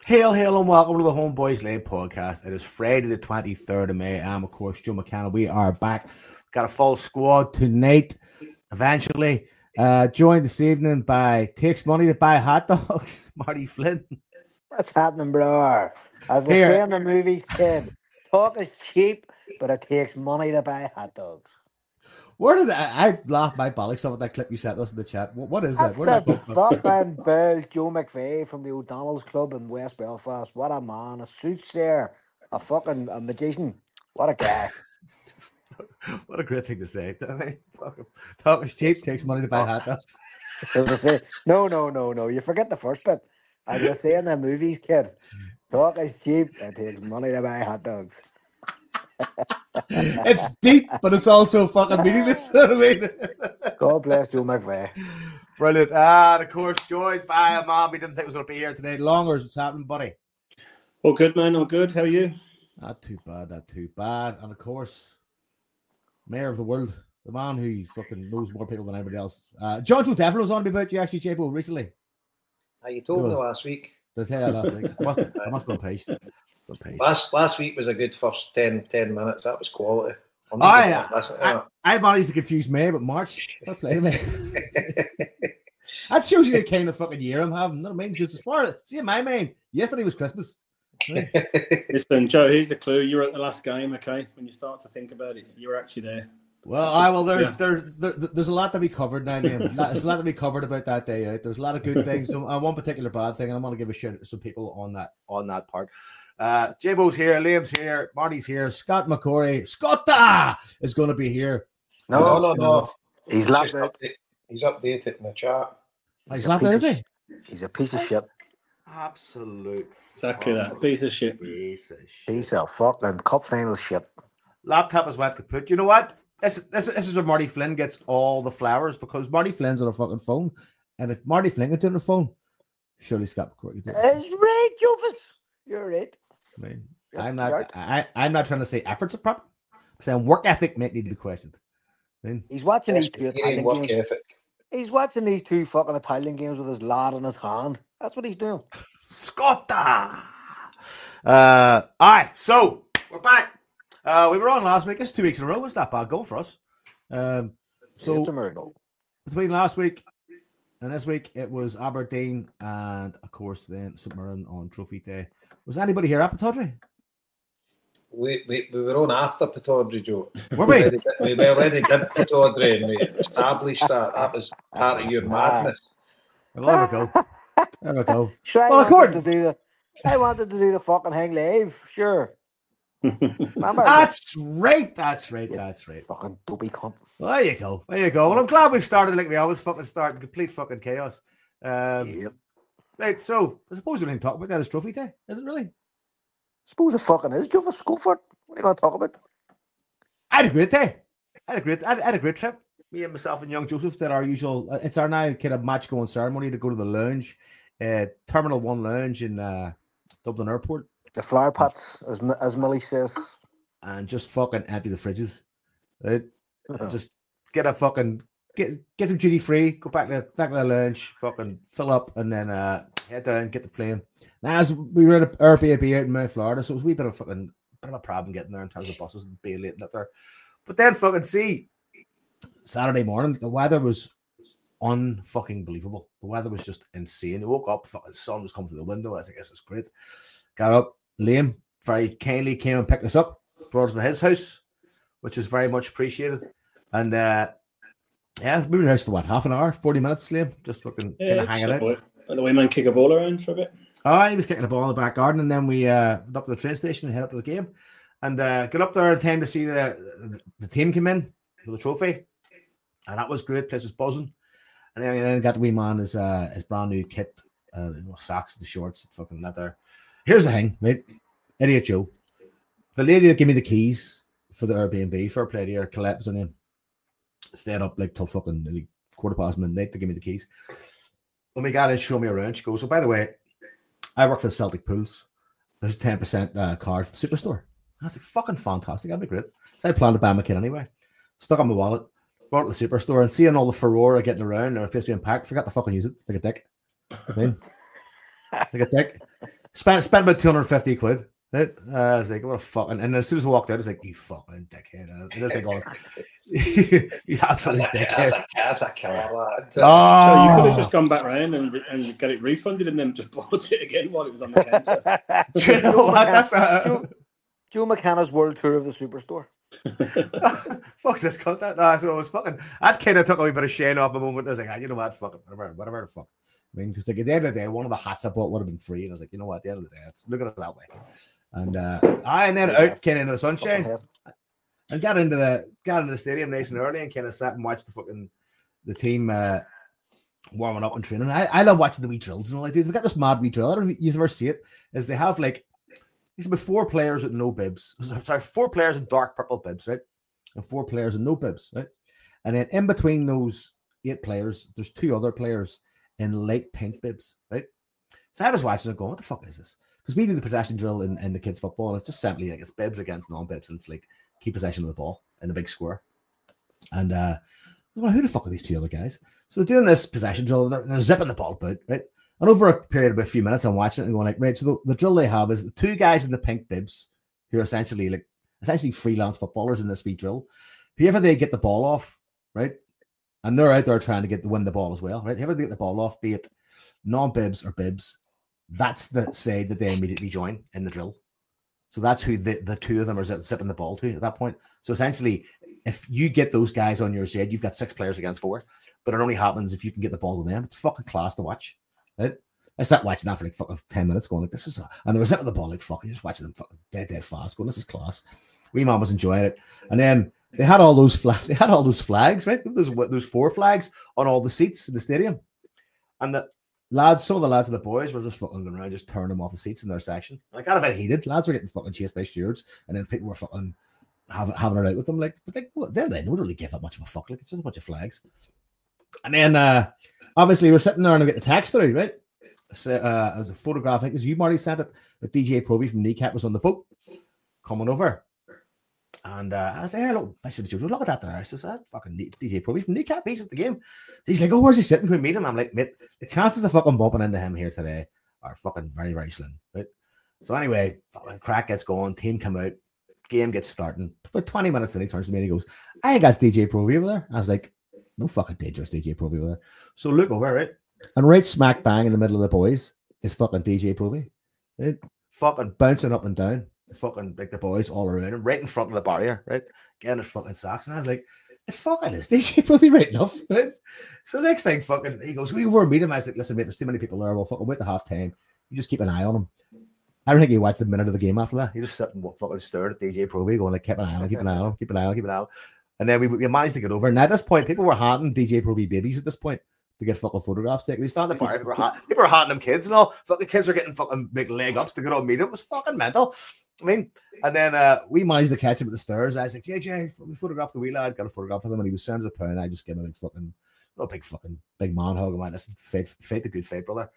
Hail, hail, and welcome to the Homeboys Late podcast. It is Friday, the 23rd of May. I'm, of course, Joe McCann. We are back. Got a full squad tonight, eventually. Joined this evening by Takes Money to Buy Hot Dogs, Marty Flynn. What's happening, bro? As they say in the movies, kid, talk is cheap, but it takes money to buy hot dogs. Where did I've laughed my bollocks off at that clip you sent us in the chat. What is that? Where did that come from? Fucking Bill Joe McVeigh from the O'Donnell's Club in West Belfast. What a man. A suits there. A fucking magician. What a guy. What a great thing to say. Talk is cheap, takes money to buy hot dogs. No. You forget the first bit. As they say in the movies, kid, talk is cheap, it takes money to buy hot dogs. It's deep, but it's also fucking meaningless. You know what I mean? God bless Joe McVeigh. Brilliant. Of course, joined by a man we didn't think was going to be here today. Longers, what's happening, buddy? Oh, good, man. I'm good. How are you? Not too bad. And of course, Mayor of the World, the man who fucking knows more people than anybody else. John Joe Devlin was on about you actually, JPO, recently. You told me last week. Did I tell you last week? I must have been patient. Last week was a good first 10 minutes. That was quality. I managed to confuse May with March. Fair play to me. That shows you the kind of fucking year I'm having. You know what I mean? Because as far as, see, in my mind, yesterday was Christmas. Right? Listen, Joe, here's the clue. You were at the last game, okay? When you start to think about it, you were actually there. Well, there's a lot to be covered now, Liam. There's a lot to be covered about that day out. There's a lot of good things and one particular bad thing, and I want to give a shout to some people on that part. J-Bo's here, Liam's here, Marty's here, Scott McCory. Scotta is going to be here. No. He's laughed out. He's updated in the chat. He's laughed out, is he? He's a piece of shit. Absolute. Exactly that. Piece of shit. Piece of fucking cup final shit. Laptop is went kaput. You know what? This is where Marty Flynn gets all the flowers because Marty Flynn's on a fucking phone. And if Marty Flynn gets on the phone, surely Scott McCory could do it. It's right, Jofus. You're right. I mean, I'm not trying to say efforts are proper. I'm saying work ethic might need to be questioned. I mean, he's watching these two Italian games. Ethic. He's watching these two fucking Italian games with his lad in his hand. That's what he's doing. Scotta! All right, so we're back. We were on last week. It's 2 weeks in a row. It's not bad going for us. So it's a miracle. Between last week and this week, it was Aberdeen and, of course, then St Mirren on Trophy Day. Was anybody here at Pittodrie? We were on after Pittodrie, Joe. Were we? We already did Pittodrie and we established that. That was part of your madness. Well, there we go. Sure, I wanted to do the fucking hang live. Sure. That's right. Fucking dopey cunt. Well, there you go. Well, I'm glad we've started like we always fucking start, complete fucking chaos. Yep. Right, so I suppose we didn't talk about that as Trophy Day, is it really? Suppose it fucking is, Jofus. Go for it. What are you going to talk about? I had a great day. I had a great trip. Me and myself and young Joseph did our usual. It's our now kind of match going ceremony to go to the lounge, Terminal 1 lounge in Dublin Airport. The flower pots, as Millie says. And just fucking empty the fridges. Right? Just get a fucking get some duty free, go back to the lounge, fucking fill up, and then head down, get the plane. Now, as we were at Airbnb out in Mount Florida, so it was a wee bit of a problem getting there in terms of buses and being late and up there. But then fucking see, Saturday morning, the weather was unfucking believable. The weather was just insane. I woke up, fucking sun was coming through the window. I think this is great. Got up, Liam very kindly came and picked us up, brought us to his house, which is very much appreciated. And we were in the house for what, half an hour, 40 minutes, Liam, just fucking kind of hanging out. And the way man kick a ball around for a bit. Oh, he was kicking the ball in the back garden, and then we went up to the train station and head up to the game, and got up there in time to see the team come in for the trophy, and that was great. Place was buzzing, and then got the wee man his brand new kit, socks, the shorts, fucking leather. Here's the thing, right? Idiot Joe, the lady that gave me the keys for the Airbnb, fair play to her, Colette was her name. Stayed up like till fucking nearly midnight to give me the keys. When we got in, show me around. She goes, "So by the way, I work for the Celtic Pools. There's a 10% card for the Superstore." I was like, "Fucking fantastic! That'd be great." So I planned to buy my kid anyway. Stuck on my wallet, brought it to the Superstore, and seeing all the furore getting around, and it was being packed, forgot to fucking use it like a dick. I mean, like a dick. Spent about 250 quid. Right? I was like, what a fucking. And as soon as I walked out, I was like, you fucking dickhead. And I was like, oh, you absolute dickhead. That's a killer. That. So you could have Oh, just gone back round and get it refunded and then just bought it again while it was on the counter. do you know what? That's Joe McKenna's World Tour of the Superstore. fuck's this content. No, so it was fucking. That kind of took a wee bit of shame off a moment. I was like, you know what? Fuck it. Whatever the fuck. I mean, because like at the end of the day, one of the hats I bought would have been free. And I was like, you know what? At the end of the day, let's look at it that way. And and then out came into the sunshine and got into the stadium nice and early and kind of sat and watched the team warming up and training. I love watching the wee drills and all I do. They've got this mad wee drill. I don't know if you ever see it. Is they have like it's about 4 players with no bibs. Sorry, 4 players in dark purple bibs, right? And 4 players in no bibs, right? And then in between those 8 players, there's 2 other players in light pink bibs, right? So I was watching it going, what the fuck is this? Because we do the possession drill in the kids' football, and it's just simply like it's bibs against non-bibs, and it's like keep possession of the ball in a big square. And I was like, who the fuck are these 2 other guys? So they're doing this possession drill, and they're zipping the ball about, right? And over a period of a few minutes, I'm watching it and going like, right, so the drill they have is the 2 guys in the pink bibs who are essentially freelance footballers in this wee drill. Whoever they get the ball off, right? And they're out there trying to win the ball as well, right? Whoever they get the ball off, be it non-bibs or bibs, that's the side that they immediately join in the drill. So that's who the 2 of them are zipping the ball to at that point. So essentially, if you get those guys on your side, you've got 6 players against 4. But it only happens if you can get the ball to them. It's fucking class to watch, right? I sat watching that for like fucking 10 minutes going like, this is... And they were zipping the ball like fucking, just watching them fucking dead fast going, this is class. Wee man was enjoying it. And then they had all those flags. They had all those flags, right? Those 4 flags on all the seats in the stadium. And some of the lads of the boys were just fucking going around, just turning them off the seats in their section. And I got a bit heated. Lads were getting fucking chased by stewards, and then people were fucking having it out with them. Like, but they don't really give that much of a fuck. Like, it's just a bunch of flags. And then obviously we're sitting there and we get the text through, right? So, it was a photograph. I think it was you, Marty, sent it. That DJ Provy from Kneecap was on the boat coming over. And I was like, hey, look, I said, look at that there. I said, that fucking DJ Provy from Kneecap, he's at the game. He's like, oh, where's he sitting? Can we meet him? I'm like, mate, the chances of fucking bumping into him here today are fucking very, very slim, right? So anyway, fucking crack gets going, team come out, game gets starting. About 20 minutes in, he turns to me and he goes, I think that's DJ Provy over there. I was like, no fucking dangerous DJ Provy over there. So look over, right? And right smack bang in the middle of the boys is fucking DJ Provy, right? Fucking bouncing up and down. Fucking like the boys all around him, right in front of the barrier, right? Getting his fucking socks. And I was like, it fucking is DJ Provy right enough, right? So next thing fucking he goes, we were meet him. I was like, listen, mate, there's too many people there. We'll fucking wait to half time. You just keep an eye on him. I don't think he watched a minute of the game after that. He just sat and fucking stared at DJ Provy, going like, keep an eye on him, keep an eye on him, keep an eye on him, keep an eye on him. And then we managed to get over. And at this point, people were handing DJ Provy babies at this point to get fucking photographs taken. We started the bar, people were handing them kids and all. Fucking kids were getting fucking big leg ups to go and meet him. It was fucking mental. I mean, and then we managed to catch him at the stairs. I was like, JJ, we photographed the wee lad, got a photograph of him, and he was sound as a pound. I just gave him a big man hug. And went, listen, fate the good fate, brother.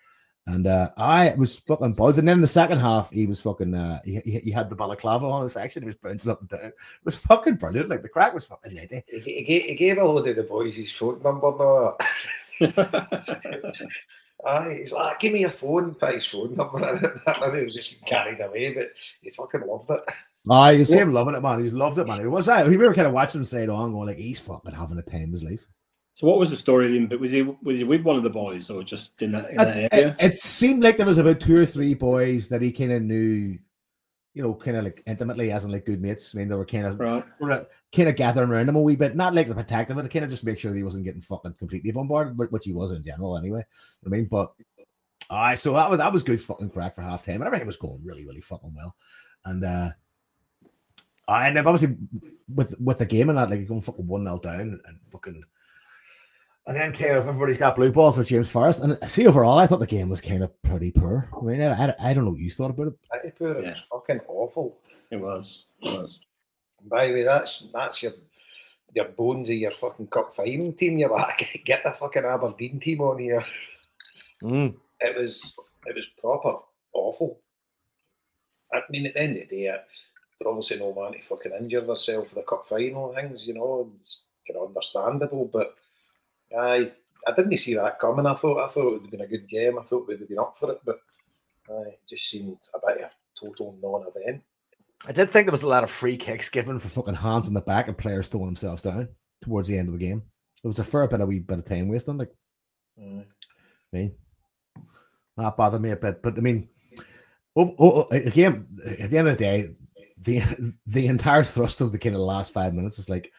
And I was fucking buzzed. And then in the second half, he was fucking, he had the balaclava on his section. He was bouncing up and down. It was fucking brilliant. Like, the crack was fucking lit. He gave a load of the boys his phone number and all that. Aye, he's like, give me your phone, put his phone number. Maybe he was just carried away, but he fucking loved it. Aye, you see him loving it, man. He loved it, man. It was we were kind of watching him side on, going like, he's fucking having a time of his life. So what was the story then? But was he with one of the boys or just in that area? It seemed like there was about 2 or 3 boys that he kind of knew, you know, kind of like intimately, as in like good mates. I mean, they were kind of gathering around him a wee bit, not like to protect him, but to kind of just make sure that he wasn't getting fucking completely bombarded, which he was in general anyway. I mean, but so that was good fucking crack for half time, and everything was going really, really fucking well. And then obviously with the game and that, like going fucking 1-0 down and fucking. And then kind of everybody's got blue balls for James Forrest. And see, overall, I thought the game was kind of pretty poor. I mean, I don't know what you thought about it. Pretty poor. It was fucking awful. It was. By the way, that's your bones of your fucking cup final team. You're like, get the fucking Aberdeen team on here. It was proper awful. I mean, at the end of the day, they're obviously no man to fucking injure themselves for the cup final and things, you know. It's kind of understandable, but I didn't see that coming. I thought it would have been a good game. I thought we'd have been up for it, but just seemed a bit of a total non-event. I did think there was a lot of free kicks given for fucking hands on the back and players throwing themselves down towards the end of the game. It was a fair bit of time wasting. Like, I mean, that bothered me a bit. But I mean, again, at the end of the day, the entire thrust of the kind of last 5 minutes is like,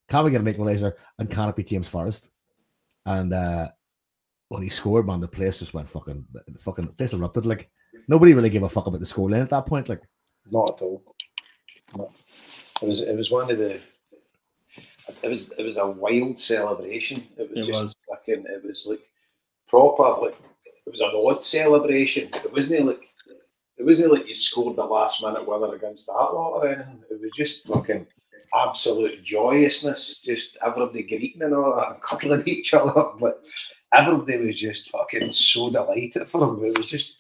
can we get an equalizer and can it be James Forrest? And when he scored, man, the place just went fucking the place erupted. Like, nobody really gave a fuck about the scoreline at that point. Like, not at all. No. It was one of the. It was a wild celebration. It was like proper, like it was an odd celebration. It wasn't like you scored the last minute winner against that lot or anything. It was just fucking absolute joyousness, just everybody greeting and all that and cuddling each other. But everybody was just fucking so delighted for him. It was just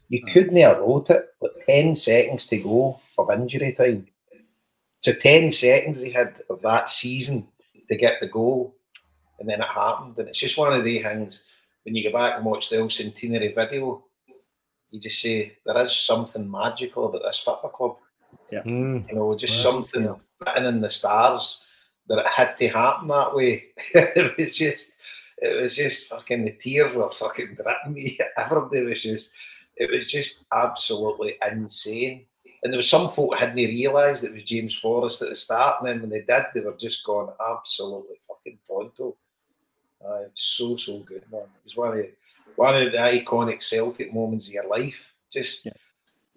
you couldn't have wrote it. Like 10 seconds to go of injury time. So 10 seconds he had of that season to get the goal, and then it happened. And it's just one of the things, when you go back and watch the El Centenary video, you just say, there is something magical about this football club. Yeah. You know, just something written in the stars that it had to happen that way. It was just fucking, the tears were fucking dripping me. Everybody it was just absolutely insane. And there was some folk that hadn't realised it was James Forrest at the start, and then when they did, they were just going absolutely fucking tonto. It was so good, man. It was one of the iconic Celtic moments of your life.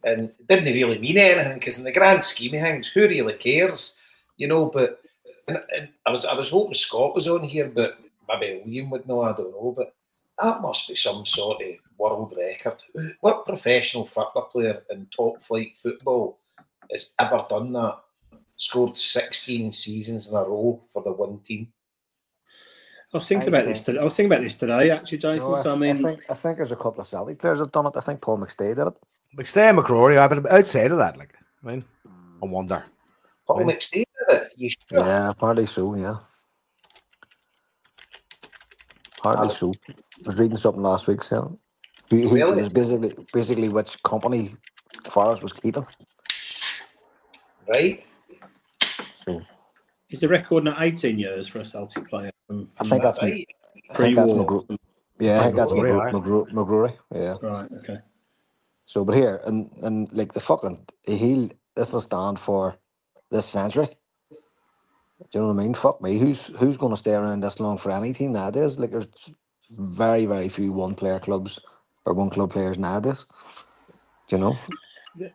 And it didn't really mean anything, because in the grand scheme of things, who really cares? You know, but and I was hoping Scott was on here, but maybe Liam would know, I don't know, but that must be some sort of world record. What professional football player in top flight football has ever done that? Scored 16 seasons in a row for the one team. I was thinking about this today, actually, Jason. No, I think there's a couple of Celtic players that have done it. I think Paul McStay did it. McStay and McCrory, but outside of that, like, I mean, I wonder. Paul McStay did it? You sure? Yeah, apparently so, yeah. Apparently so. I was reading something last week, so Really? it was basically which company Forrest was keeping. Right. So is the record now 18 years for a Celtic player? I think that's right. Pre-war. Yeah, I think that's McGrory, McGrory. Yeah. Right. Okay. So, but here and like the fucking this will stand for this century. Do you know what I mean? Fuck me. Who's going to stay around this long for any team nowadays? Like, there's very, very few one-player clubs or one-club players nowadays. Do you know?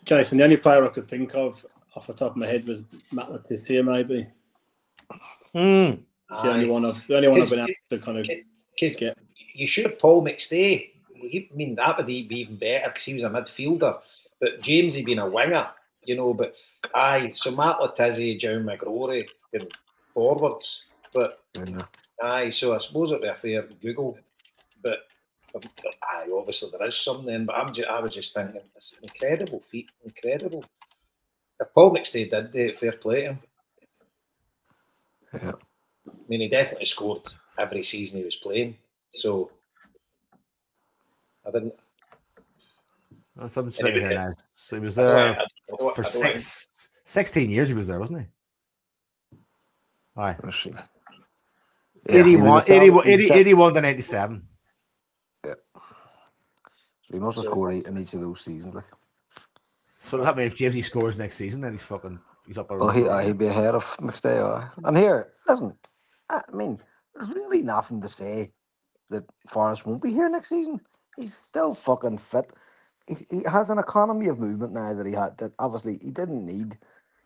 Jason, the only player I could think of off the top of my head was Matt Letizia, maybe. It's the only one I've been able to kind of get. You sure Paul McStay? That would be even better because he was a midfielder. But James had been a winger, you know. But so Matt Letizia, John McGrory, forwards. But so I suppose it'd be a fair Google. But obviously there is some then. But I was just thinking, it's an incredible feat, incredible. If Paul McStay did it, fair play to him. Yeah. I mean, he definitely scored every season he was playing. So I didn't. That's something sitting here now. So he was there for 16 years. He was there, wasn't he? Aye. 81 to 97. Yeah. So he must have scored 8 in each of those seasons. Like. So does that mean if Jamesy scores next season, then he's up there? Well, he'd be ahead of McStay. And here, listen, I mean, there's really nothing to say that Forrest won't be here next season. He's still fucking fit. He has an economy of movement now that obviously he didn't need.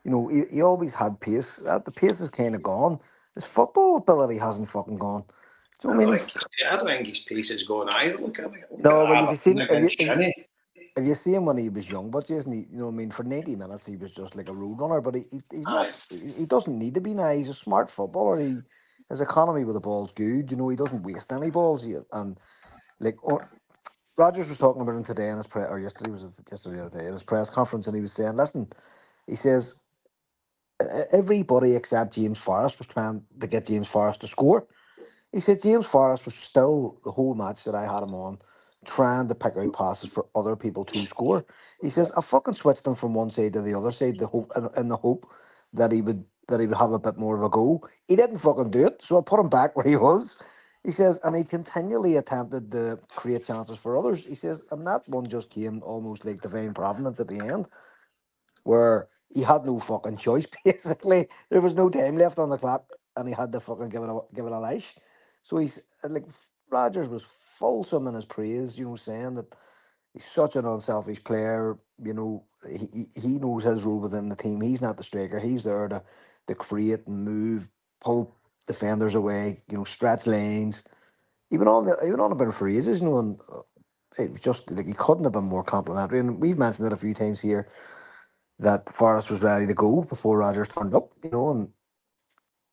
You know, he always had pace. The pace is kind of gone. His football ability hasn't fucking gone. Do you know what I mean? I don't think his pace is gone either. Look at me. No, but if you see him when he was young, but Jason, you know what I mean, for 90 minutes he was just like a road runner, but he's not. He doesn't need to be now. He's a smart footballer. His economy with the ball's good. You know, he doesn't waste any balls. And like Rodgers was talking about him today in his yesterday the other day in his press conference, and he was saying, listen, he says everybody except James Forrest was trying to get James Forrest to score. He said James Forrest was still the whole match that I had him on trying to pick out passes for other people to score. He says, I fucking switched him from one side to the other side, in the hope that he would have a bit more of a go. He didn't fucking do it, so I put him back where he was. He says, and he continually attempted to create chances for others. He says, and that one just came almost like divine providence at the end, where he had no fucking choice, basically. There was no time left on the clock, and he had to fucking give it a lash. So he's like, Rodgers was fulsome in his praise, saying that he's such an unselfish player. He knows his role within the team. He's not the striker. He's there to create and move, pull defenders away, stretch lanes. Even on a bit of phrases, and it was just like he couldn't have been more complimentary. And we've mentioned it a few times here that Forrest was ready to go before Rodgers turned up, and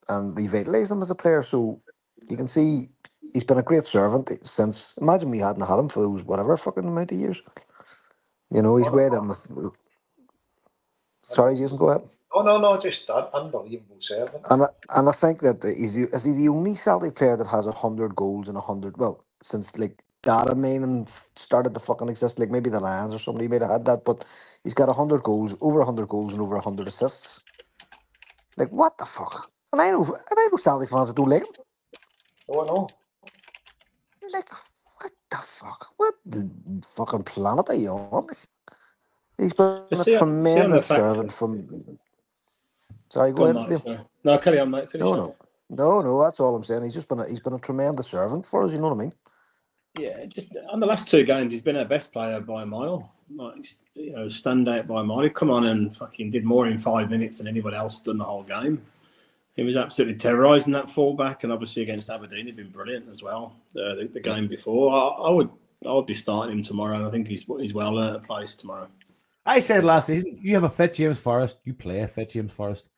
revitalised him as a player. So you can see he's been a great servant since. Imagine we hadn't had him for those whatever fucking amount of years. He's weighed in with. Sorry, Jason, go ahead. Oh no, just an unbelievable servant. And I think that is he the only Celtic player that has 100 goals and 100? Well, since like Darren started to fucking exist, like maybe the Lions or somebody might have had that, but he's got 100 goals, over 100 goals, and over 100 assists. Like what the fuck? And I know Celtic fans that don't like him. Oh no. Like what the fuck? What the fucking planet are you on? He's been a tremendous servant from. Sorry, go ahead. Mate, sorry. No, carry on, mate. Finish No. That's all I'm saying. He's been a tremendous servant for us. You know what I mean? Yeah, just on the last two games, he's been our best player by a mile. Like, standout by a mile. He come on and fucking did more in 5 minutes than anyone else done the whole game. He was absolutely terrorising that fullback, and obviously against Aberdeen, he'd been brilliant as well. The game before, I would be starting him tomorrow, and I think he's well placed tomorrow. I said last season, you have a fit James Forrest, you play a fit James Forrest.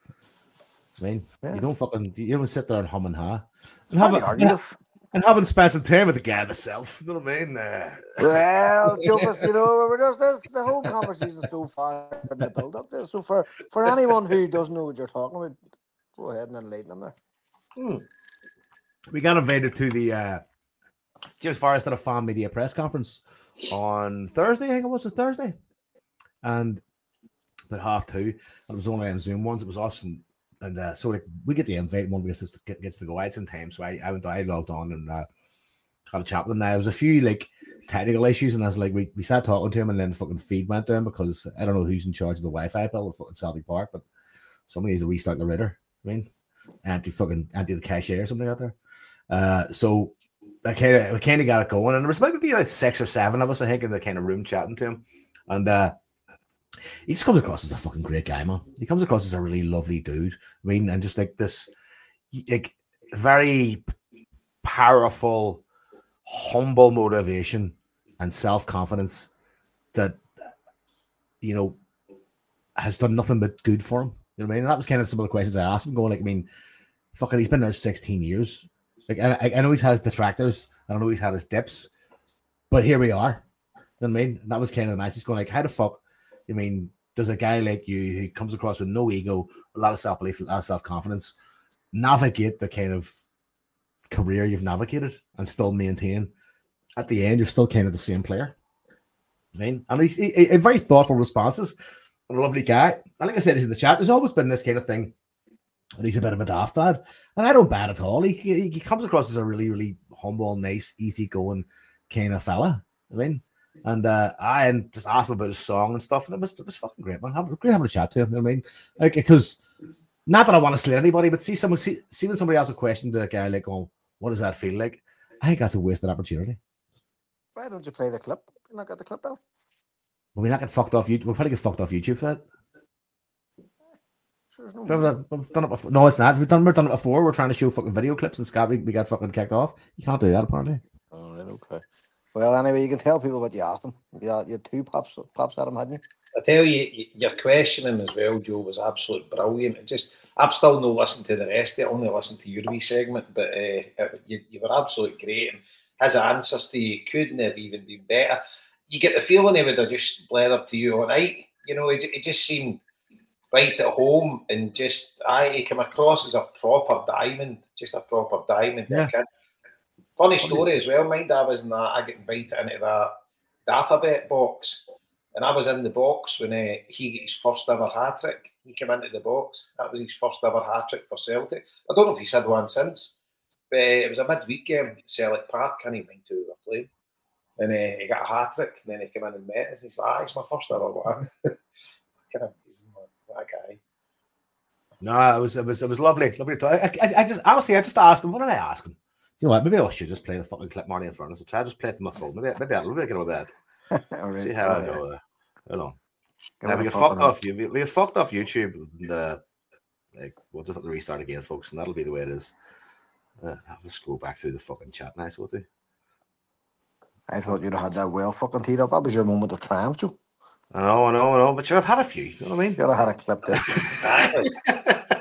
I mean, you don't sit there and hum and ha. And having spent some time with the guy myself, you know what I mean? Well, we're just the whole conversation so far in the build up there. So for anyone who doesn't know what you're talking about, go ahead and enlighten them there. We got invited to the James Forrest at a fan media press conference on Thursday. I think it was Thursday, and about 2:30. And it was only on Zoom ones. It was us and so like we get the invite. One of us gets to go out sometimes. So I logged on and had a chat with them. Now there was a few like technical issues, and I was like, we sat talking to him, and then the fucking feed went down because I don't know who's in charge of the Wi-Fi bill at fucking Celtic Park, but somebody needs to restart the router. I mean, anti the cache or something out there. So I kind of got it going, and there was maybe about 6 or 7 of us, I think, in the kind of room chatting to him, and he just comes across as a fucking great guy, man. He comes across as a really lovely dude. I mean, and just like this, like very powerful, humble motivation and self-confidence that has done nothing but good for him. You know what I mean? And that was kind of some of the questions I asked him, going like, I mean, fucking, he's been there 16 years. Like, I know he's had his detractors, I don't know he's had his dips, but here we are. You know what I mean? And that was kind of the message, going like, how the fuck, I mean, does a guy like you who comes across with no ego, a lot of self-belief, a lot of self-confidence, navigate the kind of career you've navigated and still maintain? At the end, you're still kind of the same player. I mean, and he's very thoughtful responses. A lovely guy. And like I said, he's in the chat. There's always been this kind of thing, and he's a bit of a daft dad. And I don't bad at all. He comes across as a really, really humble, nice, easygoing kind of fella. I mean, and I just asked him about his song and stuff, and it was fucking great, man. Great having a chat to him. You know what I mean? Like, because not that I want to slay anybody, but see when somebody asks a question to a guy like, "Oh, what does that feel like?" I think that's a wasted opportunity. Why don't you play the clip? You not got the clip out? Well, we not get fucked off YouTube. We'll probably get fucked off YouTube for that. Sure, We've done it before. No, it's not. We've done it before. We're trying to show fucking video clips and Scott, we got fucking kicked off. You can't do that, apparently. All right, okay. Well, anyway, you can tell people what you asked them. You had 2 pops at him, hadn't you? I tell you, your questioning as well, Joe, was absolutely brilliant. I've still not listened to the rest of it, only listened to your wee segment, but you were absolutely great. And his answers to you couldn't have even been better. You get the feeling he would have just blathered to you all night. It just seemed right at home, and just he came across as a proper diamond, just a proper diamond. Yeah. Funny story as well. Mind, I was in that. I get invited into that alphabet box, and I was in the box when he got his first ever hat trick. He came into the box. That was his first ever hat trick for Celtic. I don't know if he's had one since, but it was a midweek game at Celtic Park. Can't even mind who we were playing. And he got a hat trick, and then he came in and met us. And he's like, it's my first ever one. Kind of amazing, man. That guy. No, it was lovely to. I just honestly, I just asked him. What did I ask him? You know what? Maybe I should just play the fucking clip Marty in front of us. Try to just play it from my phone. Maybe I'll get out of bed. Right. See how I go there. Hold on. Now, we get fucked off. We get fucked off YouTube. And, we'll just have to restart again, folks, and that'll be the way it is. I'll just go back through the fucking chat now, so I thought you'd have had that well fucking teed up. That was your moment of triumph, Joe. I know. But sure, I've had a few. You know what I mean? You'd have had a clip there.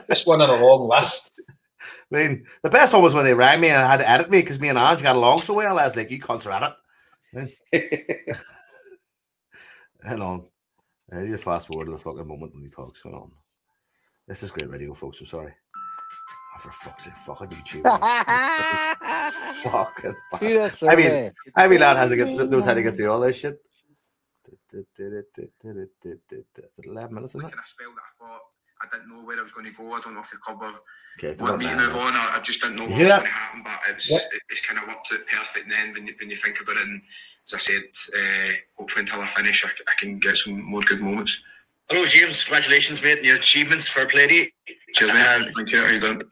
This one on a long list. I mean, the best one was when they rang me and I had to edit me because me and Ange got along so well. I was like, you cunts are at it. Hang on. I just fast forward to the fucking moment when he talks. Hold on. This is great radio, folks. I'm sorry. Oh, for fuck's sake, fucking YouTube. Fucking. I mean, lad has to get knows how to get through all this shit. 11 minutes, isn't it? A spell that I thought I didn't know where I was going to go. I don't know if the club want me to move on. I just didn't know what was going to happen. But it's kind of worked out perfect. And then when you think about it, and as I said, hopefully until I finish, I can get some more good moments. Hello, James. Congratulations, mate, on your achievements. Fair play to you. Cheers, mate. Thank you. How you doing?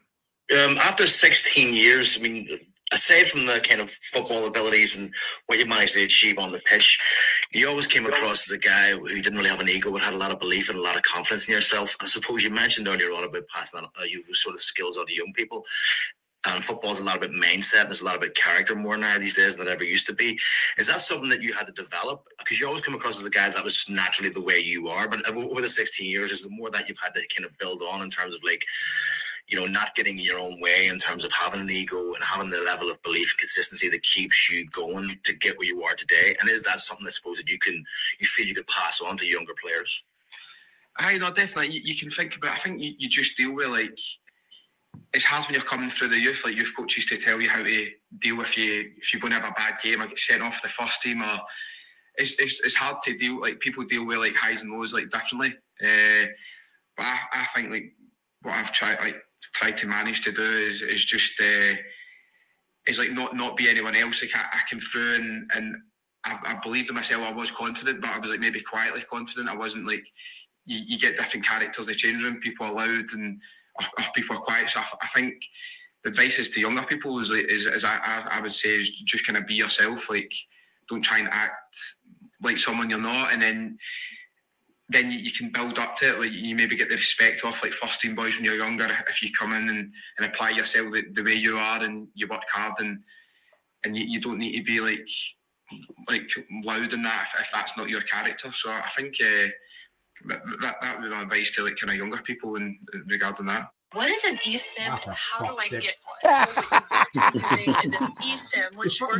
After 16 years, I mean, aside from the kind of football abilities and what you managed to achieve on the pitch, you always came across as a guy who didn't really have an ego, but had a lot of belief and a lot of confidence in yourself. I suppose you mentioned earlier on about passing on you sort of skills on to young people. And football's a lot about mindset. There's a lot about character more now these days than it ever used to be. Is that something that you had to develop? Because you always come across as a guy that was naturally the way you are. But over the 16 years, is there more that you've had to kind of build on in terms of like, you know, not getting in your own way in terms of having an ego and having the level of belief and consistency that keeps you going to get where you are today? And is that something I suppose that you feel you could pass on to younger players? I know, definitely. You can think about it. I think you just deal with, like, it's hard when you're coming through the youth, like youth coaches to tell you how to deal with if you're going to have a bad game or get sent off the first team, or it's hard to deal, like people deal with like highs and lows like differently. But I think like what I've tried to manage to do is just is like not be anyone else. Like I came through and I believed in myself. I was confident, but I was like maybe quietly confident. I wasn't like you get different characters in the change room. People are loud and people are quiet. So I think the advice is to younger people is I would say is just kind of be yourself. Like don't try and act like someone you're not, and then you can build up to it. Like you maybe get the respect off like first team boys when you're younger if you come in and apply yourself the way you are and you work hard and you don't need to be like loud in that if that's not your character. So I think that would be my advice to like kind of younger people in regarding that. What is an eSIM and how do I get one? Is it eSIM? Which works?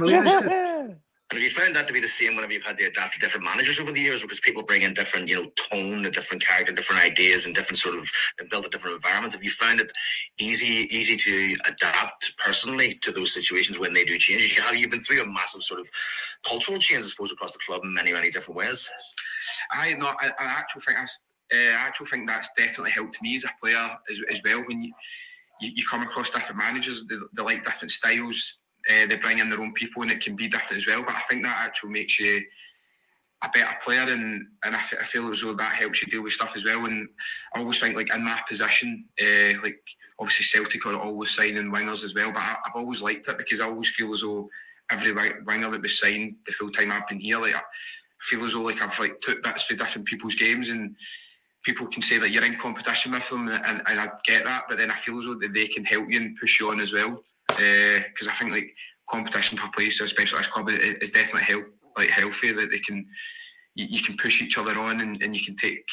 And have you found that to be the same whenever you've had to adapt to different managers over the years? Because people bring in different, tone, a different character, different ideas, and different sort of and build a different environments. Have you found it easy to adapt personally to those situations when they do change? Have you been through a massive sort of cultural change, I suppose, across the club in many, many different ways? I actually think that's definitely helped me as a player as well. When you come across different managers, they like different styles. They bring in their own people and it can be different as well, but I think that actually makes you a better player and I feel as though that helps you deal with stuff as well. And I always think like in my position, like obviously Celtic are always signing wingers as well, but I've always liked it because I always feel as though every winger that was signed the full time I've been here, like I feel as though like I've like took bits for different people's games and people can say that you're in competition with them and I get that, but then I feel as though that they can help you and push you on as well. Because I think like competition for players, especially this club, is definitely healthy. That you can push each other on, and you can take.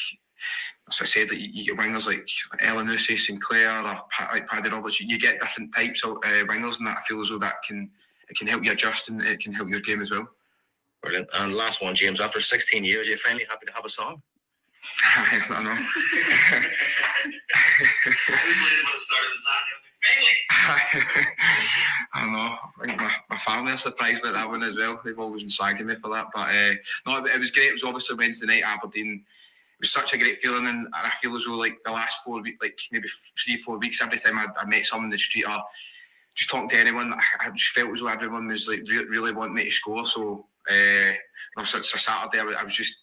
As I said, that you get wingers like Elyounoussi, Sinclair, or like Paddy Roberts. You get different types of wingers, and that I feel as though it can help you adjust and it can help your game as well. Brilliant. And last one, James. After 16 years, you're finally happy to have a song. I don't know. I know. I think my family are surprised by that one as well. They've always been slagging me for that. But no, it was great. It was obviously Wednesday night, Aberdeen. It was such a great feeling, and I feel as though like the last 4 weeks, like maybe 3-4 weeks, every time I met someone in the street or just talking to anyone, I just felt as though everyone was like really wanting me to score. So since Saturday, I was just.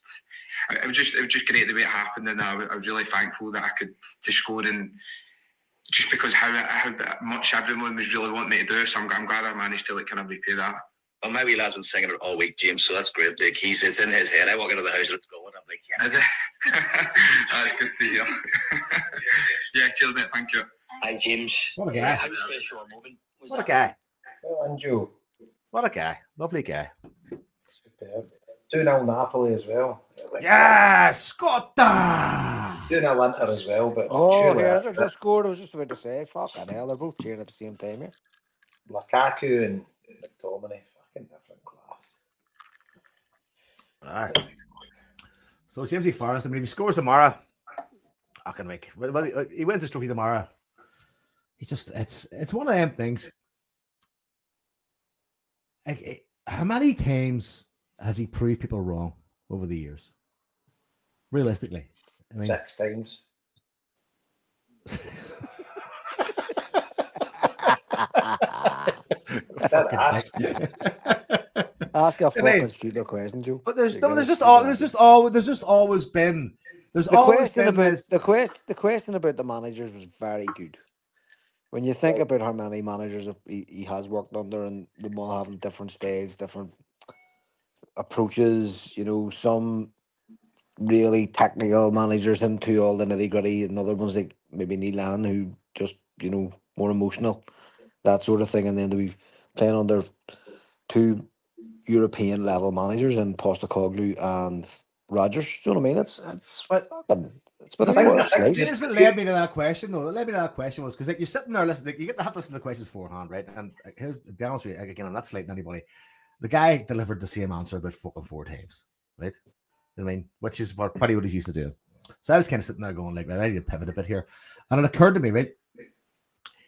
It was just great the way it happened, and I was really thankful that I could to score, and just because how much everyone was really wanting me to do. So I'm glad I managed to like kind of repay that. Well, my wee lad's been singing it all week, James. So that's great. Like it's in his head. I walk into the house and it's going. I'm like, yes. That's good to hear. Yeah, cheers, mate. Thank you. Hi, James. What a guy. What a guy. Well, and Joe. What a guy. Lovely guy. Superb. 2-0 Napoli as well. Yes, Scotta! 2-0 Inter as well, but yeah, they scored. I was just about to say, fucking hell, they're both cheering at the same time here. Lukaku and McTominay, fucking different class. All right. So Jamesy Forrest, I mean, if he scores tomorrow, I can make. Well, he wins his trophy tomorrow. He just, it's one of them things. Like, how many times has he proved people wrong over the years? Realistically, I mean, 6 times. Ask a fucking stupid question, Joe. But there's just always been. There's always been the question about the managers was very good. When you think about how many managers he has worked under, and them all having different styles, different approaches, you know, some really technical managers into all the nitty gritty, and other ones like maybe Neil Lennon, who just, you know, more emotional, that sort of thing. And then to be playing under 2 European level managers in Postecoglou and Rodgers, do you know what I mean? It's been a Here's what led me to that question, though. What led me to that question was because like you're sitting there listening, like, you have to listen to the questions beforehand, right? And here's to be honest with you, again, I'm not slating anybody. The guy delivered the same answer about fucking 4 times, right? I mean, which is probably what he's used to doing. So I was kind of sitting there going, like, I need to pivot a bit here. And it occurred to me, right?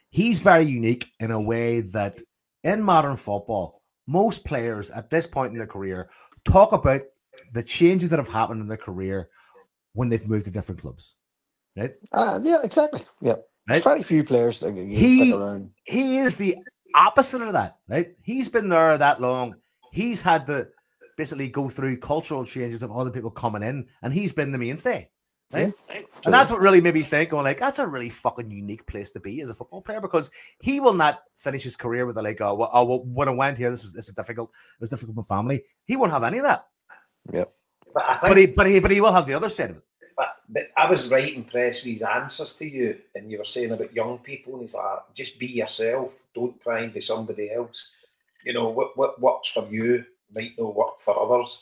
He's very unique in a way that in modern football, most players at this point in their career talk about the changes that have happened in their career when they've moved to different clubs, right? Yeah, exactly. Yeah, right? Very few players that stick around. He is the opposite of that, right? He's been there that long. He's had to basically go through cultural changes of other people coming in, and he's been the mainstay, right? Yeah. And that's what really made me think, going like, that's a really fucking unique place to be as a football player, because he will not finish his career with like, well, when I went here, this was difficult. It was difficult with family. He won't have any of that. Yep. But he will have the other side of it. But I was right impressed with his answers to you, and you were saying about young people, and he's like, just be yourself. Don't try and be somebody else. You know, what works for you might not work for others.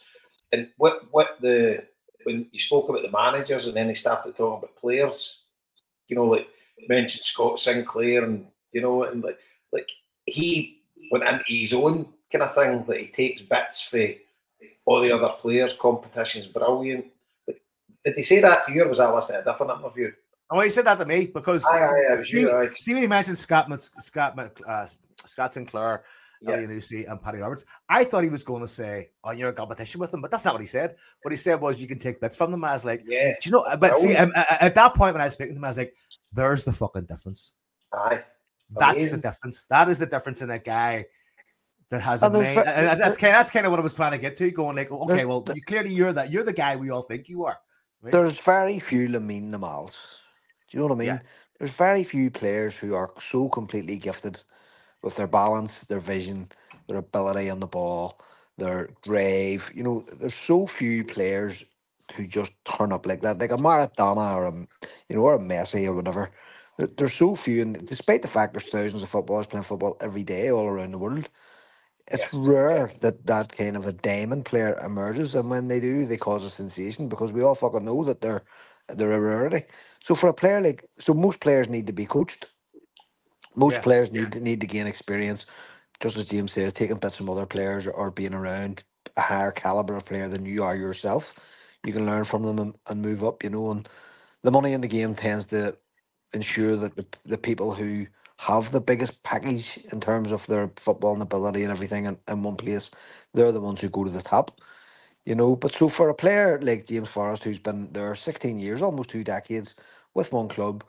And when you spoke about the managers, and then they started talking about players, you know, like mentioned Scott Sinclair, and you know, and like he went into his own kind of thing that he takes bits for all the other players. Competition's brilliant. Did he say that to you, or was that listening to a different interview? Oh, he said that to me because see when he mentioned Scott Sinclair, Elyounoussi, and Paddy Roberts. I thought he was going to say, "Oh, you're in competition with them," but that's not what he said. What he said was, "You can take bits from them." I was like, "Yeah, do you know?" But see, at that point when I was speaking to him, I was like, "There's the fucking difference." Aye, that's the difference. That is the difference in a guy that has a main. And that's kind of what I was trying to get to. Going like, okay, well, you're the guy we all think you are. Right? There's very few Lamine Yamals. Do you know what I mean? Yeah. There's very few players who are so completely gifted with their balance, their vision, their ability on the ball, their drive. You know, there's so few players who just turn up like that, like a Maradona or a Messi or whatever. There's so few, and despite the fact there's thousands of footballers playing football every day all around the world, it's rare that kind of a diamond player emerges, and when they do, they cause a sensation because we all fucking know that they're a rarity. So for a player most players need to be coached. Most players need to gain experience, just as James says, taking bits from other players or being around a higher caliber of player than you are yourself. You can learn from them and move up, you know. And the money in the game tends to ensure that the people who have the biggest package in terms of their football ability and everything in one place, they're the ones who go to the top. You know, but so for a player like James Forrest, who's been there 16 years, almost 2 decades, with one club,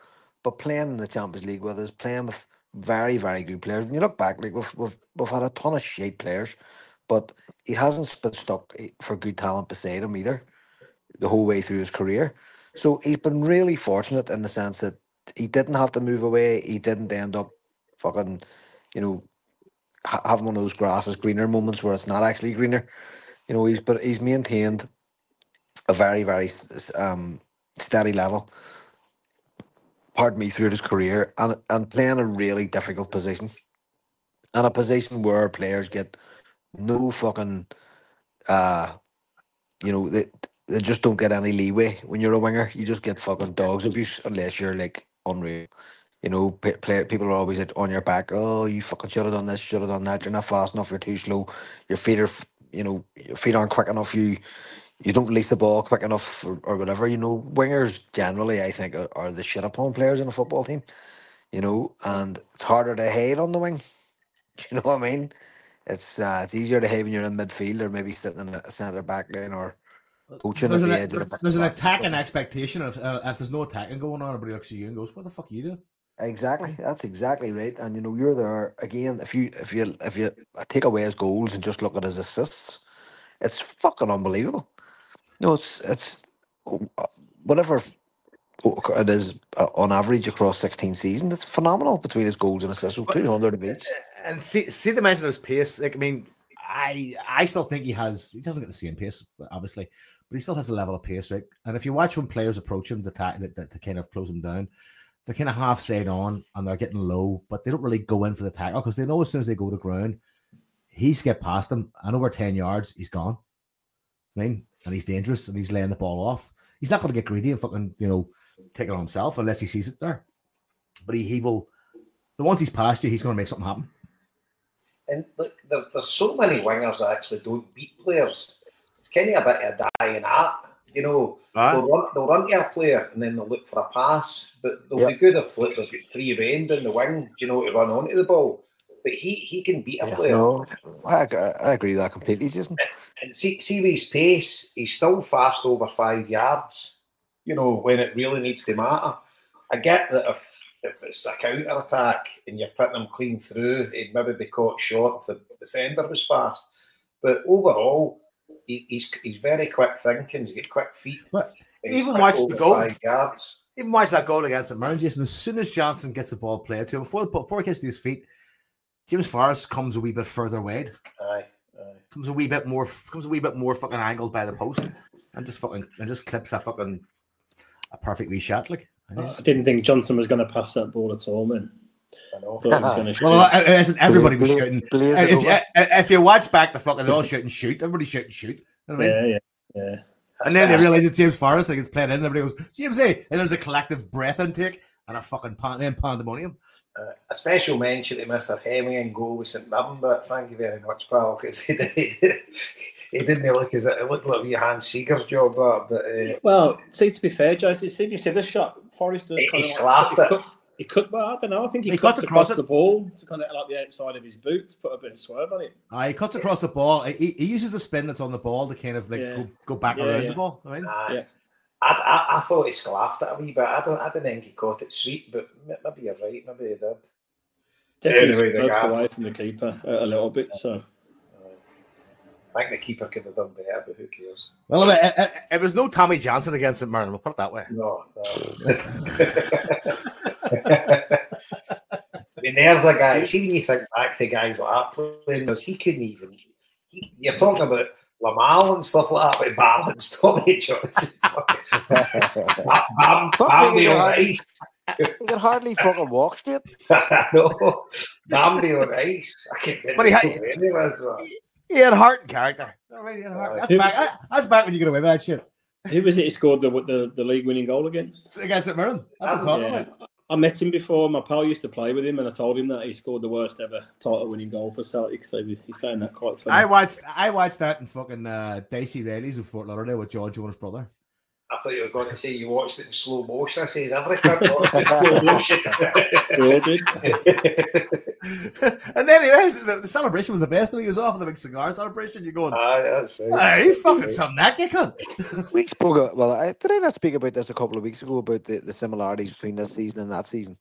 but playing in the Champions League with us, playing with very, very good players. When you look back, like we've had a ton of shit players, but he hasn't been stuck for good talent beside him either the whole way through his career. So he's been really fortunate in the sense that he didn't have to move away. He didn't end up fucking, you know, having one of those grass is greener moments where it's not actually greener. You know, he's maintained a very, very steady level, pardon me, through his career, and playing a really difficult position, and a position where players get no fucking, you know, they just don't get any leeway. When you're a winger, you just get fucking dogs abuse unless you're like unreal. You know, people are always on your back. Oh, you fucking should have done this, should have done that. You're not fast enough. You're too slow. Your feet are, you know, your feet aren't quick enough. You don't release the ball quick enough or whatever. You know, wingers generally, I think, are the shit upon players in a football team. You know, and it's harder to hide on the wing. You know what I mean? It's easier to hide when you're in midfield or maybe sitting in a centre back line or coaching at the edge of the There's an attacking expectation if there's no attacking going on, everybody looks at you and goes, "What the fuck are you doing?" Exactly, that's exactly right. And you know, you're there again. If you take away his goals and just look at his assists, it's fucking unbelievable. No, it's whatever it is on average across 16 seasons. It's phenomenal between his goals and assists, 200 of each. And see the mention of his pace. Like, I mean, I still think he doesn't get the same pace, obviously, but he still has a level of pace, right? And if you watch when players approach him to kind of close him down, they're kind of half side on and they're getting low, but they don't really go in for the tackle because they know as soon as they go to ground, he's get past them and over 10 yards, he's gone. I mean, and he's dangerous and he's laying the ball off. He's not going to get greedy and fucking, you know, take it on himself unless he sees it there. But he will, once he's past you, he's going to make something happen. And look, there's so many wingers that actually don't beat players. It's kind of a bit of a dying art. You know, they'll run to a player and then they'll look for a pass, but they'll be good if they've got free rein down the wing, you know, to run onto the ball. But he can beat a player. No, I agree with that completely, Jason. And see with his pace, he's still fast over 5 yards, you know, when it really needs to matter. I get that if it's a counter-attack and you're putting him clean through, he'd maybe be caught short if the defender was fast. But overall, he's very quick thinking. He's got quick feet. But even watch the goal. 5 yards. Even watch that goal against St. Mirren, Jason. As soon as Johnson gets the ball played to him, before he gets to his feet, James Forrest comes a wee bit further wide. Aye. Comes a wee bit more fucking angled by the post, and just clips that fucking a perfect wee shot. Like I didn't think Johnson was going to pass that ball at all, man. I know. Thought he was going to shoot. Well, everybody was shouting. If you watch back the fucking, they're all shouting shoot. Everybody's shouting shoot. You know what I mean? Yeah. And then they realize it's James Forrest. Like it's playing in. And everybody goes James A. And there's a collective breath intake and a fucking pandemonium. A special mention to Mr. Hemming in goal with St. Mirren, but thank you very much, pal, because he didn't look as it looked like Hans Seeger's job. But well, see, to be fair, Joyce, you see this shot, Forrest he slapped it. He cut, but I don't know. I think he cuts across the ball to kind of like the outside of his boot to put a bit of swerve on it. He cuts across the ball. He uses the spin that's on the ball to kind of like go back around the ball. I mean, I thought he sclaffed it a wee bit. I didn't think he caught it sweet, but maybe you're right. Maybe he did. Definitely swerves away from the keeper a little bit. So I think the keeper could have done better, but who cares? Well, it was no Tommy Johnson against St. Mirren. We'll put it that way. No. I mean, there's a guy. See, when you think back to guys like that playing this, he couldn't even. You're talking about Lamal and stuff like that with balance, Tommy Johnson. Bambi on ice. He can hardly fucking walk straight. No, Bambi on ice. But he had heart and character. That's back when you get away with that shit. Who was it he scored the league-winning goal against? Against St. Mirren. That's a talk. I met him before. My pal used to play with him, and I told him that he scored the worst ever title-winning goal for Celtic. So he found that quite funny. I watched that in fucking Dicey Riley's in Fort Lauderdale with George Jonas' brother. I thought you were going to say you watched it in slow motion. I says every cunt watched it in slow motion. We all did. And then the celebration was the best. He was off of the big cigar celebration. You're going, that's right. hey, fucking something that you could. We spoke. Well, did I not speak about this a couple of weeks ago about the similarities between this season and that season?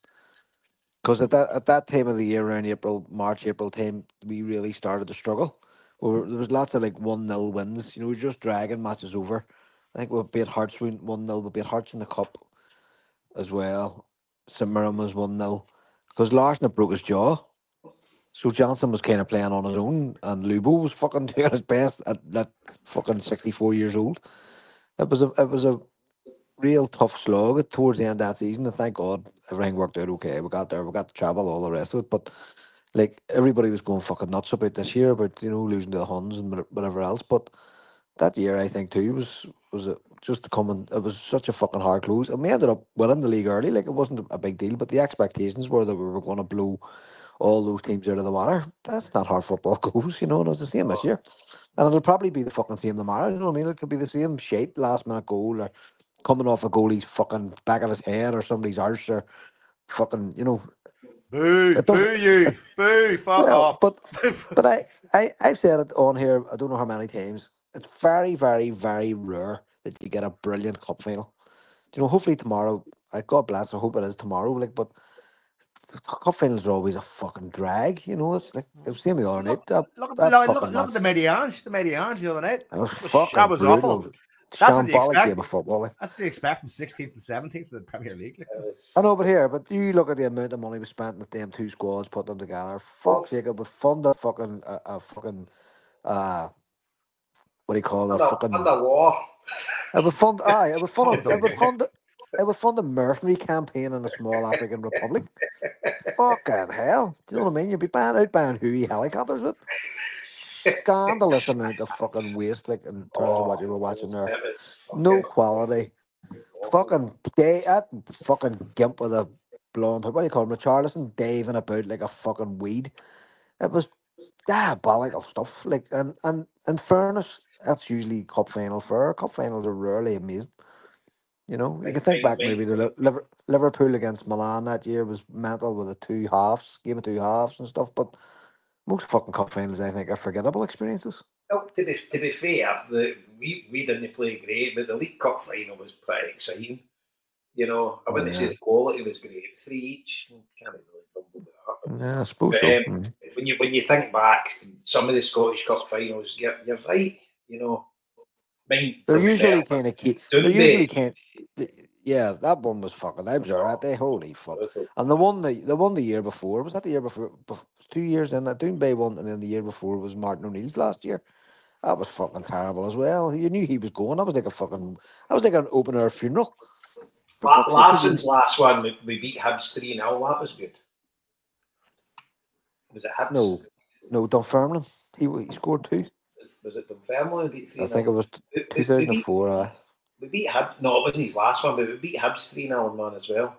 Because at that time of the year, around March, April time, we really started to struggle. There was lots of like 1-0 wins. You know, we were just dragging matches over. I think we beat Hearts 1-0. We beat Hearts in the cup as well. St Mirren was 1-0 because Larson had broke his jaw. So Johnson was kind of playing on his own, and Lubo was fucking doing his best at that fucking 64 years old. It was a real tough slog towards the end of that season, and thank God everything worked out okay. We got there, we got the travel, all the rest of it. But like everybody was going fucking nuts about this year, about losing to the Huns and whatever else. But that year, I think too, was just coming. It was such a fucking hard close, and we ended up winning the league early. Like it wasn't a big deal, but the expectations were that we were going to blow all those teams out of the water. That's not how football goes, and it was the same this year. And it'll probably be the fucking same tomorrow. You know what I mean? It could be the same shape, last minute goal, or coming off a goalie's fucking back of his head, or somebody's arse, or fucking, Boo, fuck off. But I've said it on here, I don't know how many times. It's very, very, very rare that you get a brilliant cup final. Hopefully tomorrow, God bless, I hope it is tomorrow, but cup finals are always a fucking drag, it's like it was the other night. Look at the Medians the other night. That was awful. That's what you expect. Game of football, That's what you expect from 16th and 17th of the Premier League. I know, but you look at the amount of money we spent with them two squads, put them together. Fuck's sake, it would fund a fucking what do you call that? Fucking war. It would fund a mercenary campaign in a small African republic. Fucking hell. Do you know what I mean? You'd be outbound Huey helicopters with. Scandalous amount of fucking waste, like in terms of what you were watching there. No quality. Fucking gimp with a blonde, what do you call him? Richarlison daving about like a fucking weed. It was diabolical stuff. Like, and in fairness, that's usually cup final fare. Cup finals are rarely amazing. You can think back maybe to Liverpool against Milan that year was mental with game of two halves and stuff. But most fucking cup finals, I think, are forgettable experiences. Well, to be fair, we didn't play great, but the League Cup final was pretty exciting. I wouldn't say the quality was great. 3 each, can't really grumble with that. Yeah, I suppose so. When you think back, some of the Scottish Cup finals, you're right. They're usually kind of key. They're usually kind. Yeah, that one was fucking. I was alright. Holy fuck! And the one the year before, was that the year before? 2 years in that Doonbay won, and then the year before was Martin O'Neill's last year. That was fucking terrible as well. You knew he was going. That was like an open air funeral. Larson's last one, we beat Hibs 3-0. That was good. Was it Hibs? No, Dunfermline. He scored 2. Was it Dunfermline? Beat 3-0? I think it was 2004. We beat Hibs. No, it wasn't his last one, but we beat Hibs 3-0 man as well.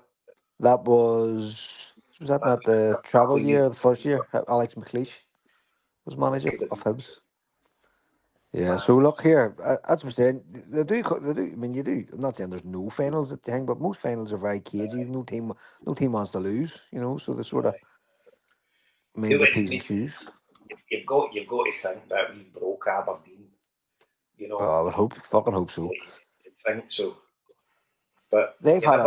That was that not the travel year, the first year? Alex McLeish was manager of Hibs. Yeah, so look here, as we're saying, they do. I mean, you do. I'm not saying there's no finals at the thing, but most finals are very cagey. No team wants to lose. So they sort of made the P's and Q's. You've got to think that we broke Aberdeen. I would fucking hope so. I think so, but they've had.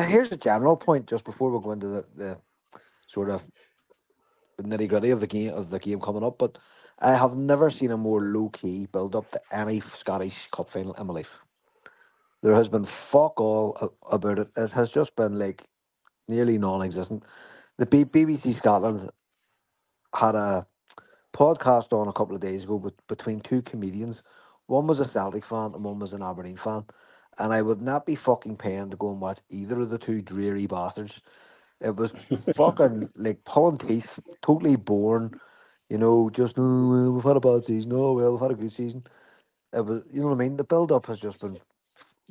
Here's a general point just before we go into the sort of nitty gritty of the game coming up, but I have never seen a more low key build up to any Scottish Cup final in my life. There has been fuck all about it. It has just been like nearly non-existent. The BBC Scotland had a podcast on a couple of days ago between two comedians. One was a Celtic fan and one was an Aberdeen fan. And I would not be fucking paying to go and watch either of the two dreary bastards. It was fucking like pulling teeth, totally boring. Just, well, we've had a bad season. Oh, well, we've had a good season. It was, you know what I mean? The build-up has just been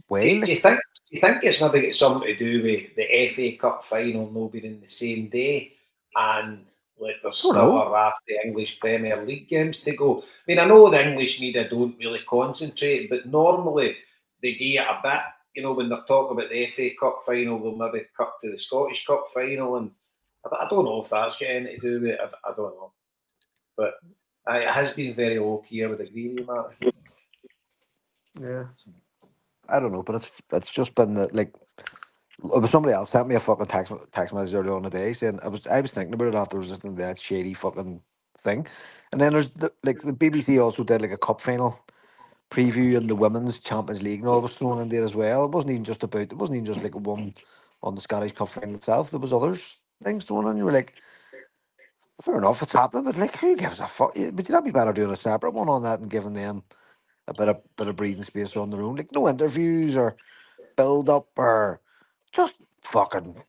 way. Do you think it's maybe got something to do with the FA Cup final not being in the same day, and like there's still a raft of English Premier League games to go? I mean, I know the English media don't really concentrate, but normally they give it a bit. You know, when they're talking about the FA Cup final, they'll maybe cut to the Scottish Cup final, and I don't know if that's got anything to do with it. I don't know, but it has been very low key. I would agree with you, Matt. Yeah, I don't know, but it's just been that, like, it was somebody else sent me a fucking text message earlier on the day saying I was thinking about it after I was listening to that shady fucking thing, and then there's the BBC also did like a cup final preview and the women's Champions League and all was thrown in there as well. It wasn't even just like one on the Scottish Cup final itself. There was others things thrown in. You were like, fair enough, it's happening, but like, who gives a fuck? But you'd not be better doing a separate one on that and giving them a bit of breathing space on their own, like no interviews or build up or just fucking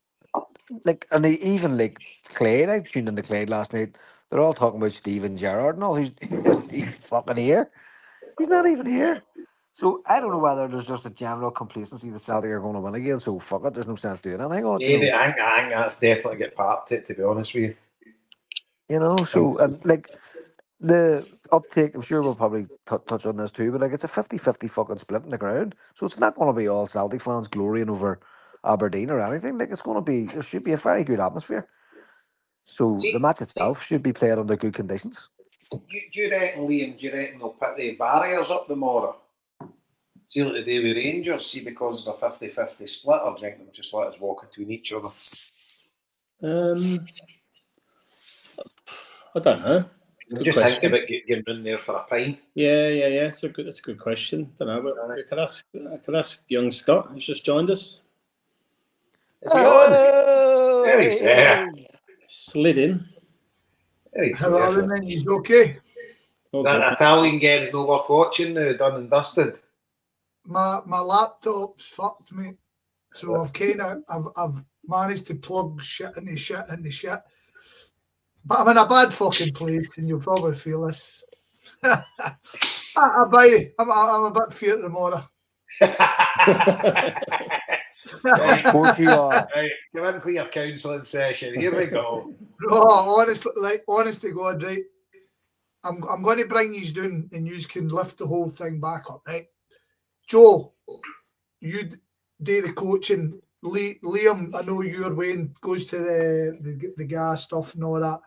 like. And they even like Clyde. I tuned into Clyde last night. They're all talking about Steven Gerrard and all. He's fucking here. He's not even here. So I don't know whether there's just a general complacency that Celtic are going to win again. So fuck it, there's no sense doing anything on it. Yeah, I think that's definitely get part of it, to be honest with you. You know, so and like the uptake, I'm sure we'll probably touch on this too, but like it's a 50-50 fucking split in the ground. So it's not going to be all Celtic fans glorying over Aberdeen or anything. Like it's going to be, there should be a very good atmosphere. So the match itself should be played under good conditions. Do you reckon, Liam, they'll put the barriers up tomorrow? See like they do with Rangers, see because of the 50-50 split, or do you think they'll just let us walk between each other? I don't know. Just think about getting in there for a pint. Yeah. That's a good question. I don't know, but I could ask young Scott, who's just joined us. Is he on? There he's there. Slid in. Hello, man. He's okay. That Italian game's not worth watching now, done and dusted. My laptop's fucked, mate. So I've managed to plug shit into shit. But I'm in a bad fucking place, and you'll probably feel this. I'm a bit feared tomorrow. Of course you are. Right, come in for your counselling session. Here we go. Oh, honest to God, right? I'm going to bring you down, and you can lift the whole thing back up, right? Joe, you do the coaching. Liam, I know you're Wayne goes to the gas stuff and all that,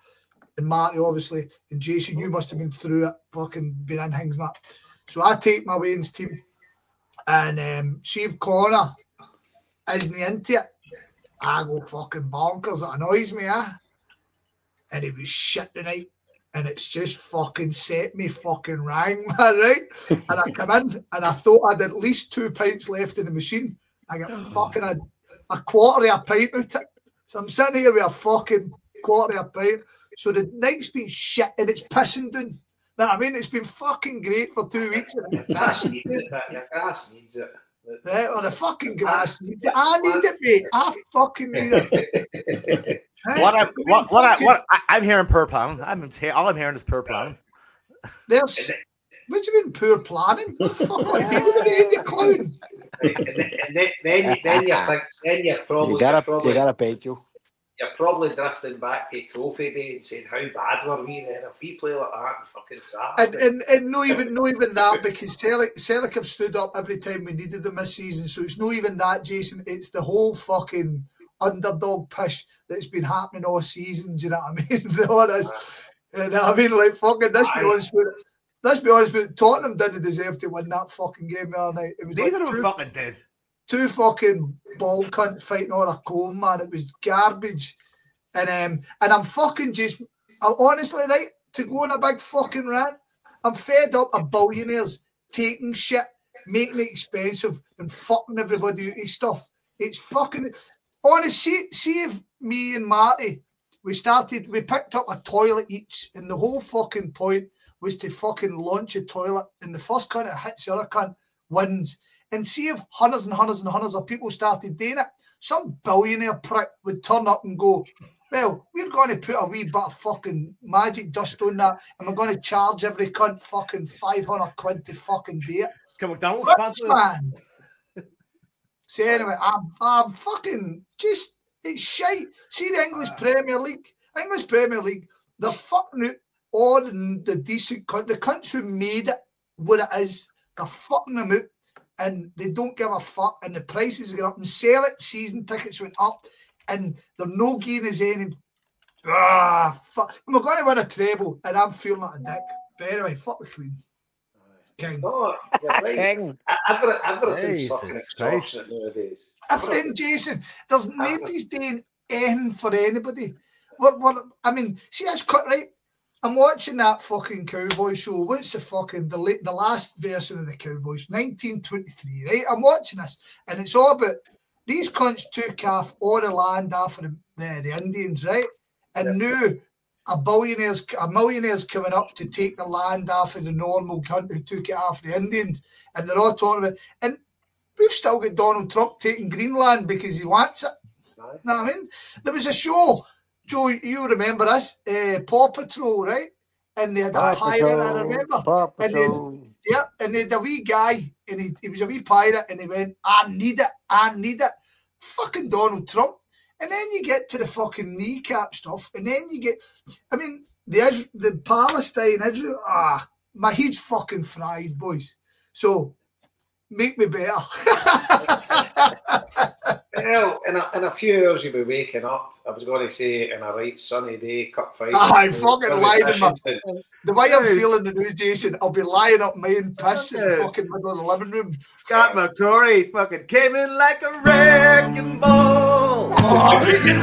and Marty obviously, and Jason, you must have been through it, fucking been in things, Matt. So I take my Wayne's team, and see if Connor isn't into it, I go fucking bonkers. It annoys me, and he was shit tonight, and it's just fucking set me fucking rang, man, right? And I come in, and I thought I'd at least 2 pints left in the machine. I get fucking a quarter of a pint out it. So I'm sitting here with a fucking quarter of a pint. So the night's been shit and it's pissing down. Know what I mean? It's been fucking great for 2 weeks. And it's pissing down. Your grass needs it. Right, or the fucking grass needs it. I need it, mate. I fucking need it. I'm hearing poor planning. All I'm hearing is poor planning. There's what do you mean poor planning? What the fuck are you clown? Then you're probably you gotta bait you. You're probably drifting back to Trophy Day and saying how bad were we then if we play like that and fucking Saturday. And no even that, because Celtic have stood up every time we needed them this season. So it's not even that, Jason. It's the whole fucking underdog push that's been happening all season. Do you know what I mean? All this, you know what I mean? Like fucking let's be honest with it, Tottenham didn't deserve to win that fucking game the other night. It was Neither of them fucking did. 2 fucking ball cunts fighting on a comb, man. It was garbage. And I'm fucking I'm honestly, right, to go on a big fucking rant, I'm fed up of billionaires taking shit, making it expensive and fucking everybody out of stuff. It's fucking, honestly, see if me and Marty, we picked up a toilet each, and the whole fucking point was to fucking launch a toilet, and the first cunt that hits the other cunt wins. And see if hundreds and hundreds and hundreds of people started doing it, some billionaire prick would turn up and go, well, we're going to put a wee bit of fucking magic dust on that, and we're going to charge every cunt fucking 500 quid to fucking do it. Can McDonald's sponsor man? So anyway, I'm fucking just, it's shite. See the English Premier League, they're fucking out all the decent cunts, the cunts who made it what it is, they're fucking them out. and they don't give a fuck, and the prices go up, and sell it. Season tickets went up, and they're no gain as any. Fuck. We're going to win a treble, and I'm feeling like a dick. But anyway, fuck the Queen. King. No, you're right. Everything's fucking extortionate nowadays. Everything, Jason. There's nobody's doing anything for anybody. What? I mean, see, that's cut right. I'm watching that fucking Cowboy show. What's the last version of the Cowboys? 1923, right? I'm watching this, and it's all about these cunts took off all the land after the Indians, right? And now a millionaire's coming up to take the land after the normal cunt who took it after the Indians, and they're all talking about. And we've still got Donald Trump taking Greenland because he wants it. Right. Know what I mean? There was a show. Joe, you remember this? Paw Patrol, right? And they had a pirate, I remember. And they had a wee guy, and he was a wee pirate, and he went, I need it. Fucking Donald Trump. And then you get to the fucking kneecap stuff, and then you get, I mean, the Palestine, Israel, my head's fucking fried, boys. So, make me better. Well, in a few hours you'll be waking up. I was going to say in a right sunny day, cup fight. I'm fucking lying. The way I'm feeling today, Jason, I'll be lying up my own piss in the fucking middle of the living room. Scott McCrory fucking came in like a wrecking ball. Oh, Jesus.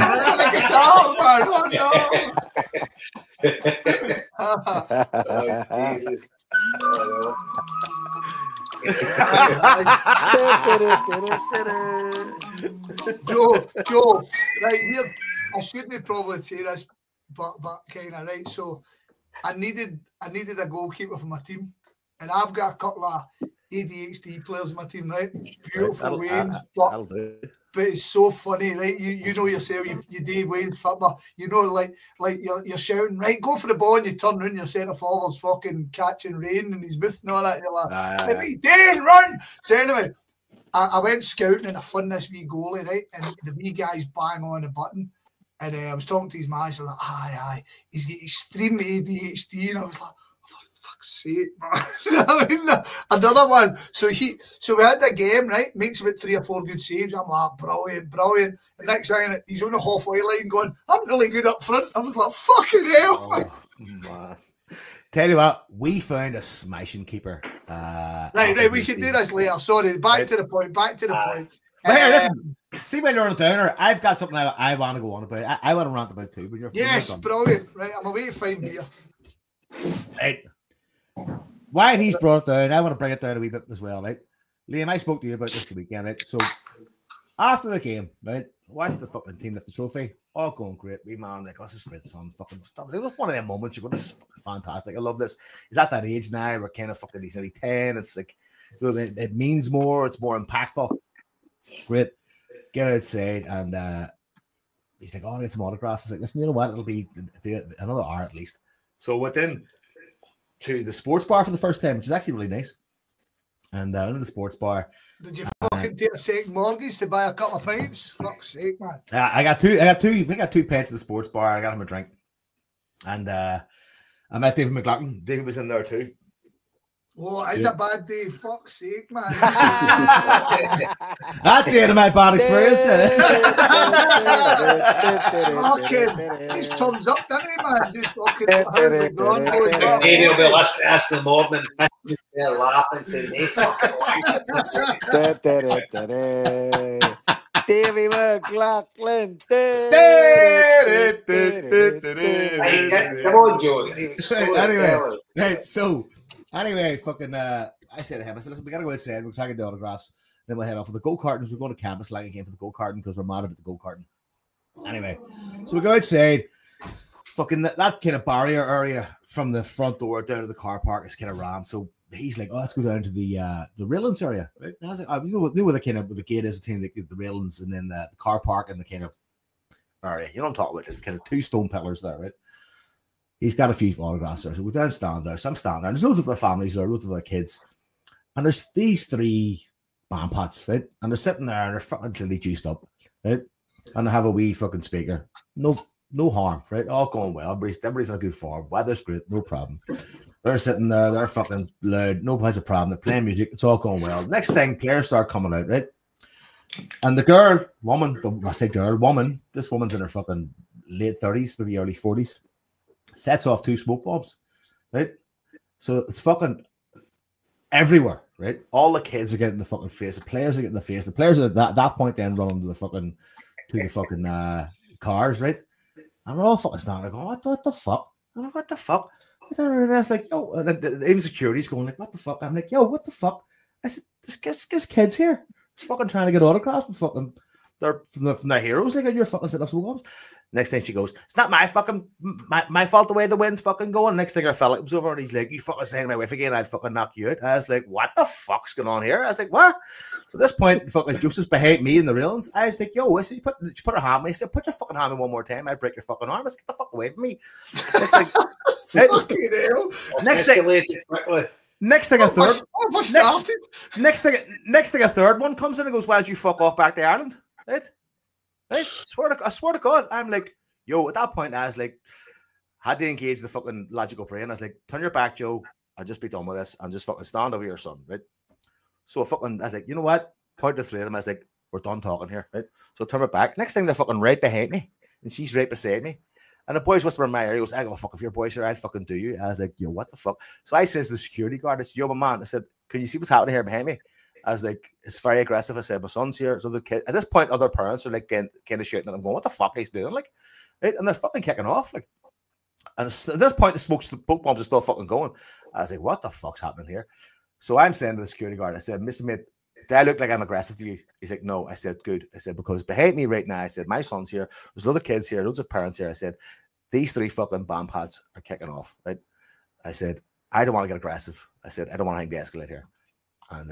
Joe, right here. I shouldn't probably say this, but kind of right. So, I needed a goalkeeper for my team, and I've got a couple of ADHD players in my team, right? Beautiful Wayne, but it's so funny, right? You know yourself, you do Wayne football, you know, like you're shouting, right, go for the ball, and you turn around, your centre forward's fucking catching rain and he's mouth and all that. You're like, Dan, run! So anyway, I went scouting and I found this wee goalie, right? And the wee guy's bang on the button. And I was talking to his manager, like, aye, he's got extreme ADHD, and I was like, sake, man. I mean, another one. So we had that game, right? Makes about 3 or 4 good saves. I'm like, brilliant. And next thing, he's on the halfway line going, I'm really good up front. I was like, fucking hell. Oh, tell you what, we found a smashing keeper. Right, we can do this later. Sorry, back to the point. Hey, listen, see when you're on the downer, I've got something I want to go on about. I want to rant about too. But yes, brilliant. Right, I'm away to find beer. Right. While he's brought it down, I want to bring it down a wee bit as well, right? Liam, I spoke to you about this the weekend, right? So after the game, right, watch the fucking team lift the trophy, all going great. We man, like, this is great, son. Fucking stuff. It was one of them moments you go, this is fucking fantastic. I love this. He's at that age now. We're kind of fucking, he's nearly 10. It's like, it means more. It's more impactful. Great. Get outside, and he's like, oh, I need some autographs. It's like, listen, you know what? It'll be another hour at least. So within to the sports bar for the first time, which is actually really nice. And into the sports bar. Did you fucking take a second mortgage to buy a couple of pints? Fuck's sake, man. I got two. We got 2 pints at the sports bar. I got him a drink. And I met David McLaughlin. David was in there too. Oh, it's a bad day. Fuck's sake, man. That's the end of my bad experience. Fucking just turns up, doesn't he, man? Just fucking maybe he'll be listening to us in the morning, they're laughing, saying, hey, fucking Davey McLaughlin. Come on, Joe. Anyway, fucking, I said to him, I said, listen, we gotta go outside, we'll try to get the autographs, then we'll head off for the go-kartings. We're going to campus like again for the go-karting because we're mad about the go-karting. Anyway, so we go outside, fucking that kind of barrier area from the front door down to the car park is kind of rammed. So he's like, oh, let's go down to the railings area, right? And I was like, oh, you know where the kind of where the gate is between the railings and then the car park and the kind of area. You know what I'm talking about? It's kind of 2 stone pillars there, right? He's got a few autographs there. So we're down, stand there. So I'm standing there. There's loads of their families there, loads of their kids. And there's these 3 bandpots, right? And they're sitting there and they're fucking clearly juiced up, right? And they have a wee fucking speaker. No harm, right? All going well. Everybody's in a good form. Weather's great, no problem. They're sitting there, they're fucking loud, nobody's a problem, they're playing music, it's all going well. Next thing, players start coming out, right? And the woman, this woman's in her fucking late 30s, maybe early 40s, sets off 2 smoke bombs, right? So it's fucking everywhere, right? All the kids are getting the fucking face, the players are getting the face, the players are at that point then running to the fucking cars, right? And we're all fucking standing there going, what the fuck? I'm like, what the fuck? And I was like, yo, and even security's going like, what the fuck? I'm like, yo, what the fuck? I said, this kid's here, fucking trying to get autographs from fucking from their heroes. Like, you're fucking setting up smoke bombs. Next thing she goes, it's not my fucking my fault the way the wind's fucking going. Next thing her fella comes over and he's like, you fucking saying my wife again, I'd fucking knock you out. I was like, what the fuck's going on here? I was like, what? So at this point, fucking Joseph's behind me in the railings. I was like, yo, I said, she put her hand on me. I said, put your fucking hand in one more time, I'd break your fucking arm. I said, get the fuck away from me. It's like, next thing a third one comes in and goes, why don't you fuck off back to Ireland? Right? I swear to God, I'm like, yo, at that point, I was like, had to engage the fucking logical brain. I was like, turn your back, Joe. I'll just be done with this. I'm just fucking stand over your son, right? So I was like, you know what? Point to 3 of them. I was like, we're done talking here, right? So I turn it back. Next thing, they're fucking right behind me, and she's right beside me. And the boys whisper in my ear, he goes, I go, fuck, if your boys here, I'd fucking do you. I was like, yo, what the fuck? So I says to the security guard, I said, yo, my man, I said, can you see what's happening here behind me? I was like, it's very aggressive. I said, my son's here. So the kid, at this point, other parents are like kind of shooting at them, going, what the fuck he's doing? Like, right? And they're fucking kicking off. Like, and at this point, the smoke bombs are still fucking going. I was like, what the fuck's happening here? So I'm saying to the security guard, I said, Mr. Mate, do I look like I'm aggressive to you? He's like, no. I said, good. I said, because behind me right now, I said, my son's here. There's loads of kids here, loads of parents here. I said, these 3 fucking bomb pads are kicking off, right? I said, I don't want to get aggressive. I said, I don't want anything to escalate here. And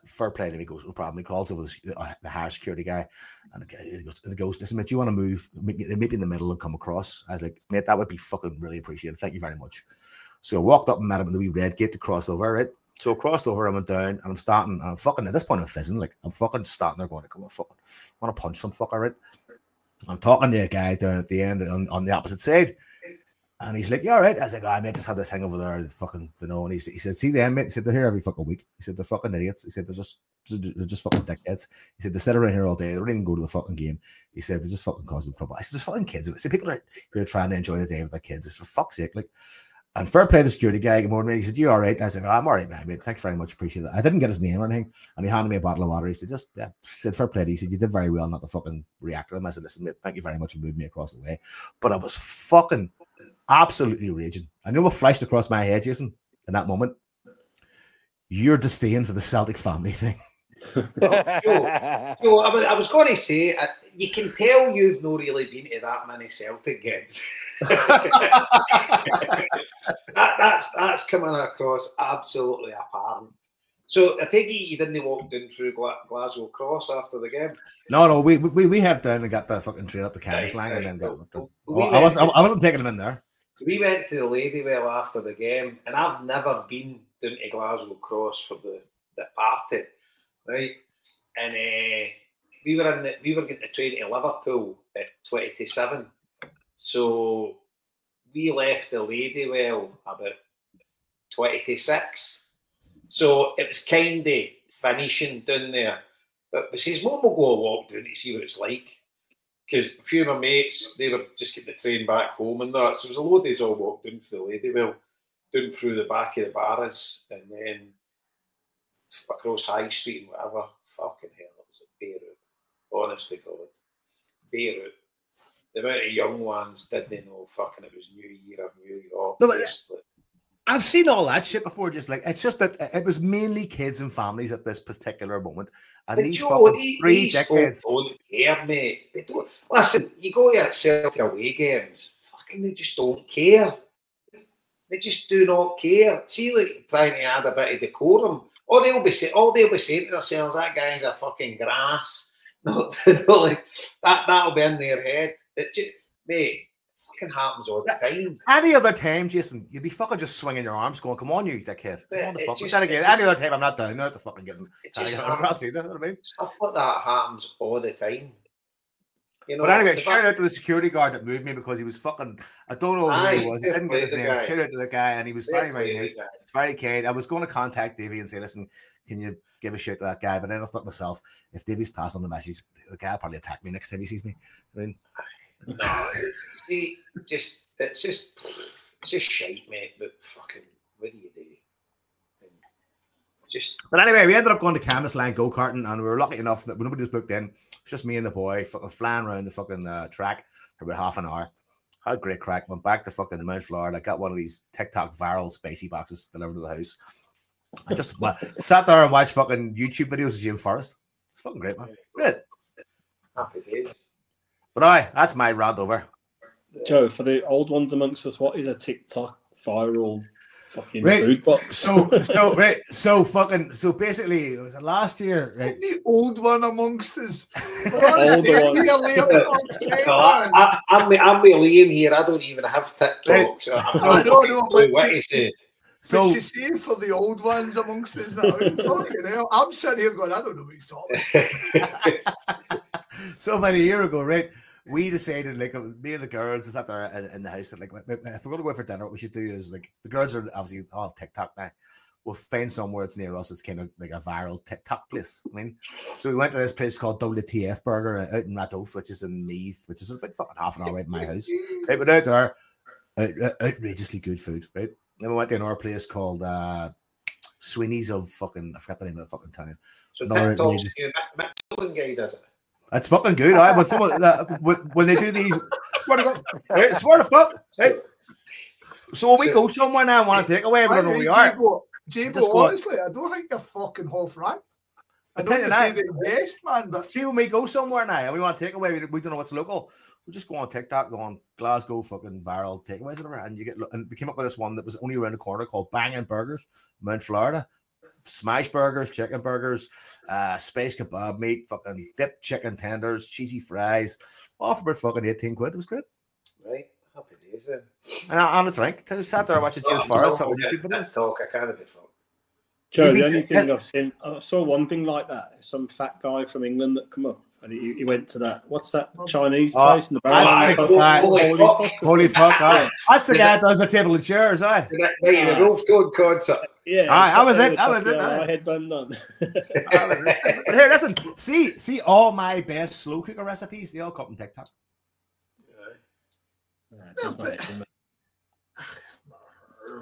fair play to him. He goes, no problem. He calls over the higher security guy, and he goes, listen, mate, do you want to move? Meet me in the middle and come across. I was like, mate, that would be fucking really appreciated. Thank you very much. So I walked up and met him in the wee red gate to cross over, right? So I crossed over, I went down, and I'm starting, and I'm fucking, at this point, I'm fizzing. Like, I'm fucking starting there going, come on, fucking, I want to punch some fucker, right? I'm talking to a guy down at the end on the opposite side. And he's like, yeah, all right. I was like, I just had this thing over there, fucking, you know. And he said, see them, mate. He said, they're here every fucking week. He said, they're fucking idiots. He said, they're just fucking dickheads. He said, they sit around here all day. They don't even go to the fucking game. He said, they're just fucking causing trouble. I said, there's fucking kids. I said, people are here trying to enjoy the day with their kids. It's for fuck's sake. Like, and fair play to the security guy. Good morning. He said, you all right? And I said, oh, I'm all right, man, mate. Thanks very much. Appreciate it. I didn't get his name or anything. And he handed me a bottle of water. He said, he said, fair play to you. He said, you did very well not to fucking react to them. I said, listen, mate, thank you very much for moving me across the way. But I was fucking absolutely raging. I know what flashed across my head, Jason, in that moment. Your disdain for the Celtic family thing. Joe, I was going to say, you can tell you've not really been to that many Celtic games. that's coming across absolutely apparent. So I take it you didn't walk down through Glasgow Cross after the game? No, we head down and got the fucking train up the Canvas line and then got the. I wasn't taking them in there. We went to the Ladywell after the game, and I've never been down to Glasgow Cross for the party, right? And we were getting the train to Liverpool at 20 to 7, so we left the Ladywell about 20 to 6. So it was kind of finishing down there. But we says, well, we'll go a walk down to see what it's like. Because a few of my mates, they were just getting the train back home and that. So there was a load of us all walked down for the Ladywell, down through the back of the barras, and then across High Street and whatever. Fucking hell, it was a Beirut. Honestly, God. Beirut. The amount of young ones didn't know fucking it was New Year of New York. No, I've seen all that shit before. Just like, it's just that it was mainly kids and families at this particular moment, and these fucking 3 decades don't care, mate. They don't listen. You go to Celtic away games, fucking, they just don't care. They just do not care. See, like trying to add a bit of decorum. All they'll be saying to themselves, that guy's a fucking grass. No, like that'll be in their head. It just, mate. Happens all the time. Any other time, Jason, you'd be fucking just swinging your arms, going, "Come on, you dickhead!" Come on, the fuck. Then again, any other time, I'm not down there to fucking get them. Stuff like that happens all the time. You know, But anyway, shout out to the security guard that moved me because he was fucking. I don't know who he was. I didn't get his name. Shout out to the guy, and he was very, very nice. It's very kind. I was going to contact Davey and say, listen, can you give a shout to that guy? But then I thought to myself, if Davey's passing the message, the guy will probably attack me next time he sees me. I mean, see, it's just shite, mate. But fucking, what do you do? But anyway, we ended up going to Cambuslang go-karting, and we were lucky enough that nobody was booked in. It's just me and the boy fucking flying around the fucking track for about half an hour. Had a great crack. Went back to fucking Mount Florida. Got one of these TikTok viral spacey boxes delivered to the house. I just sat there and watched fucking YouTube videos of Jim Forrest. It's fucking great, man. Great. Happy days. But that's my rant over. Joe, for the old ones amongst us, what is a TikTok viral fucking food box? So basically, it was last year. Right? The old one amongst us. I'm with Liam here. I don't even have TikTok. I don't know what he said. So you see for the old ones amongst us now. Fucking hell. I'm sitting here going, I don't know what he's talking about. So about a year ago, right? We decided, like, me and the girls sat there in the house, and like, if we're going to go out for dinner, what we should do is, like, the girls are obviously all TikTok now. We'll find somewhere that's near us. It's kind of like a viral TikTok place. I mean, so we went to this place called WTF Burger out in Ratoff, which is in Meath, which is about fucking half an hour away from my house. Right, but out there, outrageously good food, right? Then we went to another place called Sweeney's of fucking, I forgot the name of the fucking town. So TikTok's Michelin guy, does it? That's fucking good, right? But someone when they do these, swear to God, right? Swear to fuck, right? So when we go somewhere now and want to take away, we don't know where we are. Jabo, honestly, I don't think you're fucking half right. I don't say the best, man. But see, when we go somewhere now and we want to take away, we don't know what's local. We just go on TikTok, go on Glasgow fucking viral takeaways, whatever, and you get. And we came up with this one that was only around the corner called Bangin' Burgers, Mount Florida. Smash burgers, chicken burgers, space kebab meat, fucking dipped chicken tenders, cheesy fries, all for about fucking 18 quid. It was good. Right, happy days then. And it's rank. I sat there watching James Forrest on YouTube videos. Talk, I can't be fucked. Joe, the only thing I've seen, I saw one thing like that. Some fat guy from England that come up. And he went to that. What's that Chinese place in the back? Holy fuck! That's the guy that does the table and chairs, aye. The Wolf Toad concert. Yeah, I was it. I was it. I headband on. Here, listen. See, all my best slow cooker recipes. They all come from TikTok.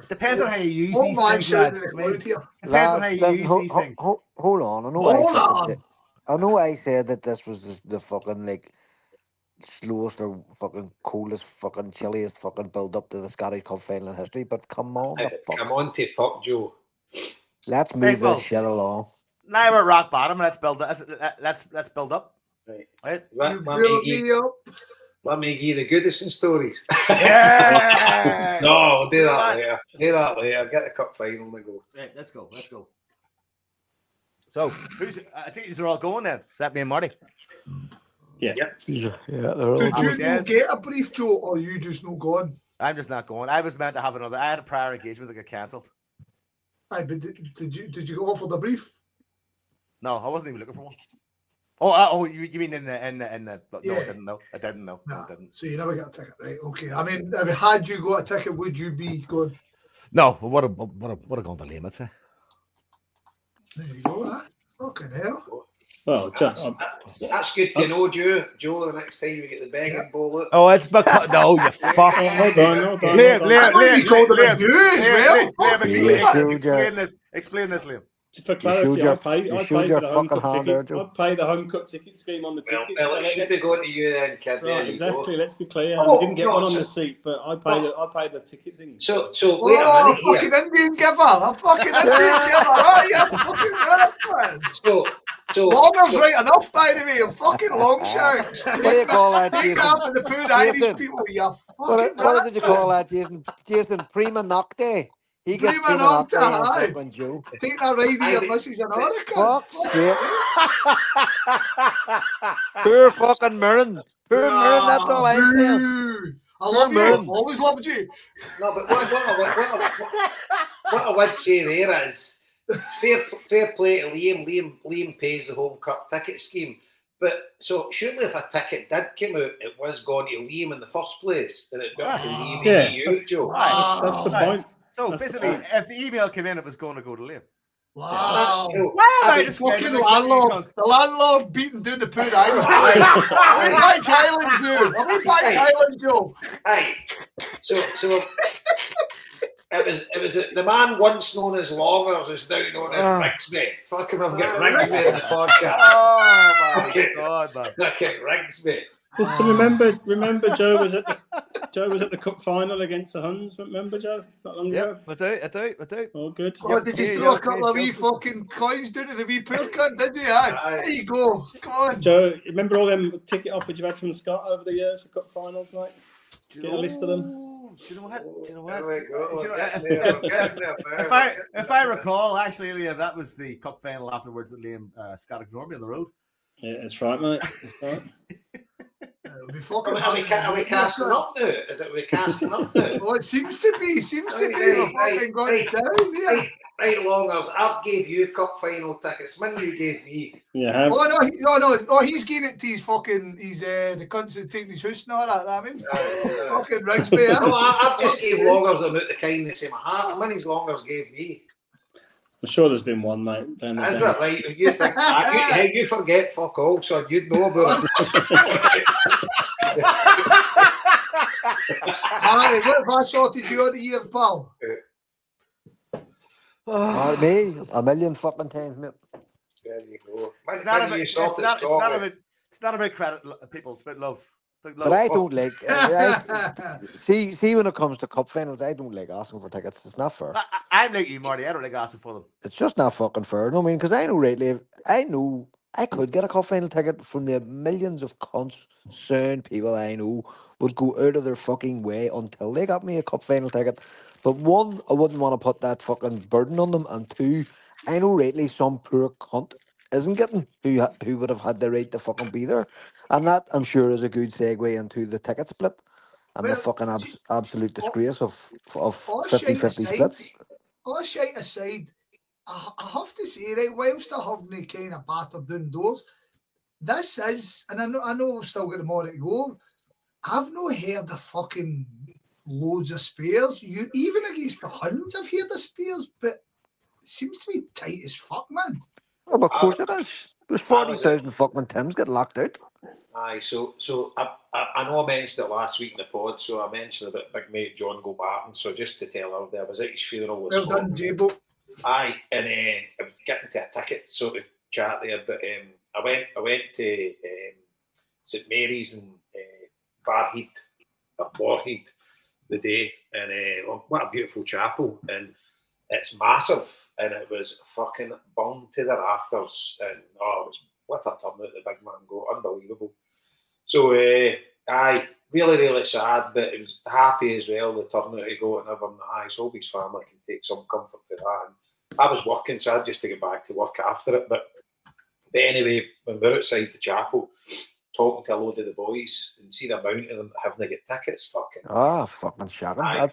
Depends on how you use these things, lads. Depends on how you use these things. Hold on. I know I said that this was the fucking, like, slowest or fucking coldest fucking chilliest fucking build up to the Scottish Cup final in history, but come on, come on to fuck, Joe. Let's move this shit along. Now we're at rock bottom. Let's build up. Let's build up. Right. Let me give you the Goodison stories. Yeah. No, do that later. Do that later. Get the cup final and go. Right, let's go. So, I think these are all going then. Is that me and Marty? Yeah. They're all Did you get a brief, Joe, or are you just not going? I'm just not going. I was meant to have another. I had a prior engagement that got cancelled. Aye, but did you go off for the brief? No, I wasn't even looking for one. Oh, you mean in the no, yeah. I didn't know. Nah, I didn't. So you never got a ticket, right? Okay. I mean, if had you got a ticket, would you be going? No, what a going to limit, eh? There you go, huh? Okay, hell. Well, that's good to know, Joe. The next time you get the begging bowl out. Oh, it's because no, you fuck. Hold on. Liam, explain this, Liam. For clarity, I pay for the home cup ticket. I pay the home cup ticket scheme on the ticket. Well, it should have gone to you then, kid. Right, exactly. Let's be clear. I didn't get one on the seat, but I paid the ticket thing. So wait a minute here. Fucking Indian giver. A fucking Indian giver. Oh, you fucking man. So Longers right enough, by the way. Fucking long shanks. What do you call that, Jason? After the poor Irish people, you fucking. What did you call that, Jason? Jason Prima Nocte. He gets Prima Nocte. Joe. Take that right here, missus and Orica. Fuck shit. Poor fucking Mirren. Poor Mirren, that's all I'm saying. I love you. Always loved you. No, but what I would say there is fair play to Liam. Liam pays the home cup ticket scheme. But so surely if a ticket did come out, it was going to Liam in the first place, and it got to Liam out, Joe. That's the point. So basically, if the email came in, it was going to go to Liam. Wow. The landlord beating down the poo. Are we back to Ireland, dude? Are we back to Ireland, Joe? Aye. So it was the man once known as Longers is now known as Rigsby. Fuck him, I've got Rigsby in the podcast. Oh my God, man! Okay, Rigsby. Just remember, Joe was at the cup final against the Huns. Remember, Joe? Not long ago. I do. Oh, good. Oh, did you throw a couple of wee fucking coins down to the wee pool cunt? Did you? There you go. Come on, Joe. Remember all them ticket offers you've had from Scott over the years for cup finals, mate? Get a list of them. Do you know what? If I recall, actually, Liam, that was the cup final afterwards that Liam Scott ignored me on the road. Yeah, that's right, mate. That's right. Are we casting up now? Is it we casting up now? Well, it seems to be. Right, Longers, I've gave you cup final tickets. When you gave me. Yeah. Oh, he's giving it to his fucking the cunts who taking his house and all that. I mean, fucking Rigsby. No, I've just gave Longers about the kindness of my heart. How many Longers gave me? I'm sure there's been one, mate. Is that right? You think you forget fuck all, so you'd know about it. Harry, what have I sorted you out of year, pal? Me, a million fucking times, mate. There you go. It's not about credit, people. It's about love. But I don't like. See, when it comes to cup finals, I don't like asking for tickets. It's not fair. I'm like you, Marty. I don't like asking for them. It's just not fucking fair. No, I mean, because I know rightly, I know I could get a cup final ticket from the millions of concerned people I know would go out of their fucking way until they got me a cup final ticket. But one, I wouldn't want to put that fucking burden on them, and two, I know rightly some poor cunt isn't getting who would have had the right to fucking be there. And that, I'm sure, is a good segue into the ticket split and the fucking absolute disgrace of 50-50 splits. All shite aside, I have to say, right, whilst I haven't kind of battered down doors, this is, and I know we've still got more to go, I've not heard of fucking loads of spares. You even against the Huns, I've heard of spares, but it seems to be tight as fuck, man. Well, of course it is. There's 40,000 fucking Tims get locked out. Aye, so I know I mentioned it last week in the pod, so I mentioned about big mate John Gobarton. So just to tell her, there was at his funeral. Well done, J-Bo. Aye, and I was getting to a ticket sort of chat there, but I went to St Mary's in Barhead or Borhead the day, and what a beautiful chapel, and it's massive, and it was fucking bummed to the rafters, and it was what a turnout the big man got, unbelievable. So aye, really sad, but it was happy as well, the turnout he got and everything. Aye, so hope his family can take some comfort for that. And I was working, so I had just to get back to work after it. But anyway, when we're outside the chapel, talking to a load of the boys and see the amount of them having to get tickets, fucking shocking.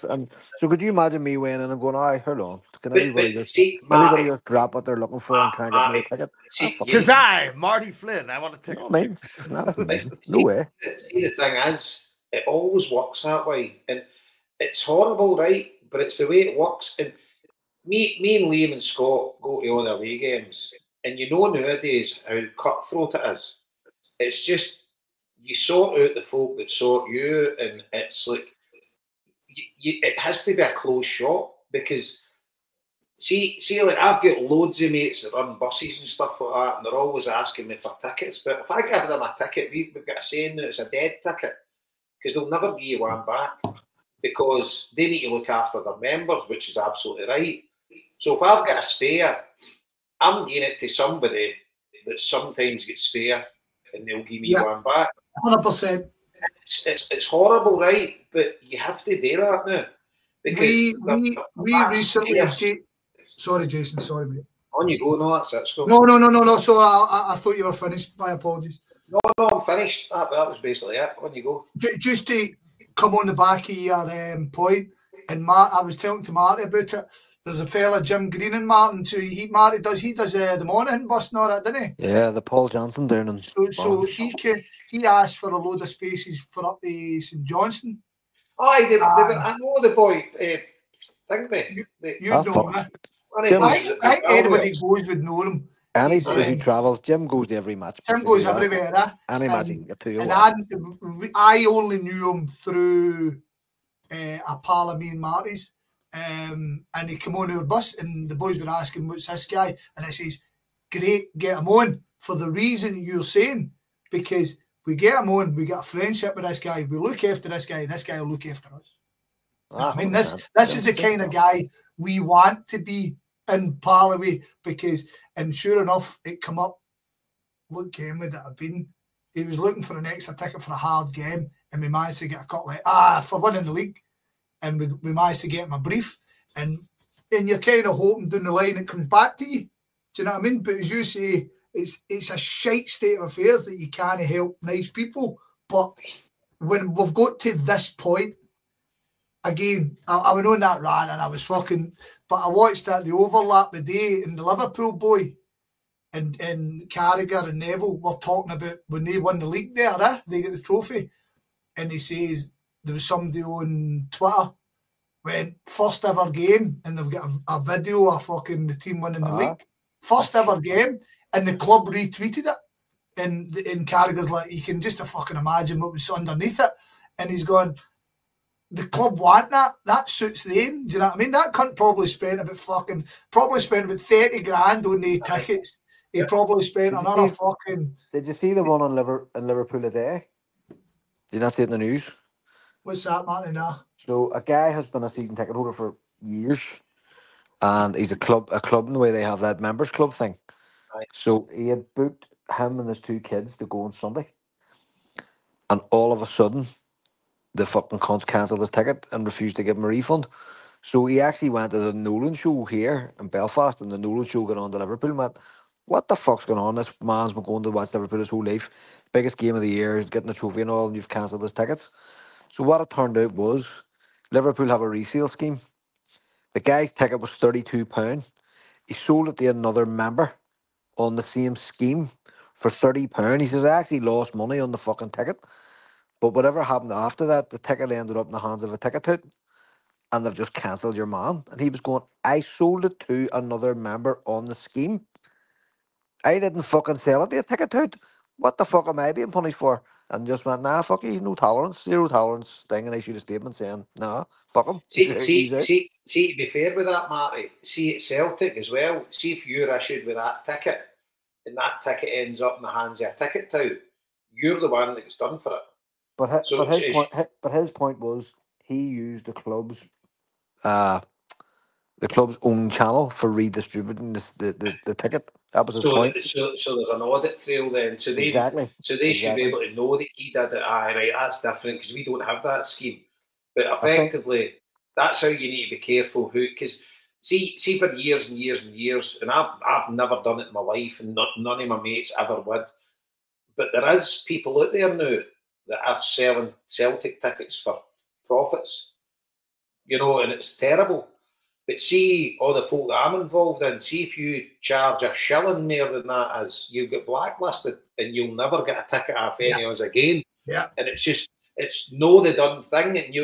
So could you imagine me winning and I'm going, hold on, can everybody just drop what they're looking for and try and get me a ticket? Tis I, Marty Flynn. I want a ticket. No, mate. No way. See, the thing is, it always works that way, and it's horrible, right? But it's the way it works. And me and Liam and Scott go to all the away games, and you know nowadays how cutthroat it is. It's just, you sort out the folk that sort you, and it's like, it has to be a closed shop, because see, like I've got loads of mates that run buses and stuff like that, and they're always asking me for tickets, but if I give them a ticket, we've got a saying that it's a dead ticket, because they'll never give you one back, because they need to look after their members, which is absolutely right. So if I've got a spare, I'm giving it to somebody that sometimes gets spare, and they'll give me one back. 100%. It's horrible, right? But you have to do that now. We recently... Sorry, Jason. Sorry, mate. On you go. No, that's it. Scott. No. So I thought you were finished. My apologies. No, I'm finished. That was basically it. On you go. Just to come on the back of your point, and Matt, I was telling to Marty about it. there's a fella, Jim Green and Martin, so he does the morning bus and all that, doesn't he? Yeah, the Paul Johnson down in So he asked for a load of spaces for up to St Johnstone. Aye, I know the boy. Think me. You know him. I Anybody goes would know him. Anybody who travels, Jim goes to every match. Jim goes everywhere. Any match you can get to. And I only knew him through a pal of me and Marty's. And he came on our bus, and the boys were asking, what's this guy? And I says, great, get him on for the reason you're saying, because we get him on, we get a friendship with this guy, we look after this guy, and this guy will look after us. I mean, this is the kind of guy we want to be in Parlaway, because, and sure enough, it come up. What game would it have been? He was looking for an extra ticket for a hard game, and we managed to get a couple for winning the league. And we managed to get him a brief, and you're kind of hoping down the line it comes back to you. Do you know what I mean? But as you say, it's a shite state of affairs that you can't help nice people. But when we've got to this point, again, I went on that rant and I was fucking. But I watched the overlap the day, and the Liverpool boy and Carragher and Neville were talking about when they won the league there, they get the trophy, and he says. There was somebody on Twitter went first ever game, and they've got a video of fucking the team winning the league. First ever game, and the club retweeted it. And Carragher's like, you can just fucking imagine what was underneath it. And he's going, the club want that. That suits them. Do you know what I mean? That cunt probably spent about 30 grand on the tickets. He probably spent another fucking. Did you see the one in Liverpool today? Did you not see it in the news? What's that, Martin? So a guy has been a season ticket holder for years, and he's a club in the way they have that members club thing. Right. So he had booked him and his 2 kids to go on Sunday, and all of a sudden, the fucking cunt cancelled his ticket and refused to give him a refund. So he actually went to the Nolan show here in Belfast, and the Nolan show got on to Liverpool. Man, what the fuck's going on? This man's been going to watch Liverpool his whole life. Biggest game of the year, he's getting the trophy and all, and you've cancelled his tickets. So what it turned out was Liverpool have a resale scheme. The guy's ticket was £32. He sold it to another member on the same scheme for £30. He says, I actually lost money on the fucking ticket. But whatever happened after that, the ticket ended up in the hands of a ticket tout, and they've just cancelled your man. And he was going, I sold it to another member on the scheme. I didn't fucking sell it to a ticket tout. What the fuck am I being punished for? And just went, nah, fuck you, no tolerance, zero tolerance thing. And I issued a statement saying, nah, fuck him. See, to be fair with that, Marty, see at Celtic as well, see if you're issued with that ticket and that ticket ends up in the hands of a ticket tout, you're the one that's done for it. But his point was he used the club's own channel for redistributing the ticket. That was his point. So there's an audit trail then. So they should be able to know that he did it. Aye, right, that's different because we don't have that scheme. But effectively, that's how you need to be careful who, because see for years and years and years, and I've never done it in my life, and none of my mates ever would. But there is people out there now that are selling Celtic tickets for profits, you know, and it's terrible. But see, all the folk that I'm involved in, see if you charge a shilling more than that, as you get blacklisted and you'll never get a ticket off any of us again. Yeah. And it's no the done thing. And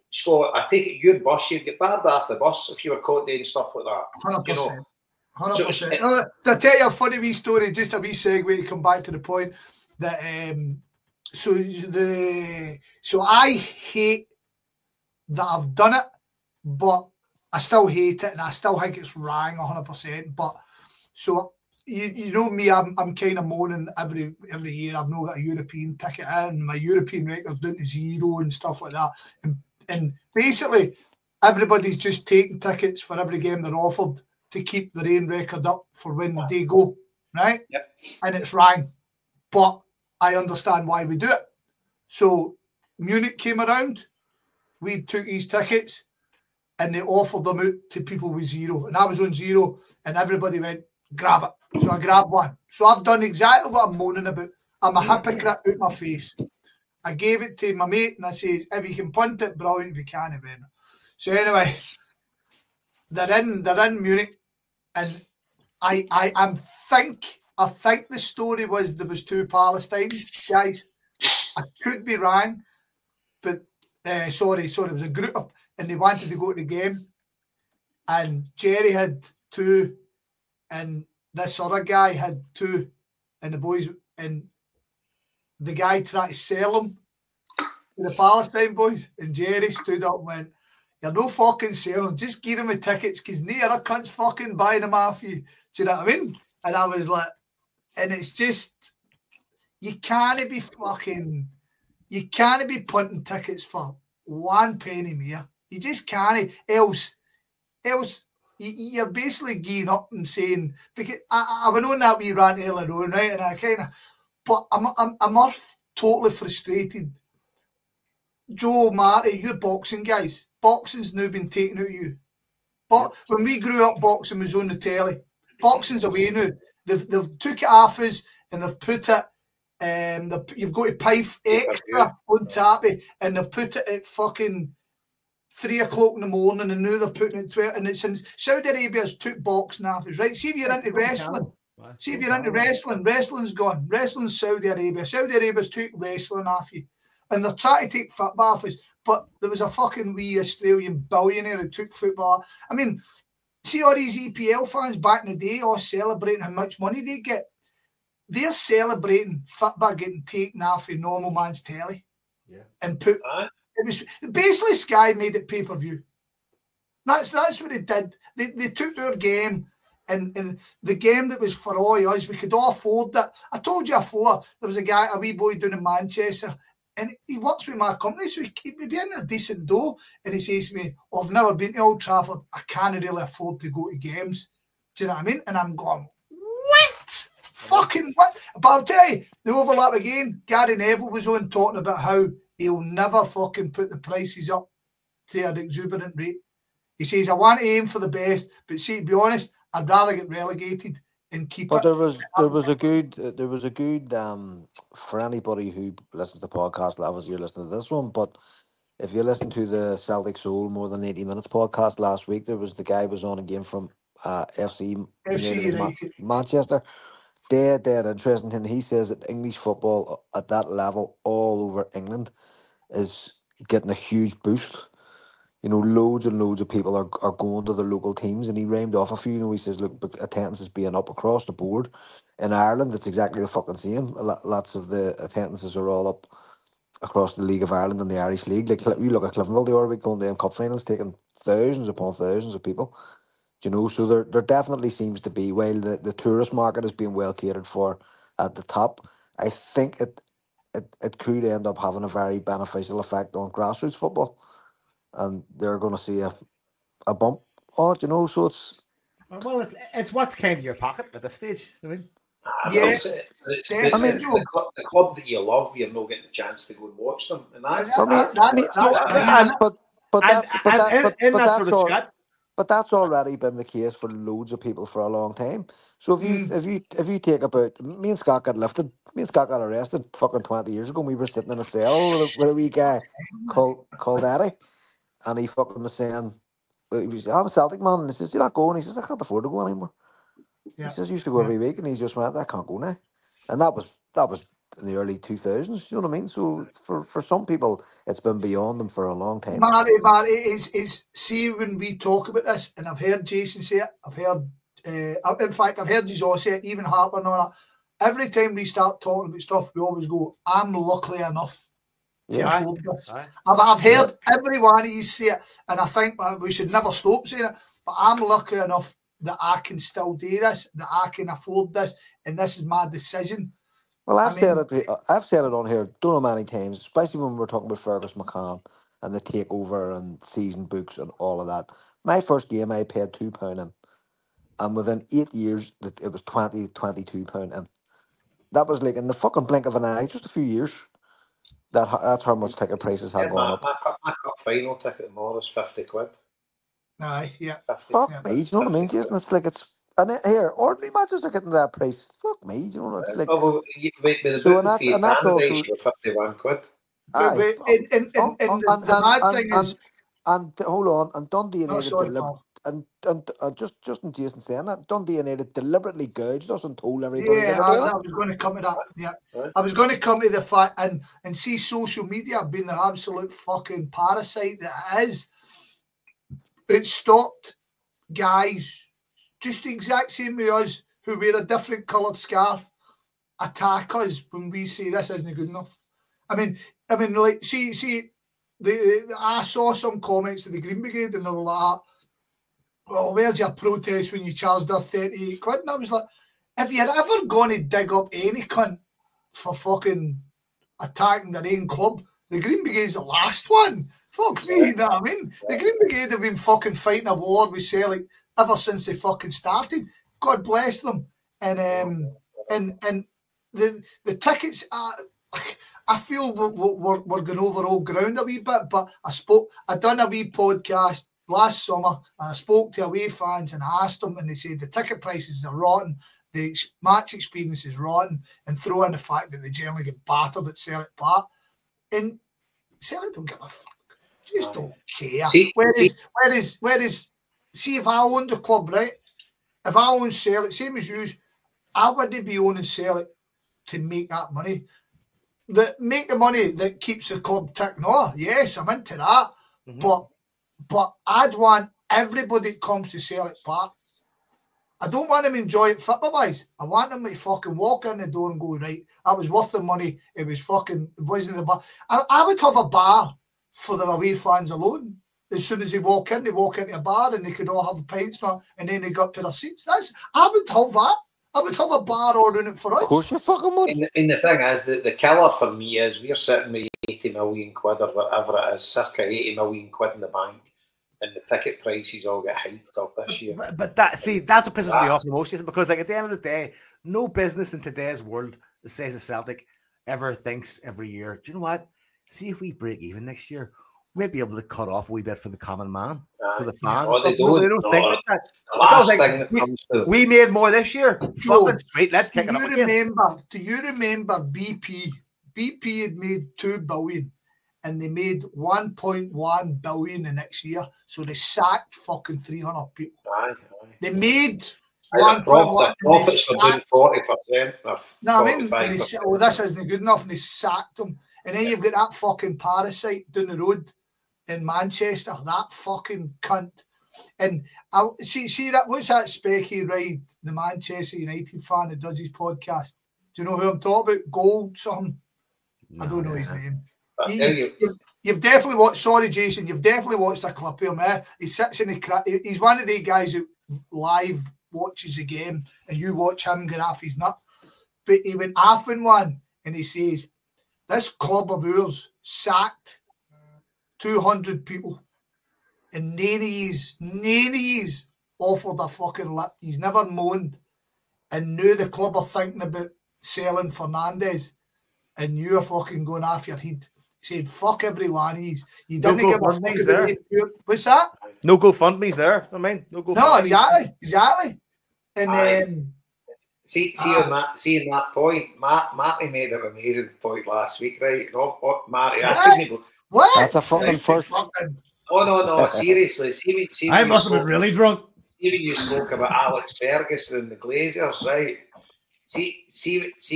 Scott, I take it your bus, you'd get barred off the bus if you were caught doing stuff like that. 100%. You know? 100%. I'll tell you a funny wee story, just a wee segue to come back to the point that so I hate that I've done it, but I still hate it and I still think it's wrong 100%. But so you know me, I'm kind of moaning every year I've not got a European ticket in, my European record's down to 0 and stuff like that. And basically everybody's just taking tickets for every game they're offered to keep their own record up for when they go, right? Yep. And it's wrong. But I understand why we do it. So Munich came around, we took these tickets and they offered them out to people with 0. And I was on 0 and everybody went, grab it. So I grabbed one. So I've done exactly what I'm moaning about. I'm a hypocrite out my face. I gave it to my mate and I said, if you can punt it, brilliant. If you can't, then. So anyway, they're in Munich, and I think the story was there was 2 Palestine guys. I could be wrong, but sorry, it was a group of, and they wanted to go to the game, and Jerry had 2, and this other guy had 2, and the boys, and the guy tried to sell them to the Palestine boys, and Jerry stood up and went, "You're no fucking selling, just give them the tickets, because no other cunt's fucking buying them off you." Do you know what I mean? And I was like, and it's just, you can't be punting tickets for 1 penny more. You just can't. Else you're basically geeing up and saying, because I went on that wee rant earlier on, right? And I kind of, but I'm totally frustrated. Joe, Marty, you boxing guys. Boxing's now been taken out of you. But when we grew up, boxing was on the telly. Boxing's away now. They've took it off us and they've put it. You've got to pay extra on top of it, and they've put it at fucking 3 o'clock in the morning, and now they're putting it 12. And it's in Saudi Arabia's took boxing off us, right? See if you're into wrestling. See if you're into wrestling. Wrestling's gone. Wrestling's Saudi Arabia. Saudi Arabia's took wrestling off you, and they're trying to take football off us. But there was a fucking wee Australian billionaire who took football. I mean, see all these EPL fans back in the day all celebrating how much money they get. They're celebrating football getting taken off a normal man's telly. Yeah. And put it was basically Sky made it pay-per-view. That's what it did. They took our game, and the game that was for all us, we could all afford that. I told you before, there was a wee boy down in Manchester, and he works with my company, so he'd be in a decent dough, and he says to me, "Oh, I've never been to Old Trafford. I can't really afford to go to games." Do you know what I mean? And I'm going, what? Fucking what? But I'll tell you, the overlap again, Gary Neville was on talking about how he'll never fucking put the prices up to an exuberant rate. He says, "I want to aim for the best, but see, to be honest, I'd rather get relegated and keep but it." there was a good for anybody who listens to the podcast. Obviously, you're listening to this one, but if you listen to the Celtic Soul More Than 80 Minutes podcast last week, there was the guy was on again from FC United Manchester. Dead interesting, and he says that English football at that level all over England is getting a huge boost. You know, loads and loads of people are going to the local teams, and he ramed off a few. You know, he says, look, attendance is being up across the board. In Ireland, it's exactly the fucking same. Lots of the attendances are all up across the League of Ireland and the Irish League. Like, you look at Cliftonville the other week going to them cup finals, taking thousands upon thousands of people. You know, so there definitely seems to be, while the tourist market is being well catered for at the top, I think it could end up having a very beneficial effect on grassroots football, and they're going to see a bump on it. You know, so it's what's kind of your pocket at this stage. I mean, yes, the club that you love, you're not getting the chance to go and watch them, and But that's already been the case for loads of people for a long time. So if you take about, me and Scott got arrested fucking 20 years ago. We were sitting in a cell with a wee guy called Eddie, and he fucking was saying, he was, "I'm a Celtic man," and he says, "You're not going?" He says, "I can't afford to go anymore." Yeah. He says, "I used to go every week," and he's just went, "I can't go now." And that was in the early 2000s. You know what I mean? So for some people, it's been beyond them for a long time. Marty, is see, when we talk about this, and I've heard Jason say it, I've heard, in fact, I've heard Jesus say it, even Harper and all that. Every time we start talking about stuff, we always go, "I'm lucky enough to afford this." I've heard every one of you say it, and I think we should never stop saying it, but I'm lucky enough that I can still do this, that I can afford this, and this is my decision. Well, I've said it on here, don't know many times, especially when we're talking about Fergus McCann and the takeover and season books and all of that. My first game, I paid £2 in, and within 8 years, it was £22 in. That was like in the fucking blink of an eye, just a few years. That's how much ticket prices have gone up. My cup final ticket tomorrow is £50. Aye, yeah. Fuck me, you know what I mean, Jason? It's like and here, ordinary matches are getting that price. Fuck me, you know, it's like. Oh, well, so that's also £51. And hold on, and Dundee United and just in Jason saying that, Dundee United deliberately gouged us and told everybody. Yeah, I was going to come to that. Yeah, I was going to come to the fact and see social media being the absolute fucking parasite that it is. It stopped guys, just the exact same with us, who wear a different coloured scarf, attack us when we say this isn't good enough. I mean, like, see, I saw some comments to the Green Brigade and they were like, well, where's your protest when you charged her 38 quid? And I was like, if you're ever going to dig up any cunt for fucking attacking their own club, the Green Brigade's the last one. Fuck me, you know what I mean? The Green Brigade have been fucking fighting a war with Celtic ever since they fucking started. God bless them. And the tickets are... I feel we're going over old ground a wee bit, but I done a wee podcast last summer and I spoke to away fans and I asked them and they said the ticket prices are rotten, the match experience is rotten, and throw in the fact that they generally get battered at Celtic Park. And Celtic don't give a fuck. They just don't care. Whereas, see, if I owned the club, right? If I owned Celtic, same as you, I wouldn't be owning Celtic to make that money. Make the money that keeps the club ticking. Oh, yes, I'm into that. But I'd want everybody that comes to Celtic Park. I don't want them to enjoy it football-wise. I want them to fucking walk in the door and go, right, that was worth the money. It wasn't the bar. I would have a bar for the away fans alone. As soon as they walk into a bar and they could all have pints and then they go up to their seats. I would have that. I would have a bar ordering it for us. Of course you fucking would. And the thing is, the killer for me is we're sitting with 80 million quid or whatever it is, circa 80 million quid in the bank, and the ticket prices all get hyped up this year. But that's what pisses me off the most, because like at the end of the day, no business in today's world that says a Celtic ever thinks every year, do you know what? See if we break even next year, we might be able to cut off a wee bit for the common man, for the fans. They don't think like that. The last thing that comes to we made more this year. Fucking sweet, let's kick it up again. Do you remember BP? BP had made 2 billion and they made 1.1 billion the next year. So they sacked fucking 300 people. They made 1.1 profits were doing 40%. No, I mean, this isn't good enough, and they sacked them. And then you've got that fucking parasite down the road in Manchester, that fucking cunt. And I see that, what's that Specky Ride, the Manchester United fan that does his podcast? Do you know who I'm talking about? Gold something? No, I don't know his name. You've definitely watched, sorry Jason, you've definitely watched a clip of him. He sits in the he's one of the guys who live watches the game and you watch him get off his nut. But he went off in one and he says, this club of ours sacked 200 people and none of yous offered a fucking lip. He's never moaned. And now the club are thinking about selling Fernandez and you're fucking going off your head. He said, fuck every one of yous. You didn't give a fuck about it. What's that? No GoFundMe's there. I mean, no GoFundMe. No, exactly. And on that point, Matty made an amazing point last week, right? Matty, what? That's a fucking first. Oh no, seriously. I must have been really drunk. See when you spoke about Alex Ferguson and the Glazers, right? See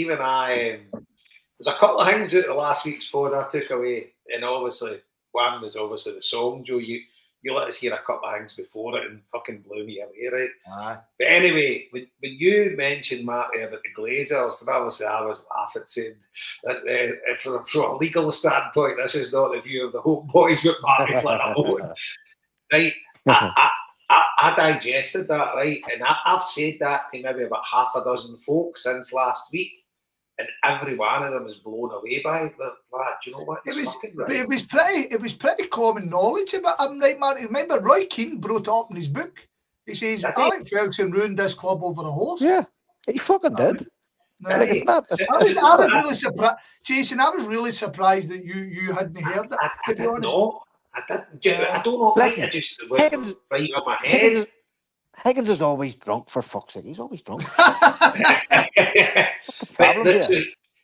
when there's a couple of things out of last week's pod I took away, and obviously one was obviously the song, Joe. You let us hear a couple of things before it and fucking blew me away, right? But anyway, when you mentioned Matty about the Glazers, and obviously I was laughing, saying that from a legal standpoint, this is not the view of the home boys with Matty Flynn alone. Right? I digested that, right? And I've said that to maybe about half a dozen folks since last week. And every one of them is blown away by that. Do you know what? It was pretty common knowledge about him, right, man? Remember, Roy Keane brought it up in his book. He says Alex Ferguson ruined this club over a horse. Yeah, he fucking did. No, I was really surprised, Jason. I was really surprised that you hadn't heard that. To be honest, no, I didn't. I don't know. I just went right on my head. Higgins is always drunk, for fuck's sake. He's always drunk.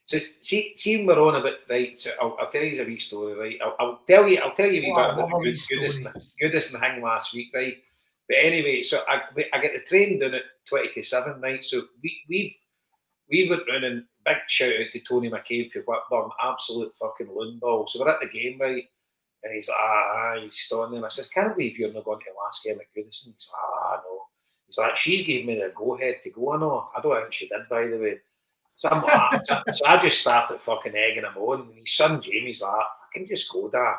So see we're on a bit, right? So I'll tell you a wee story, right? I'll tell you a wee bit about the Goodison thing last week, right? But anyway, so I get the train down at 20 to 7, right? So we went running. Big shout out to Tony McCabe for Whitburn, absolute fucking loon ball. So we're at the game, right? And he's like, he's standing. I says, can't believe you're not going to the last game at Goodison. He's like, no. He's like, she's gave me the go-ahead to go. I know. I don't think she did, by the way. So I'm like, so I just started fucking egging him on. And his son Jamie's like, fucking just go there.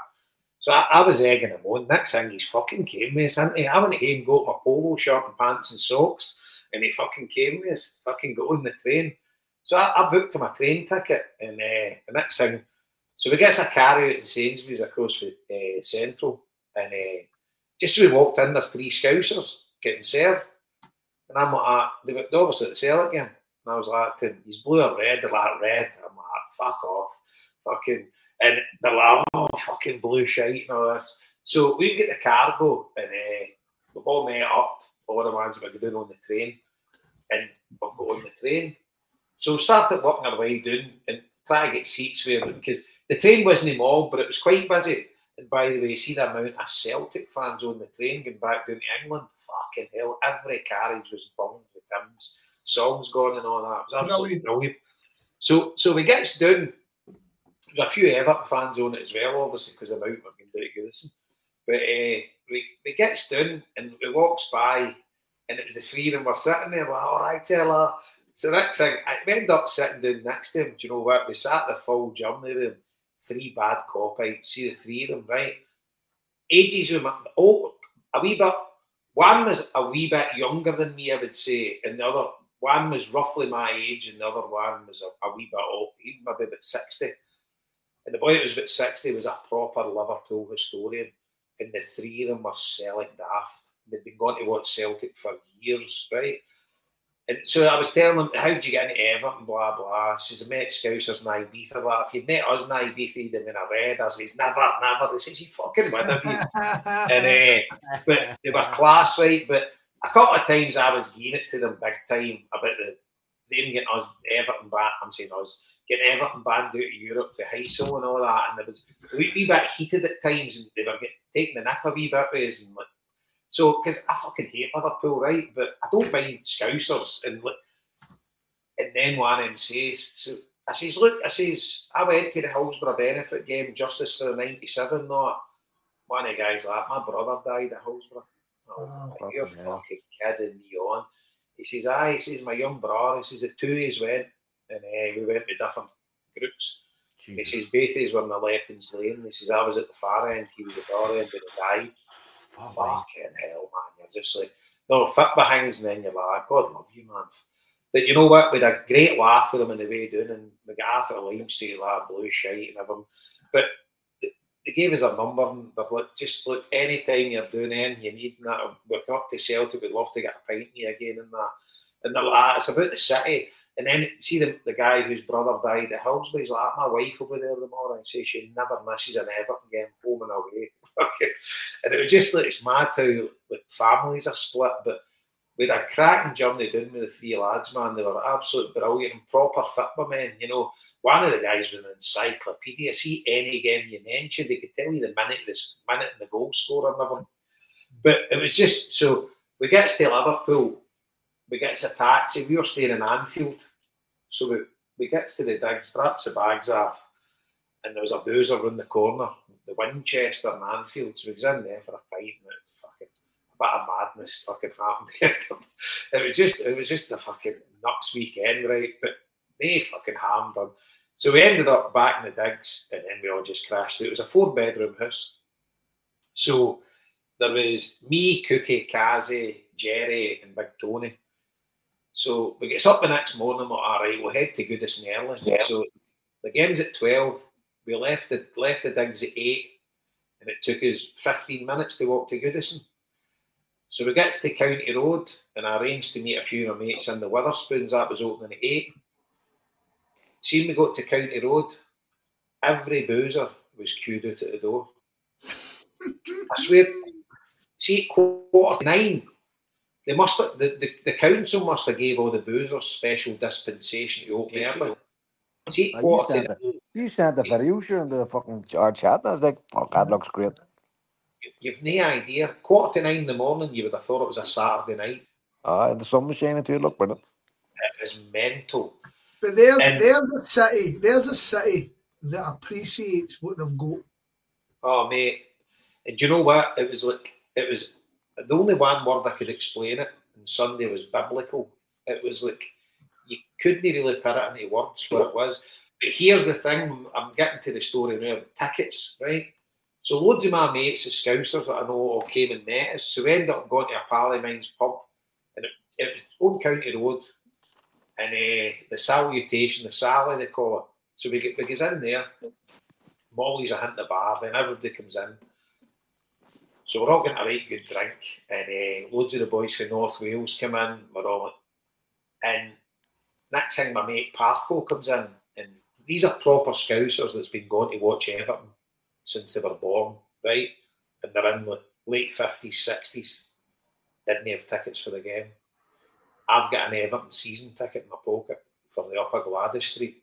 So I was egging him on. Next thing, he's fucking came with us, hadn't he? I went home, got my polo shirt and pants and socks, and he fucking came with us, fucking got on the train. So I booked him a train ticket, and the next thing, so we get a car out in Sainsbury's across the Central, and just as we walked in, there's 3 Scousers getting served, and I'm like, they were obviously at the cell again, and I was like, he's blue or red? They're like, red. I'm like, fuck off, fucking, and they're like, oh, fucking blue shite and all this. So we get the cargo, and we've all met up, all the ones that were doing on the train, and we've got on the train. So we started working our way down and try to get seats where, because the train wasn't all, but it was quite busy. And by the way, see the amount of Celtic fans on the train going back down to England? Fucking hell, every carriage was bummed with hymns, songs going and all that. It was absolutely brilliant. So we get down. There's a few Everton fans on it as well, obviously, because I'm out working down to Goodison. But we get down and we walks by, and it was the 3 of them were sitting there, like, all right, Ella. So next thing, I ended up sitting down next to him. Do you know what? We sat the full journey with him. 3 bad copies. See the 3 of them, right? Ages with a wee bit. One was a wee bit younger than me, I would say, and the other one was roughly my age, and the other one was a wee bit old, even maybe about 60. And the boy that was about 60 was a proper Liverpool historian, and the 3 of them were Celtic daft. They'd been going to watch Celtic for years, right? And so I was telling him, how did you get into Everton, blah, blah. He says, I met Scousers in Ibiza. Like, if you'd met us in Ibiza, you'd have been a red. I says, never. He says, you fucking would have been. And, but they were class, right? But a couple of times I was giving it to them big time about them getting us Everton back. I'm saying us getting Everton banned out of Europe for Heysel and all that. And there was a wee bit heated at times, and they were taking the nip a wee bit with us. And like, so, because I fucking hate Liverpool, right? But I don't mind Scousers. And then one of them says, so I says, look, I went to the Hillsborough benefit game, Justice for the 97. Not one of the guys like, my brother died at Hillsborough. Oh, you're fucking kidding me on. He says, he says, my young brother, he says, the 2 of us went, and we went to different groups. Jesus. He says, both of us were in the Leppins Lane. He says, I was at the far end, he was at the other end, and he died. Fucking hell, man. You're just like, no, fit behinds, and then you're like, God love you, man. But you know what? We had a great laugh with them on the way down, and we got half of the lime straight, like blue shite and everything. But they gave us a number, and they're like, just look, anytime you're doing anything you need, and that, we're up to Celtic, we'd love to get a pint of you again, and that. And they're like, it's about the city. And then see the guy whose brother died at Hillsborough, he's like, my wife will be there tomorrow, and say she never misses an Everton game, home and away. And it was just like, it's mad how like families are split, but we had a cracking journey down with the 3 lads, man. They were absolutely brilliant and proper football men. You know, one of the guys was an encyclopedia. See any game you mentioned, they could tell you the minute and the goal scorer and everything. But it was just, so we get to Liverpool, we get to a taxi, we were staying in Anfield. So we get to the digs, straps the bags off, and there was a boozer around the corner, the Winchester in Anfield. So we was in there for a pint, and it was fucking a bit of madness fucking happened. It was just a fucking nuts weekend, right? But they fucking hammed on. So we ended up back in the digs, and then we all just crashed. It was a 4-bedroom house. So there was me, Cookie, Kazi, Jerry, and Big Tony. So we get up the next morning, we're all right, we'll head to Goodison early. Yeah. So the game's at 12. We left the digs at 8, and it took us 15 minutes to walk to Goodison. So we get to County Road, and I arranged to meet a few of my mates in the Witherspoons. That was opening at 8. See, when we got to County Road, every boozer was queued out at the door. I swear, see, 9:15. They must have, the council must have gave all the boozers special dispensation to open early. See, you sent the video, sure, into the fucking our chat. And I was like, oh, that looks great. You've no idea. 8:45 in the morning, you would have thought it was a Saturday night. The sun was shining too. Look, brilliant. It was mental. But there's a city. There's a city that appreciates what they've got. Oh, mate. And do you know what? It was the only one word I could explain it, and Sunday was biblical. It was like, you couldn't really put it into words what it was. But here's the thing, I'm getting to the story now, tickets, right? So loads of my mates, the Scousers that I know, all came and met us. So we ended up going to a pal of mine's pub, and it was Old County Road, and the Salutation, the Sally they call it. So we get in there, Molly's a hint the bar, then everybody comes in. So we're all getting a right good drink, and loads of the boys from North Wales come in, we're all, and next thing my mate Parko comes in, and these are proper Scousers that's been going to watch Everton since they were born, right? And they're in the late 50s, 60s. Didn't have tickets for the game. I've got an Everton season ticket in my pocket for the Upper Gladys Street.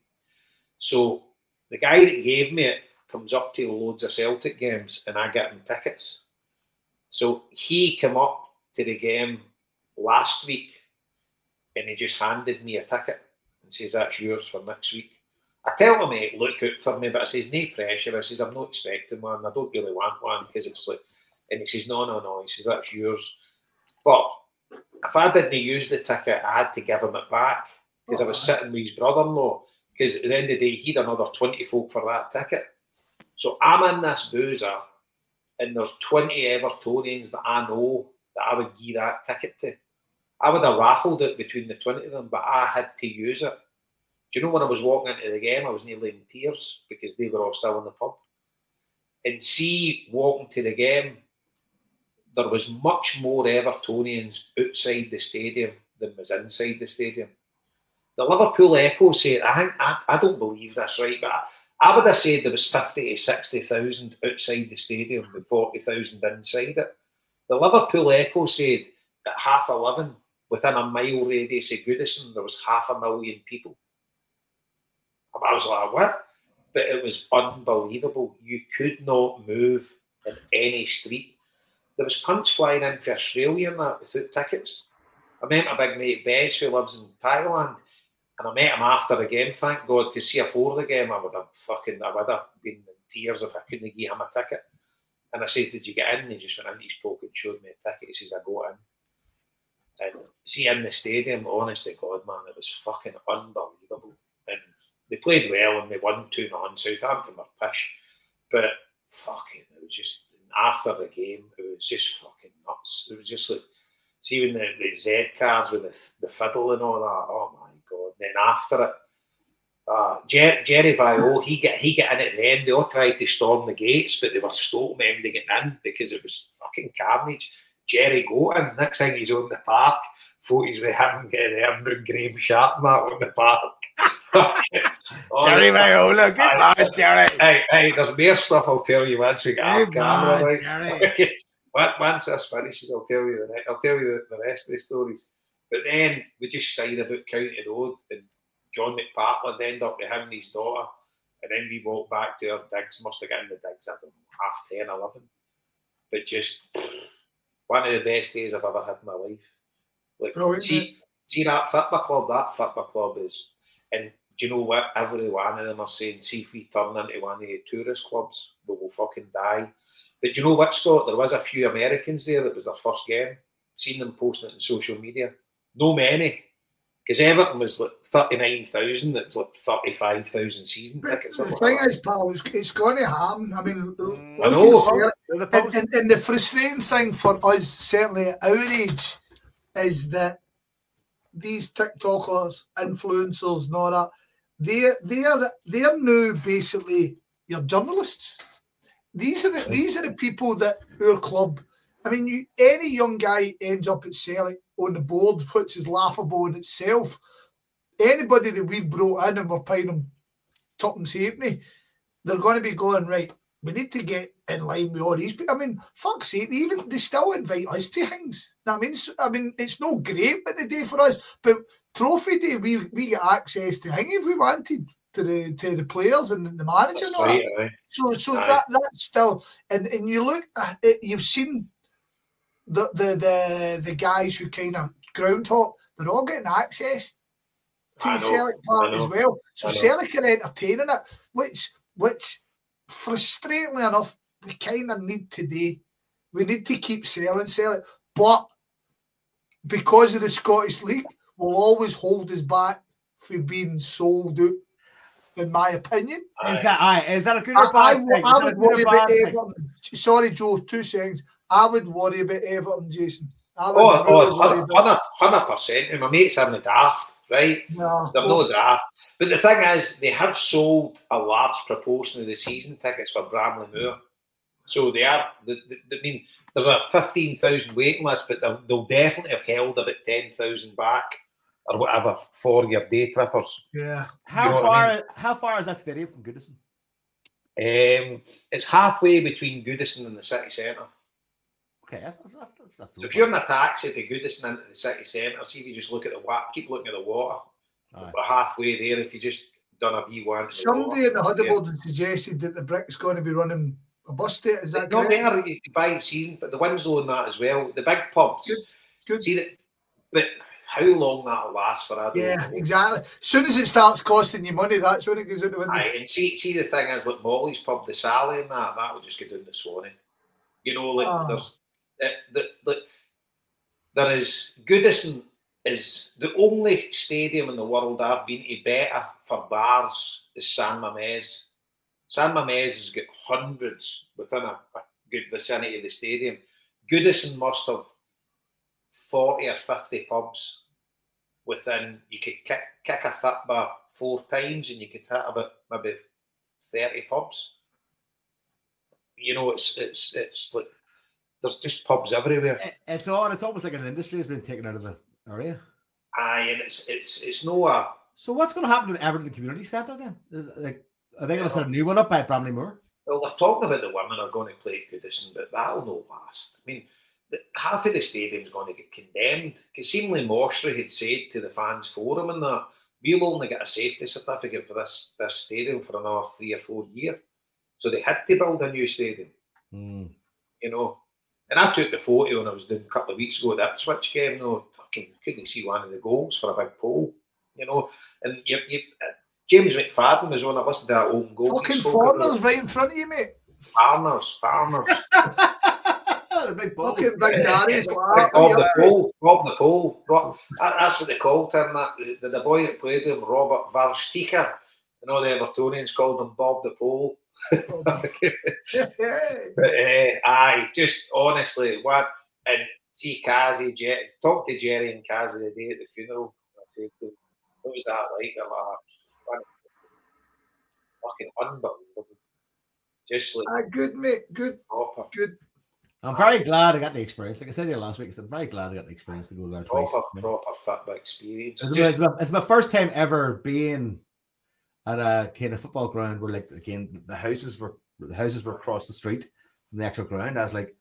So the guy that gave me it comes up to loads of Celtic games and I get him tickets. So he came up to the game last week and he just handed me a ticket and says, that's yours for next week. I tell him, mate, look out for me, but I says, no pressure. I says, I'm not expecting one. I don't really want one because it's like, and he says, no. He says, that's yours. But if I didn't use the ticket, I had to give him it back because I was sitting with his brother-in-law because at the end of the day, he'd another 20 folk for that ticket. So I'm in this boozer and there's 20 Evertonians that I know that I would give that ticket to. I would have raffled it between the 20 of them, but I had to use it. Do you know when I was walking into the game, I was nearly in tears because they were all still in the pub. And see, walking to the game, there was much more Evertonians outside the stadium than was inside the stadium. The Liverpool Echo said, I don't believe this, right? But I would have said there was 50 to 60,000 outside the stadium with 40,000 inside it. The Liverpool Echo said at 11:30, within a mile radius of Goodison, there was 500,000 people. I was like, what? But it was unbelievable. You could not move in any street. There was cunts flying in for Australia and that without tickets. I met my big mate Bez, who lives in Thailand, and I met him after the game, thank God, because see, before the game, I would have been in tears if I couldn't give him a ticket. And I said, did you get in? And he just went into his pocket and showed me a ticket. He says, I got in. And see, in the stadium, honest to God, man, it was fucking unbelievable. And they played well and they won 2-0. Southampton were pish. But fucking, it was just, after the game, it was just fucking nuts. It was just like, see when the Z cards with the fiddle and all that, oh my God. And then after it, Jerry Vio, he get in at the end. They all tried to storm the gates, but they were stopping them to get in because it was fucking carnage. Jerry got in. Next thing he's on the park, photos with him getting the Embrun Graham Sharp mat on the park. Jerry Viola, good man, Jerry. Hey, there's more stuff I'll tell you once we get off camera. Right? Once this finishes, I'll tell you the rest of the stories. But then we just stayed about County Road, and John McPartland ended up with him and his daughter, and then we walked back to our digs. Must have gotten the digs, I don't know, 10:30, 11. But just one of the best days I've ever had in my life. Like, see that football club is, and do you know what? Every one of them are saying, see if we turn into one of the tourist clubs, we will fucking die. But do you know what, Scott? There was a few Americans there that was their first game. Seen them posting it on social media. No many. Because Everton was like 39,000, it was like 35,000 season tickets. The thing is, pal, it's going to happen. I mean, I know. And the frustrating thing for us, certainly at our age, is that these TikTokers, influencers, and all that, they're now basically your journalists. These are the people that our club. I mean, any young guy ends up at Celtic on the board, which is laughable in itself. Anybody that we've brought in and we're paying them tuppence halfpenny, they're going to be going, right, we need to get in line with all these people. I mean, fuck's sake, they still invite us to things. I mean, it's no great but the day for us, but Trophy Day, we get access to things if we wanted. to the players and the manager. That's right, aye. So Aye. that's still, and you look at it, you've seen the guys who kind of ground hop, they're all getting access to the Celtic part as well. So Celtic are entertaining it, which frustratingly enough, we kind of need today. We need to keep selling Celtic, but because of the Scottish League, will always hold us back from being sold out, in my opinion. Is that a good or bad thing? I would worry about Everton. Sorry, Joe, 2 seconds. I would worry about Everton, Jason. 100%. And my mates are in the daft, right? Yeah, they're no daft. But the thing is, they have sold a large proportion of the season tickets for Bramley Moore. So they are, I mean, there's a 15,000 waiting list, but they'll definitely have held about 10,000 back or whatever for your day trippers. Yeah. How far is that stadium from Goodison? It's halfway between Goodison and the city centre. Okay, that's so if you're in a taxi to Goodison into the city centre, see if you just look at the water, keep looking at the water. We're halfway there if you just done a B1. Somebody in the Huddleboard suggested that the Brick's going to be running a bus state. Is that correct? Not there, you buy the season, but the Winslow and that as well. The big pubs. Good. See that, but how long that'll last for? I don't know. Exactly. As soon as it starts costing you money, that's when it goes into. And see the thing is, like Molly's pub, the Sally and that will just go down to Swanee. You know, like there is Goodison is the only stadium in the world I've been to better for bars is San Mamés. San Mamés has got hundreds within a good vicinity of the stadium. Goodison must have 40 or 50 pubs within. You could kick a football 4 times and you could hit about maybe 30 pubs. You know, it's like there's just pubs everywhere. It's almost like an industry has been taken out of the area. Aye, and it's no a. So what's going to happen to the Everton Community Centre then? Are they going to start a new one up by Bramley Moore? Well, they're talking about the women are going to play at Goodison, but that'll not last. I mean, half of the stadium's going to get condemned. Because seemingly Morstry had said to the fans forum and that we'll only get a safety certificate for this stadium for another 3 or 4 years. So they had to build a new stadium. You know. And I took the photo when I was doing a couple of weeks ago at the Ipswich game. No, fucking couldn't see one of the goals for a big pole. You know, and James McFadden was on. I listened to that own goal. Fucking foreigners right in front of you, mate. Farmers. The big ball. Fucking big daddies. Bob the pole. That's what they called him. The boy that played him, Robert Versteker. You know, the Evertonians called him Bob the Pole. But aye, just honestly, what and see Kazi, talk to Jerry and Kazi the day at the funeral. I said, what was that like? They're like, fucking unbelievable. Just like good, mate. Good. Proper. Good. I'm very glad I got the experience. Like I said here last week, I'm very glad I got the experience to go there twice. Proper football experience. It's my first time ever being at a kind of football ground where, like, again, the houses were across the street from the actual ground. I was like,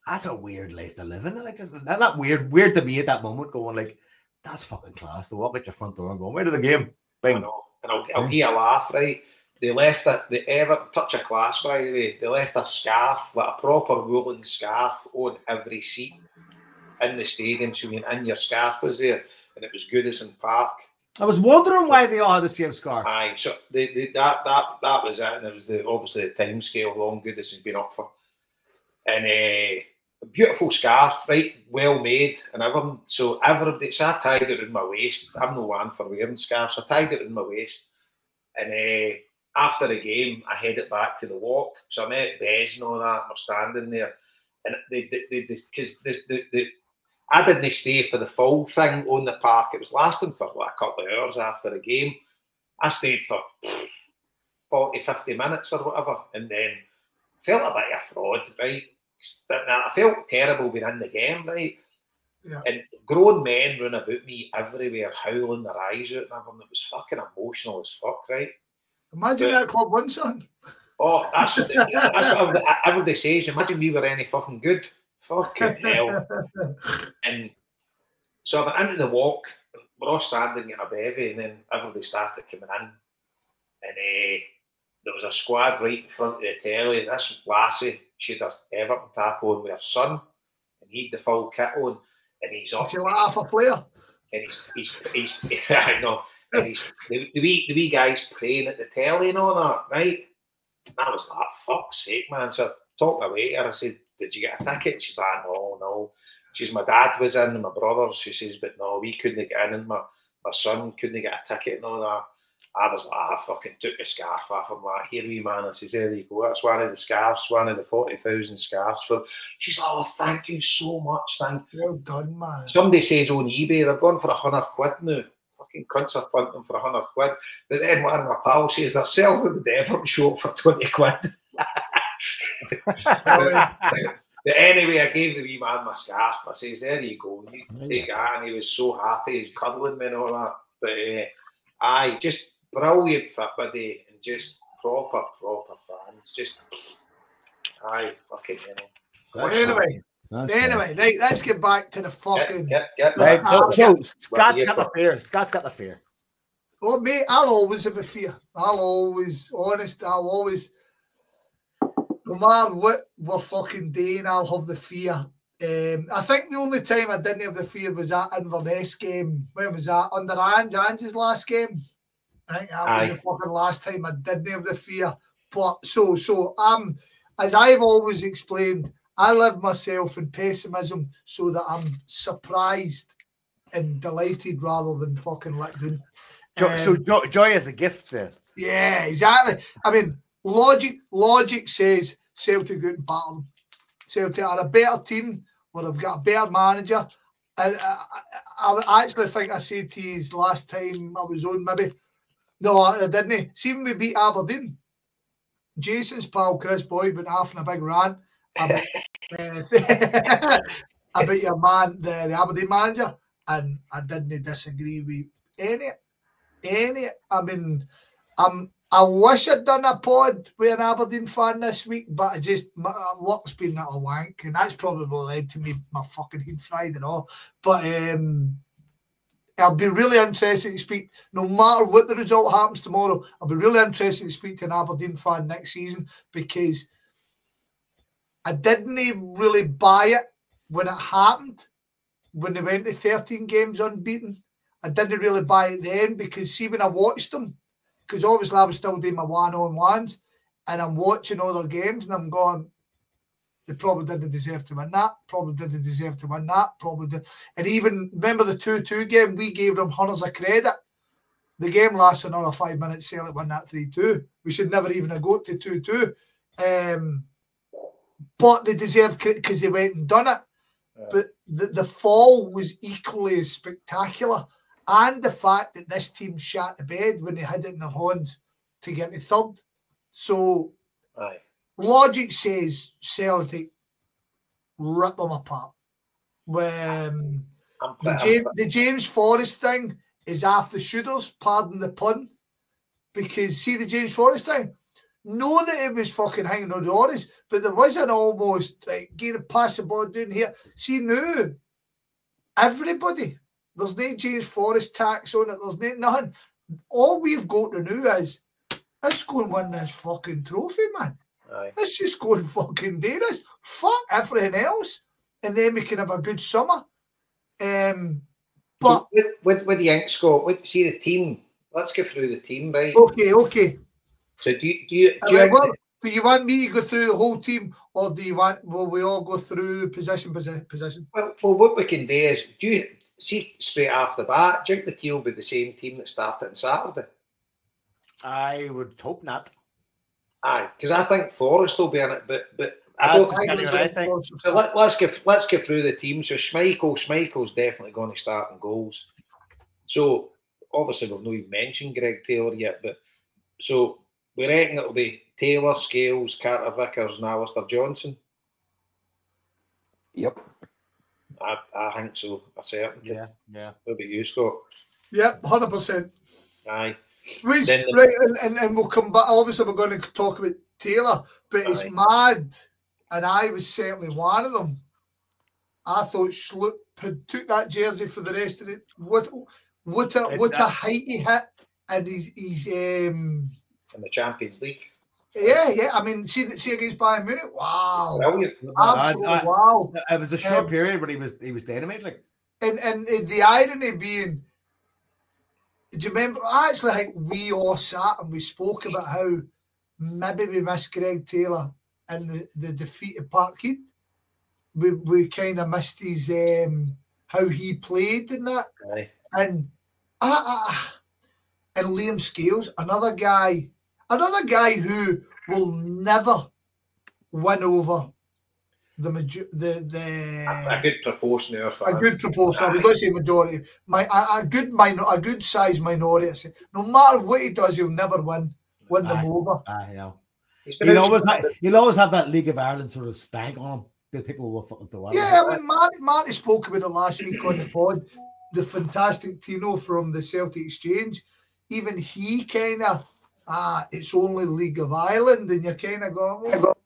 that's a weird life to live in. Like, that's not weird to me at that moment, going like, that's fucking class to walk out your front door and go, where to the game? Bing. I know. And I'll give you a laugh, right? They left the Everton, touch of class, by the way. They left a scarf, like a proper woolen scarf, on every seat in the stadium. So and your scarf was there, and it was Goodison Park. I was wondering why they all had the same scarf. Aye, so that was it, and it was obviously the time scale long Goodison's been up for, and a beautiful scarf, right, well made, and everything. So everybody, so I tied it in my waist. I'm no one for wearing scarves. So I tied it in my waist, and after the game, I headed back to the walk. So I met Bez and all that. We're standing there, and because I didn't stay for the full thing on the park. It was lasting for like a couple of hours after the game. I stayed for 40, 50 minutes or whatever, and then felt a bit of fraud, right? I felt terrible being in the game, right? Yeah. And grown men run about me everywhere, howling their eyes out and everything. It was fucking emotional as fuck, right? Imagine that Club 1, son. Oh, that's what everybody says. Imagine we were any fucking good. Fucking hell. And so I went into the walk. We're all standing in a bevy, and then everybody started coming in. and there was a squad right in front of the telly, and this lassie, she had her Everton tap on with her son, and he had the full kit on, and he's up. She like half a player. And he's I know, and he's the wee guys praying at the telly and all that, right? And I was like, fuck's sake, man. So I talked away to her. I said, did you get a ticket? She's like, no. She's, my dad was in and my brothers. She says, but no, we couldn't get in, and my son couldn't get a ticket and all that. I was like, I fucking took the scarf off. I'm like, here we man. I says, there you go. That's one of the scarves, one of the 40,000 scarves. For. She's like, oh, thank you so much. Well done, man. Somebody says on eBay, they're going for £100 now. Fucking cunts are punting for £100. But then one of my pals says they're selling the Everton show for £20. But anyway, I gave the wee man my scarf. I says, there you go. You take it. And he was so happy. He was cuddling me and all that. But just brilliant fit buddy, and just proper fans. Just fucking, you know. Anyway, right, let's get back to the fucking. Get right, so Scott's got the fear. Scott's got the fear. Oh, mate, I'll always have a fear. I'll always, no matter what we're fucking doing, I'll have the fear. I think the only time I didn't have the fear was that Inverness game. When was that? Under Ange's last game. I think that was the fucking last time I didn't have the fear. But so as I've always explained, I live myself in pessimism so that I'm surprised and delighted rather than fucking let down. So joy is a gift then. Yeah, exactly. I mean, logic says Celtic out and battle them. Celtic are a better team, or they've got a better manager. And I actually think I said to you last time I was on, maybe. No, I didn't. See when we beat Aberdeen, Jason's pal Chris Boyd went off in a big rant about, about your man, the Aberdeen manager, and I didn't disagree with any. I mean, I wish I'd done a pod with an Aberdeen fan this week, but my luck's been a wank, and that's probably led to me my fucking head fried and all. But I'll be really interested to speak, no matter what the result happens tomorrow, I'll be really interested to speak to an Aberdeen fan next season, because I didn't really buy it when it happened, when they went to 13 games unbeaten. I didn't really buy it then, because see, when I watched them, because obviously I was still doing my one-on-ones, and I'm watching all their games, and I'm going, they probably didn't deserve to win that, probably didn't deserve to win that, probably did. And even, remember the 2-2 game, we gave them hundreds of credit. The game lasted another 5 minutes, Celtic won that 3-2. We should never even have got to 2-2. But they deserve credit because they went and done it. But the fall was equally as spectacular. And the fact that this team shat the bed when they had it in their hands to get to third. So, logic says Celtic rip them apart. When the James Forrest thing is after the shooters, pardon the pun. Because, see the James Forrest thing? Know that it was fucking hanging on the orders, but there was an almost, like, get a pass the ball down here. See, now, everybody, there's no James Forrest tax on it, there's nothing. All we've got to do is, let's go and win this fucking trophy, man. Let's just go and fucking do this. Fuck everything else. And then we can have a good summer. But with the ink, Scott, see the team. Let's go through the team, right? Okay. So do you want me to go through the whole team, or will we all go through position? Well, what we can do is, do you see straight after that, do you think the team will be the same team that started on Saturday? I would hope not. Because I think Forrest will be in it, but I don't think. So let's go through the team. So Schmeichel's definitely going to start in goals. So obviously we've not even mentioned Greg Taylor yet, but so we reckon it'll be Taylor, Scales, Carter Vickers, and Alistair Johnson. Yep. I think so. I certainly. Yeah. What about you, Scott? Yep, 100%. Aye. Which, right, and we'll come back. Obviously, we're going to talk about Taylor, but it's mad, and I was certainly one of them. I thought Schlupp had took that jersey for the rest of it. What a height he hit, and in the Champions League. Yeah. I mean, see against Bayern Munich. Wow, Brilliant. absolutely wow. It was a short period, but he was dynamite. Like, and the irony being, do you remember? Actually, I think we all sat and we spoke about how maybe we missed Greg Taylor in the defeat at Parkhead. We kind of missed his how he played in that, Aye. and Liam Scales, another guy who will never win over a good proportion of our fans. A good proportion. I was going to say majority. A good size minority. No matter what he does, he'll never win them over. He'll always have that League of Ireland sort of stank on him. The people will fucking throw. Yeah, I mean, Marty spoke about it last week on the pod. The fantastic Tino from the Celtic Exchange. Even he kind of, it's only League of Ireland, and you're kind of going, well,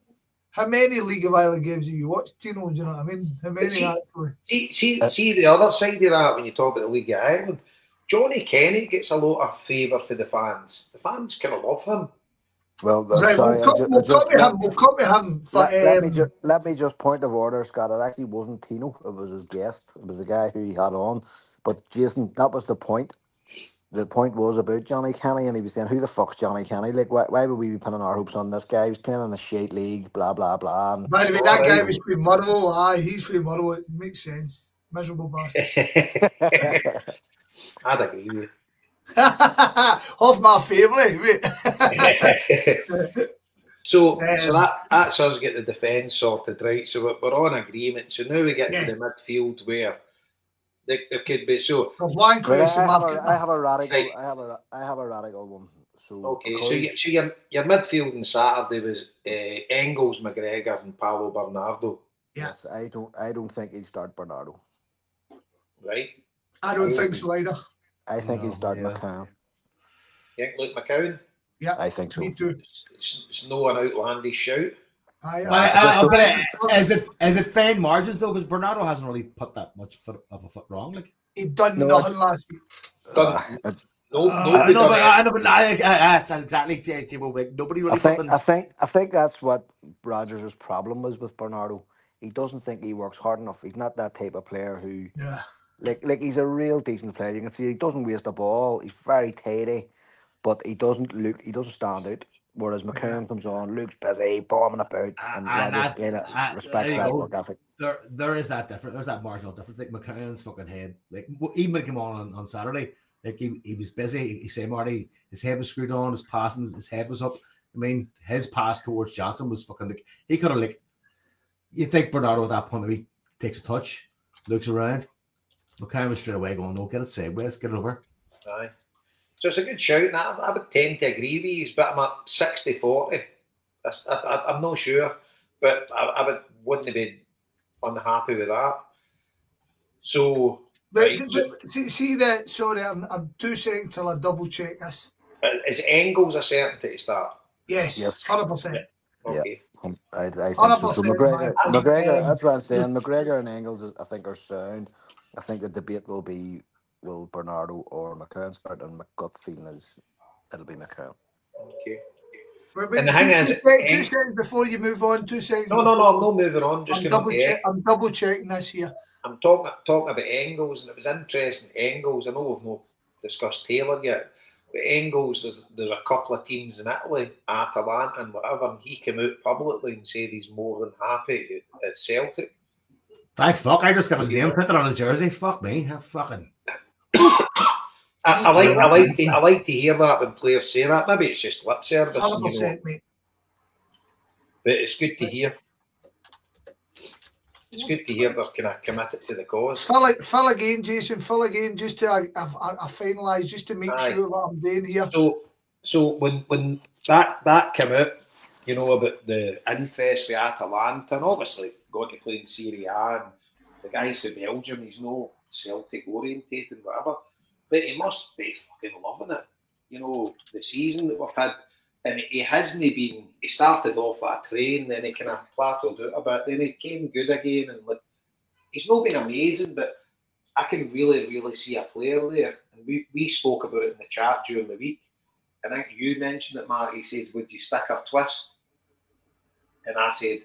how many League of Ireland games have you watched, Tino? Do you know what I mean? How many actually? See the other side of that when you talk about the League of Ireland. Johnny Kenny gets a lot of favour for the fans. The fans kind of love him. Well, right, sorry, we'll come to him. But, let me just point of order, Scott. It actually wasn't Tino. It was his guest. It was the guy who he had on. But Jason, that was the point. The point was about Johnny Kenny, and he was saying, "Who the fuck's Johnny Kenny? Like, why would we be pinning our hopes on this guy? He's playing in a shite league, blah blah blah." And, by the way, that guy was from Motherwell. Aye, he's from Motherwell. It makes sense. Miserable bastard. I'd agree with you. Off my favourite. So that's us get the defence sorted, right? So we're on agreement. So now we get to the midfield where there could be There's one question. I have a radical one. So okay, so your midfield on Saturday was Engels, McGregor, and Paulo Bernardo. Yeah. Yes, I don't think he'd start Bernardo. Right. I don't think so either. I think he'd start McCann. Yeah, Luke McCowan. Yeah, I think so. Me too. It's no an outlandish shout. Is it fine margins though? Because Bernardo hasn't really put that much of a foot wrong. Like he done nothing last week. That's exactly nobody really. I think that's what Rodgers' problem was with Bernardo. He doesn't think he works hard enough. He's not that type of player who, like he's a real decent player. You can see he doesn't waste the ball. He's very tidy, but he doesn't stand out. Whereas McCann comes on, looks busy, bombing about, and respects that work ethic. There is that difference. There's that marginal difference. Like McCann's fucking head. Like even when he came on Saturday, like he was busy. He said Marty, his head was screwed on, his passing, his head was up. I mean, his pass towards Johnson was fucking like he could have like. You think Bernardo at that point he takes a touch, looks around, McCann was straight away going, "No, get it sideways, get it over." Aye. So it's a good shout, and I would tend to agree with you, but I'm at 60-40. I'm not sure, but I wouldn't be unhappy with that. So, see that. Sorry, I'm 2 seconds till I double check this. Is Engels a certainty to start? Yes, 100%. Okay. I think so. So McGregor, that's what I'm saying. McGregor and Engels, I think, are sound. I think the debate will be will Bernardo or McCann start, and my gut feeling is it'll be McCann. Okay. And the thing is, 2 seconds before you move on. 2 seconds. No, I'm not moving on. Just I'm double checking this here. I'm talking about Engels, and it was interesting. Engels, I know we've not discussed Taylor yet, but Engels, there's a couple of teams in Italy, Atalanta and whatever, and he came out publicly and said he's more than happy at Celtic. Thanks, fuck. I just got his name printed on a jersey. Fuck me. Fucking. I like to hear that when players say that. Maybe it's just lip service. 100%, mate. But it's good to hear. It's good to hear they're kind of committed to the cause. Fill again, Jason. Fill again, just to I finalise, just to make sure what I'm doing here. So when that came out, you know, about the interest for Atalanta, and obviously going to play in Serie A, and the guy's from Belgium, he's no Celtic orientated, whatever, but he must be fucking loving it. You know, the season that we've had, and he started off that train, then he kind of plateaued out a bit, then he came good again, and like, he's not been amazing, but I can really, really see a player there, and we spoke about it in the chat during the week, I think you mentioned it, Mark. He said, would you stick or twist? And I said,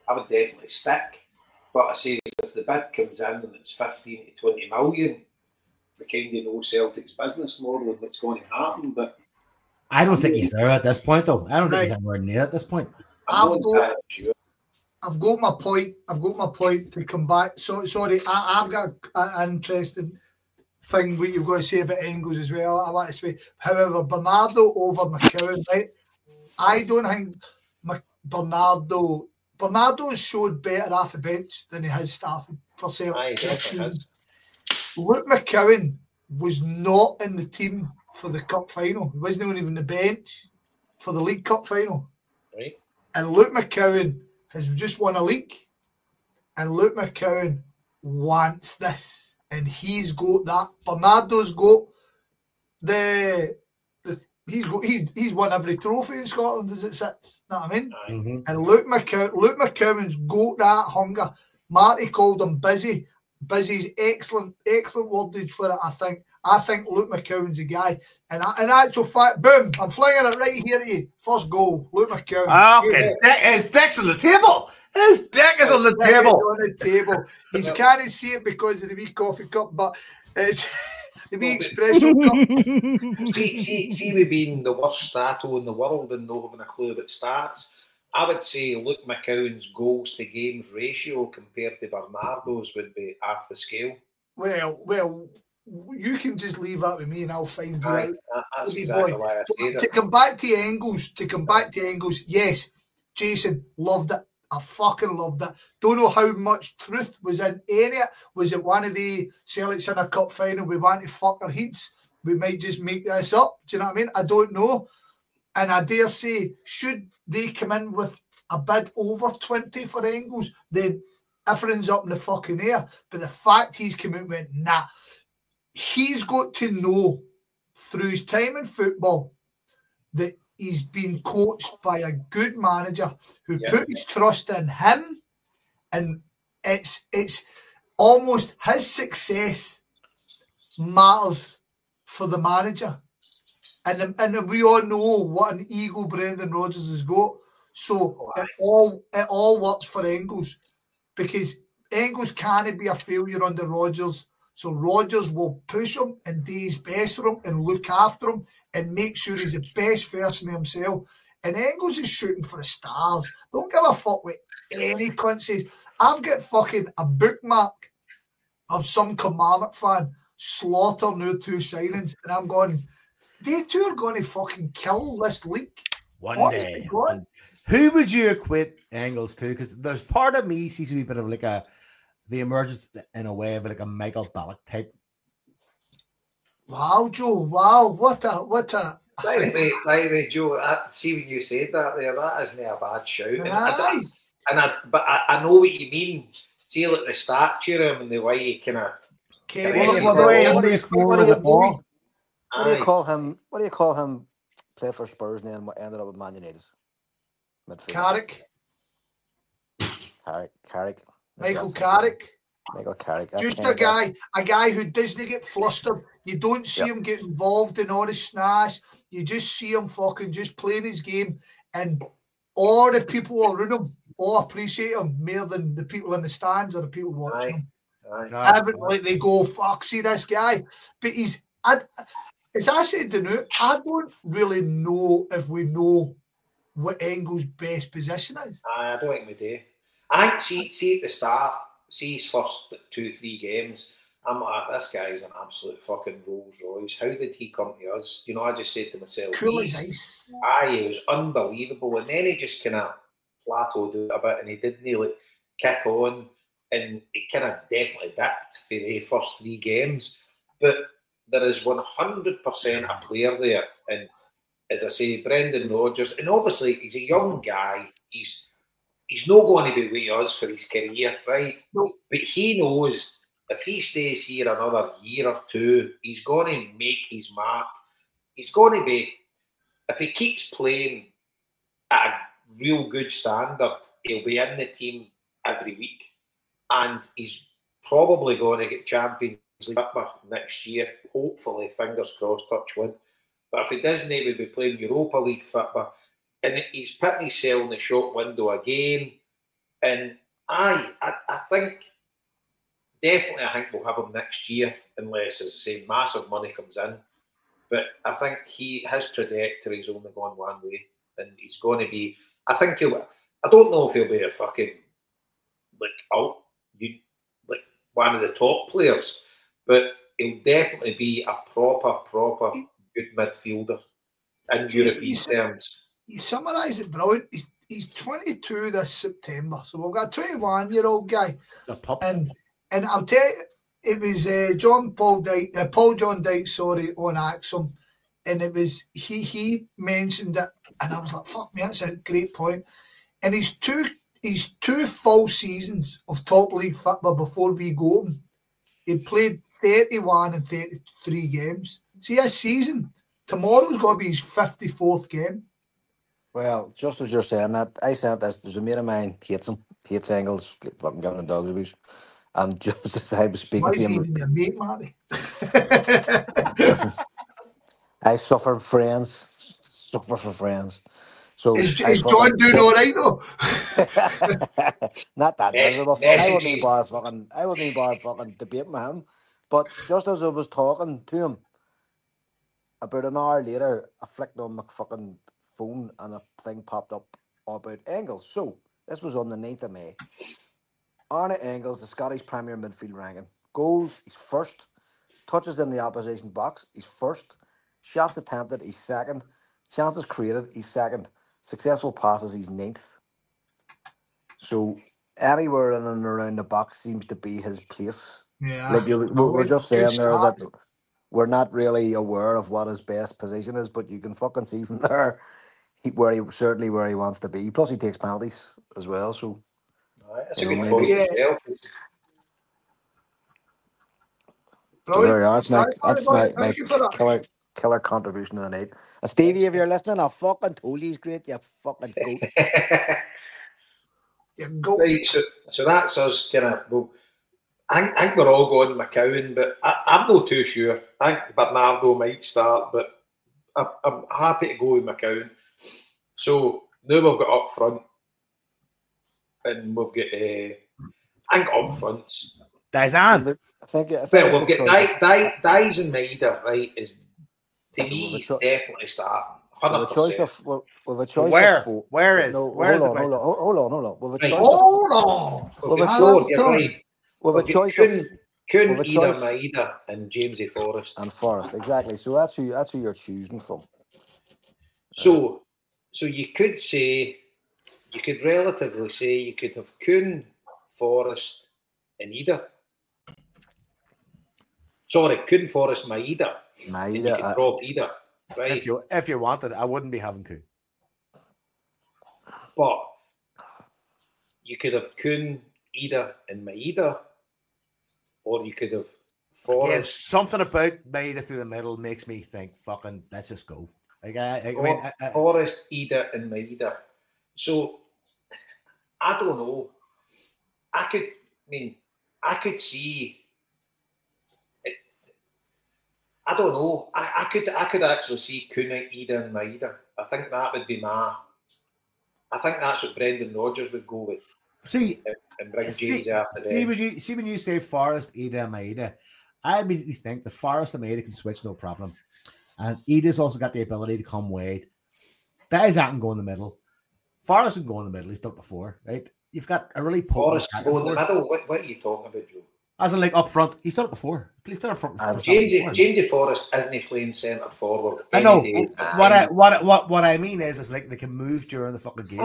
I would definitely stick. But I said, if the bid comes in and it's 15 to 20 million, we kind of know Celtic's business model and what's going to happen. But I don't think he's there at this point, though. I don't think he's anywhere near at this point. I've got my point. I've got my point to come back. So sorry, I've got an interesting thing what you've got to say about Engels as well. I want to say, however, Bernardo over McCowan, right? I don't think Bernardo's showed better off the bench than he has started for Celtic. Luke McCowan was not in the team for the cup final. He wasn't even on the bench for the League Cup final. Right. And Luke McCowan has just won a league. And Luke McCowan wants this. And he's got that. Bernardo's got he's won every trophy in Scotland as it sits. Know what I mean? Mm-hmm. And Luke McCowan's got that hunger. Marty called him busy. Busy's excellent wordage for it, I think. I think Luke McCowan's a guy. And in actual fact, boom, I'm flinging it right here to you. First goal, Luke McCowan. Okay, his deck's on the table. His deck is on the table. On the table. He can't see it because of the wee coffee cup, but it's the wee espresso cup. See, we being the worst stato in the world and not having a clue about stats, I would say Luke McCowan's goals to games ratio compared to Bernardo's would be half the scale. Well, you can just leave that with me and I'll find you out. That's exactly why I said it. To come back to Engels, yes, Jason, loved it. I fucking loved it. Don't know how much truth was in any of it. Was it one of the Celtics in a cup final? We want to fuck our heads. We might just make this up. Do you know what I mean? I don't know. And I dare say, should they come in with a bid over 20 for Engels, then everything's up in the fucking air. But the fact he's come out and went, nah, he's got to know through his time in football that he's been coached by a good manager who put his trust in him, and it's almost his success matters for the manager. And we all know what an ego Brendan Rodgers has got. So it all works for Engels, because Engels can't be a failure under Rodgers. So Rodgers will push him and do his best for him and look after him and make sure he's the best version of himself. And Engels is shooting for the stars. Don't give a fuck what any cunt says. I've got fucking a bookmark of some Kilmarnock fan slaughtering their two signings, and I'm going, they two are going to fucking kill this league. One day. Who would you equate Engels to? Because there's part of me sees a wee bit of like the emergence in a way of like a Michael Ballack type. Wow, Joe! Wow, what a. By the way, Joe. See when you said that there, that isn't a bad shout. But I know what you mean. See, like the stature of him and the way he kind of. What do you call him? What do you call him? Play for Spurs and then ended up with Man United. Carrick. Michael Carrick. Michael Carrick. Just a guy who doesn't get flustered. You don't see him get involved in all the snash. You just see him fucking just playing his game, and all the people around him all appreciate him more than the people in the stands or the people watching him. Like they go, fuck, see this guy. But as I said to you, I don't really know if we know what Engels' best position is. I don't think we do. I see at the start, see his first 2-3 games, I'm like, this guy is an absolute fucking Rolls Royce. How did he come to us? You know, I just said to myself, cool as ice. He was unbelievable. And then he just kind of plateaued a bit, and he didn't like kick on, and he kind of definitely dipped for the first 3 games. But there is 100% a player there. And as I say, Brendan Rodgers, and obviously he's a young guy. He's not going to be with us for his career, right? No. But he knows if he stays here another year or 2, he's going to make his mark. He's going to be, if he keeps playing at a real good standard, he'll be in the team every week. And he's probably going to get Champions League next year, hopefully, fingers crossed, touch wood. But if he doesn't, he would be playing Europa League football. And he's putting himself in the shop window again. And I think, definitely I think we'll have him next year, unless, as I say, massive money comes in. But I think his trajectory is only going one way. And he's going to be, I think I don't know if he'll be a fucking, like one of the top players, but he'll definitely be a proper good midfielder in European terms. You summarise it brilliant. He's 22 this September, so we've got a 21-year-old guy. And I'll tell you, it was Paul John Dyke, on Axum, and it was he mentioned it, and I was like, "Fuck me, that's a great point." And he's two full seasons of top league football before we got him. He played 31 and 33 games. See, this season, tomorrow's got to be his 54th game. Well, just as you're saying that, I said this. There's a mate of mine hates him, hates Engels, fucking giving the dogs abuse. And just as I was speaking to him, even your mate, Marty? I suffer for friends. So is John doing all right though? Not that miserable. I wouldn't even bother fucking debating with him. But just as I was talking to him, about an hour later, I flicked on my fucking phone and a thing popped up about Engels. So this was on the 9th of May. Arne Engels, the Scottish Premier midfield ranking. Goals, he's first. Touches in the opposition box, he's first. Shots attempted, he's second. Chances created, he's second. Successful passes, he's 9th. So anywhere in and around the box seems to be his place. Yeah. Like we're just saying there that we're not really aware of what his best position is, but you can fucking see from there where he wants to be. Plus, he takes penalties as well. So that's a good point. Yeah. So there you are. That's my killer contribution to the night. Stevie, if you're listening, I fucking told you he's great. You fucking goat. Right, so that's us kind of. Well, I think we're all going McCowan, but I'm not too sure. I think Bernardo might start, but I'm happy to go with McCowan. So now we've got up front, and we've got I think up front. Dizan. Well, we've got Dies and Maida, right? Is to me definitely starting. 100%. With a choice Where? of four. Where is? No, Where's hold the? on. With a choice Hold on. With a choice of Kuhn, Ida, Maida, and Jamesy Forrest. And Forrest, exactly. So that's who you're choosing from. So you could relatively say you could have Kuhn, Forrest, and Ida. Sorry, Kuhn, Forrest, Maida. And you could drop Ida. Right. If you wanted, I wouldn't be having Kuhn. But you could have Kuhn, Ida, and Maida. Or you could have Forrest. Again, something about Maida through the middle makes me think, fucking, let's just go. Forrest, Ida, and Maida. So, I don't know. I could see. I don't know. I could actually see Kuhn, Ida, and Maida. I think that would be I think that's what Brendan Rodgers would go with. See, and bring James after them. See when you say Forrest, Ida, and Maida, I immediately think that Forrest and Maida can switch no problem. And Ida's also got the ability to come wide. That can go in the middle. Forrest can go in the middle. He's done it before, right? You've got a really Forrest go in the middle. What are you talking about, Joe? As in, like, up front. He's done it before. He's done it up front. Jamesy Forrest isn't playing centre forward. I know. What I mean is like they can move during the fucking game.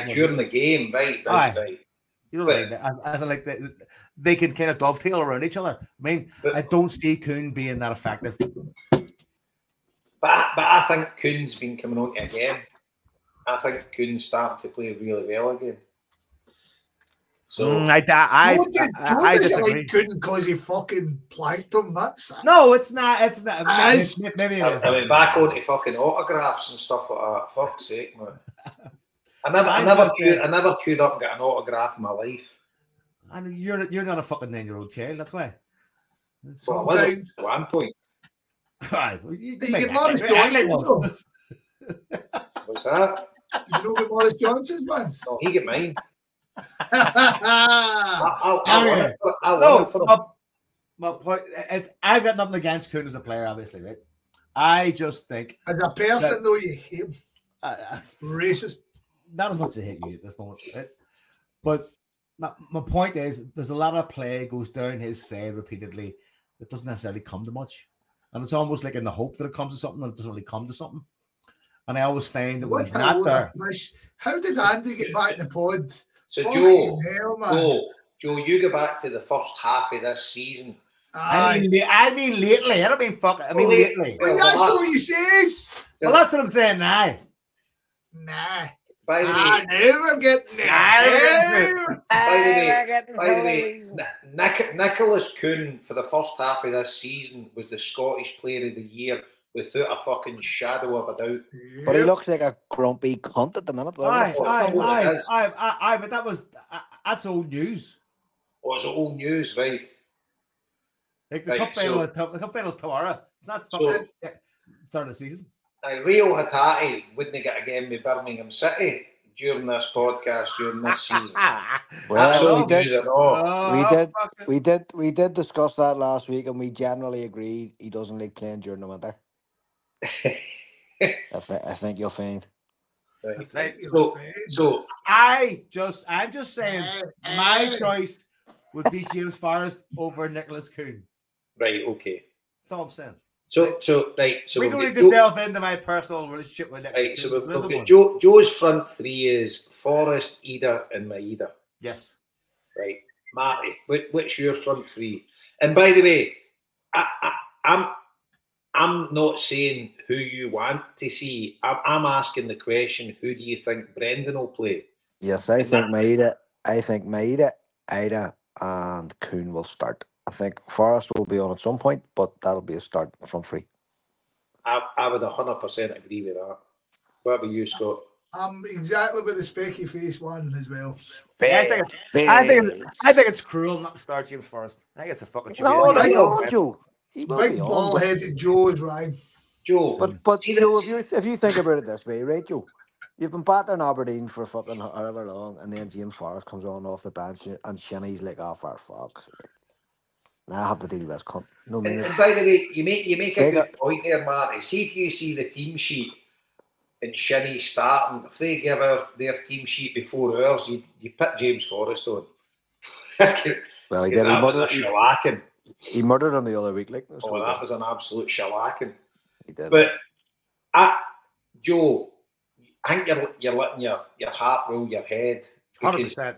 During the game, right. You know what I mean? As in, like they can kind of dovetail around each other. I mean, I don't see Kuhn being that effective. But I think Kuhn's been coming on again. I think Kuhn's starting to play really well again. So I disagree. Like Kuhn because he fucking planked him. No, it's not. It's not. Maybe it is. I mean, back on to fucking autographs and stuff like that. Fuck's sake, man. I never queued up and got an autograph in my life. And you're not a fucking 9-year-old child. That's why. Well, I was at one point. You get Morris Johnson. What's that? You don't get Morris Johnson's man. No, he get mine. My point is, I've got nothing against Kuhn as a player, obviously, right? I just think as a person, though, you hate him. Racist. Not as much as I hate you at this moment, right? But my point is, there's a lot of play goes down his side repeatedly that doesn't necessarily come to much, and it's almost like in the hope that it comes to something, and it doesn't really come to something. And I always find that when he's not there, how did Andy get back in the pod? So Joe, you go back to the first half of this season. I mean lately. I don't mean fuck. I mean lately. Well, that's what he says. Well, that's what I'm saying now. Nah. By the way, Nicholas Kuhn for the first half of this season was the Scottish Player of the Year without a fucking shadow of a doubt. But he looks like a grumpy cunt at the minute. Aye, but that's old news. Oh, it's old news, right? Like the cup final is tomorrow. It's not start of the season. Rio Hatate wouldn't get a game with Birmingham City during this podcast during this season. Well, we did discuss that last week, and we generally agreed he doesn't like playing during the winter. I think you'll find. Right. So I'm just saying my choice would be James Forrest over Nicholas Kuhn. Right. Okay. That's all I'm saying. So we don't need to delve into my personal relationship with Nicholas Kuhn. So we've got Joe's front three is Forrest, Ida, and Maeda. Yes. Right, Marty. What's your front three? And by the way, I'm not saying who you want to see. I'm asking the question: who do you think Brendan will play? Yes, I think Maeda, Ida, and Kuhn will start. I think Forrest will be on at some point, but that'll be a start from three. I would 100% agree with that. What about you, Scott? I'm exactly with the specky face one as well. I think it's cruel not to start James Forrest. I think it's a fucking shit. No, Joe. Big ball-headed Joe's right. Joe, but you know, if you think about it this way, right, Joe? You've been battering Aberdeen for fucking however long, and then James Forrest comes on off the bench, and Shinny's like, "Oh, for fuck's sake." Now I have to deal with this cunt. No minute. And by the way, you make a good point there, Marty. See if you see the team sheet and Shinny starting, if they give out their team sheet before ours, you put James Forrest on. Well, he did. That was a shellacking. He murdered him the other week, like. That was an absolute shellacking. He did. But Joe, I think you're letting your heart rule your head. 100%.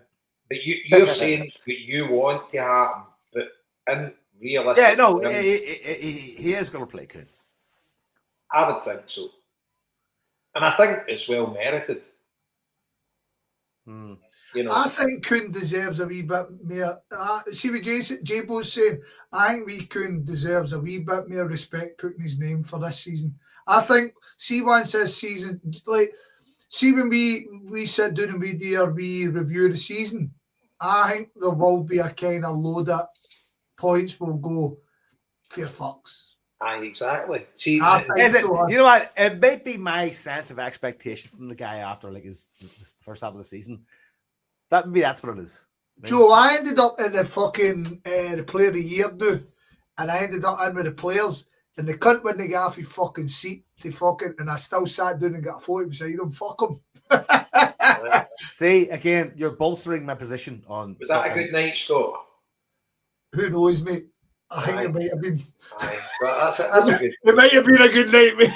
But you're saying what you want to happen, but in realistic. Yeah, no, he is going to play Kuhn. I would think so, and I think it's well merited. You know, I think Kuhn deserves a wee bit more. See what J-Bo's saying? I think Kuhn deserves a wee bit more respect putting his name for this season. I think, once this season, like, when we sit down and we review the season, I think there will be a kind of load of points will go for fucks. Aye, exactly. See, you know what? It might be my sense of expectation from the guy after like his first half of the season. That's what it is. Joe, I ended up in the fucking the player of the year, dude, and I ended up in with the players, and the cunt wouldn't get off his fucking seat to fucking, and I still sat down and got a photo beside him. Fuck him. See, again, you're bolstering my position on. Was that a good night, Scott? Who knows, mate? I think it might have been. Well, that's a good. It might have been a good night, mate.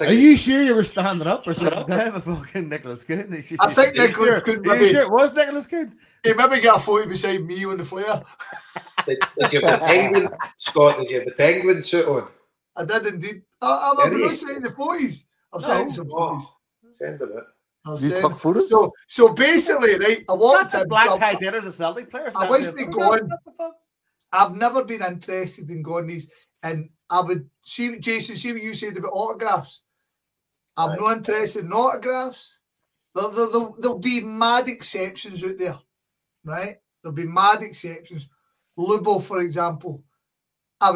Are you sure you were standing up or sitting down with fucking Nicholas Kuhn? I think Nicholas Kuhn. Are you sure it was Nicholas Kuhn? He maybe got a photo beside me on the flare. Did you have the penguin, Scott? Did you have the penguin suit on? I did indeed. I'm not saying the photos. I'm saying some photos. Send them it. You took photos? So basically, right, I walked in. Black tie dinners of Celtic players. I wasn't going. I've never been interested in going these, and I would see, Jason, see what you said about autographs. I'm not interested in autographs. There'll be mad exceptions out there, right? There'll be mad exceptions. Lubo, for example, I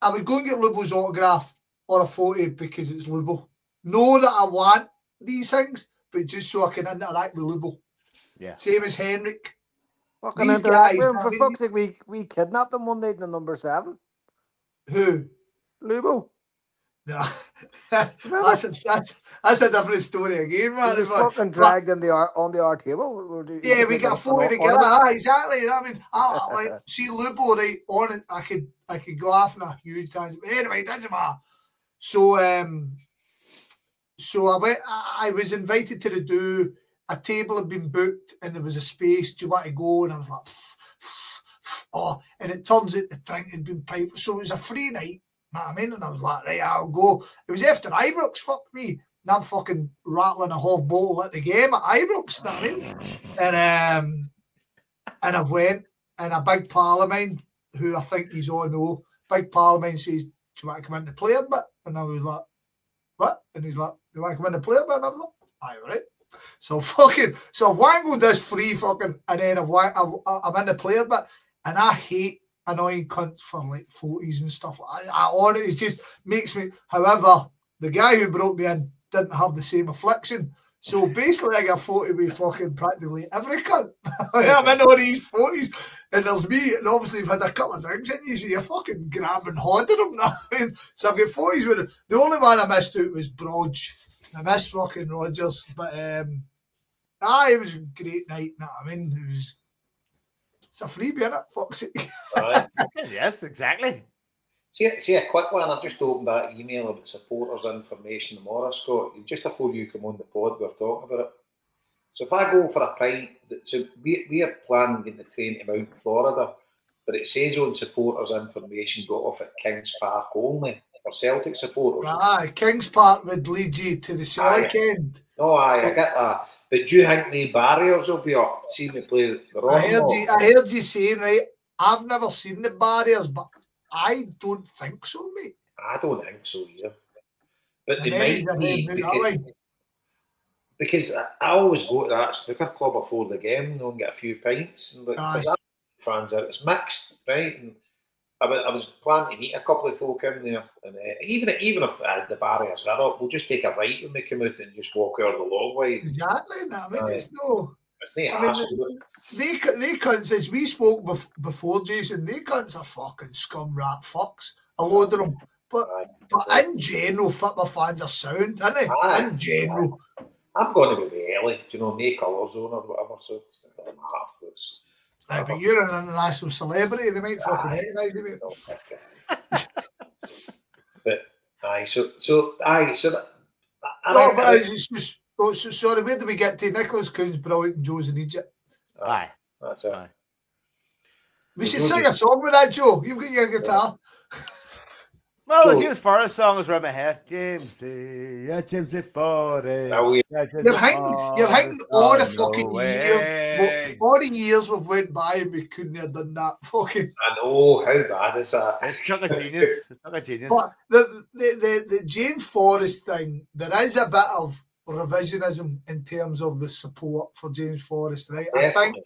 I would go and get Lubo's autograph or a photo because it's Lubo. Know that I want these things, but just so I can interact with Lubo. Yeah. Same as Henrik. Fucking These interact guys, with him, I for mean, fuck's sake, we kidnapped him one night in the number 7. Who? Lubo. No, that's a different story again, man. He was fucking dragged on the table. Yeah, we got a photo together. Exactly. You know what I mean, I like see Lubo right on it. I could go off in a huge time. Anyway, doesn't matter. So so I was invited to do. A table had been booked and there was a space. Do you want to go? And I was like, oh, and it turns out the drink had been piped. So it was a free night. You know what I mean? And I was like, right, I'll go. It was after Ibrox, fuck me. And I'm fucking rattling a half bottle at the game at Ibrox, you know what I mean? And I've went, and a big pal of mine, who I think he's all know, big pal of mine says, do you want to come in to play a bit? And I was like, what? And he's like, do you want to come in to play a bit? And I was like, aye, all right. So I've wangled this free fucking, and then I'm in the player bit, and I hate annoying cunts for like 40s and stuff. I on it just makes me. However, the guy who brought me in didn't have the same affliction, so basically I got 40 with fucking practically every cunt. I'm in all these 40s, and there's me, and obviously I've had a couple of drinks in you, so you're fucking grabbing holding them now. So I've got 40s with him. The only one I missed out was Brodge. I missed fucking Rogers, but it was a great night. Know what I mean, it's a freebie, innit? Fuck's sake. Yes, exactly. See a quick one. I've just opened that email about supporters information tomorrow, Scott. Just before you come on the pod, we were talking about it. So if I go for a pint, so we are planning getting the train to Mount Florida, but it says on supporters information go off at Kings Park only. For Celtic supporters. Kings Park would lead you to the Celtic end. No, I get that. But do you think the barriers will be up? See me play the I heard you saying, right, I've never seen the barriers, but I don't think so, mate. I don't think so either. But they might be because I always go to that snooker club before the game and get a few pints. And fans out, it's mixed, right? And I was planning to meet a couple of folk in there, and even if the barriers are up, we'll just take a right when we come out and just walk out the long way. Exactly. I mean, it's no. It's not I mean, they cunts, as we spoke before, Jason, they cunts are fucking scum rat fucks. A load of them. But in general, football fans are sound, aren't they? In general. I'm going to be early, do you know, no colour zone or whatever, so it's not going to matter. But you're an international celebrity, they might fucking recognise you. Sorry, where do we get to? Nicholas Coon's brilliant and Joe's in Egypt. Aye. That's it. We should sing a song with that, Joe. You've got your guitar. Well, the James Forrest song is around my head. Jamesy Forrest. You're hanging all the fucking years. All the years we've went by and we couldn't have done that fucking. I know, how bad is that? It's a genius. But the James Forrest thing, there is a bit of revisionism in terms of the support for James Forrest, right? Definitely.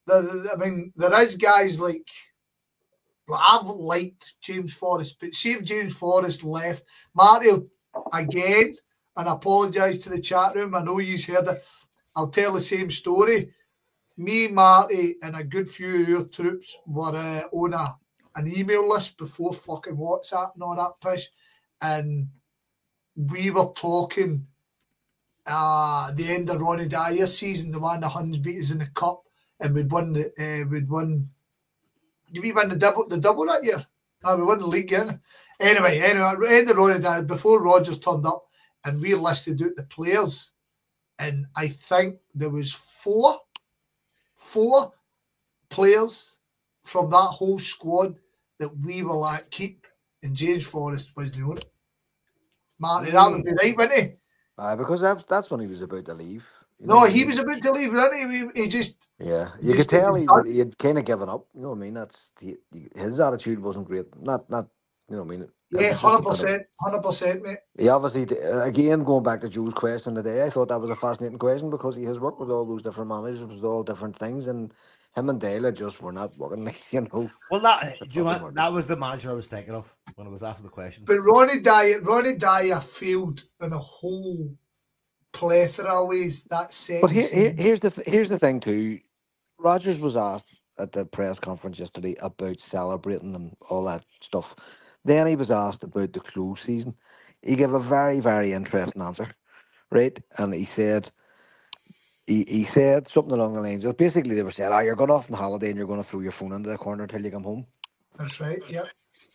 I think there is guys like I've liked James Forrest, but see if James Forrest left, Mario, again, and I apologise to the chat room. I know you've heard it. I'll tell the same story. Me, Marty, and a good few of your troops were on an email list before fucking WhatsApp and all that push, and we were talking the end of Ronnie Dyer's season, the one the Huns beat us in the cup, and we'd won. Did we win the double that year? No, we won the league, yeah. Anyway, end of Ronnie Dyer before Rogers turned up, and we listed out the players, and I think there was four players from that whole squad that we were like keep, and James Forrest was the only. Marty, that would be right, wouldn't he? Because that's when he was about to leave. No, he was about to leave, wasn't he? He just... Yeah, you could tell he had kind of given up. You know what I mean? His attitude wasn't great. Not you know what I mean? Yeah, 100%, mate. He obviously, again, going back to Joe's question today, I thought that was a fascinating question because he has worked with all those different managers, with all different things, and him and Dale just were not working, Well, that was the manager I was thinking of when I was asking the question. But Ronnie Dyer failed in a whole plethora of ways. That sense. But here's the thing too. Rodgers was asked at the press conference yesterday about celebrating and all that stuff. Then he was asked about the close season. He gave a very, very interesting answer, right? And he said something along the lines of, basically they were saying, you're going off on holiday and you're going to throw your phone into the corner until you come home. That's right, yeah.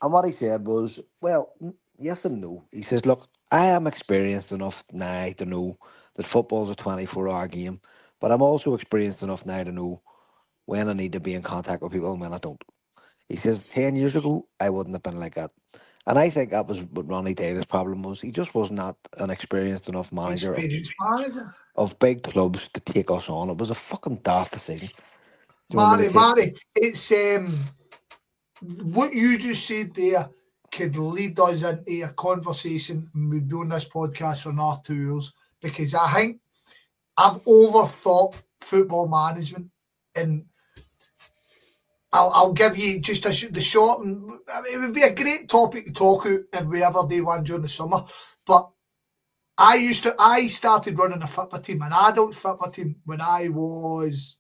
And what he said was, well, yes and no. He says, look, I am experienced enough now to know that football's a 24-hour game, but I'm also experienced enough now to know when I need to be in contact with people and when I don't. He says 10 years ago, I wouldn't have been like that. And I think that was what Ronnie Dale's problem was. He just was not an experienced enough manager of big clubs to take us on. It was a fucking daft decision. Marty, it's what you just said there could lead us into a conversation when we've done this podcast for another 2 years, because I think I've overthought football management, and I'll give you just the short. And it would be a great topic to talk about if we ever do one during the summer. But I started running a football team, an adult football team, when I was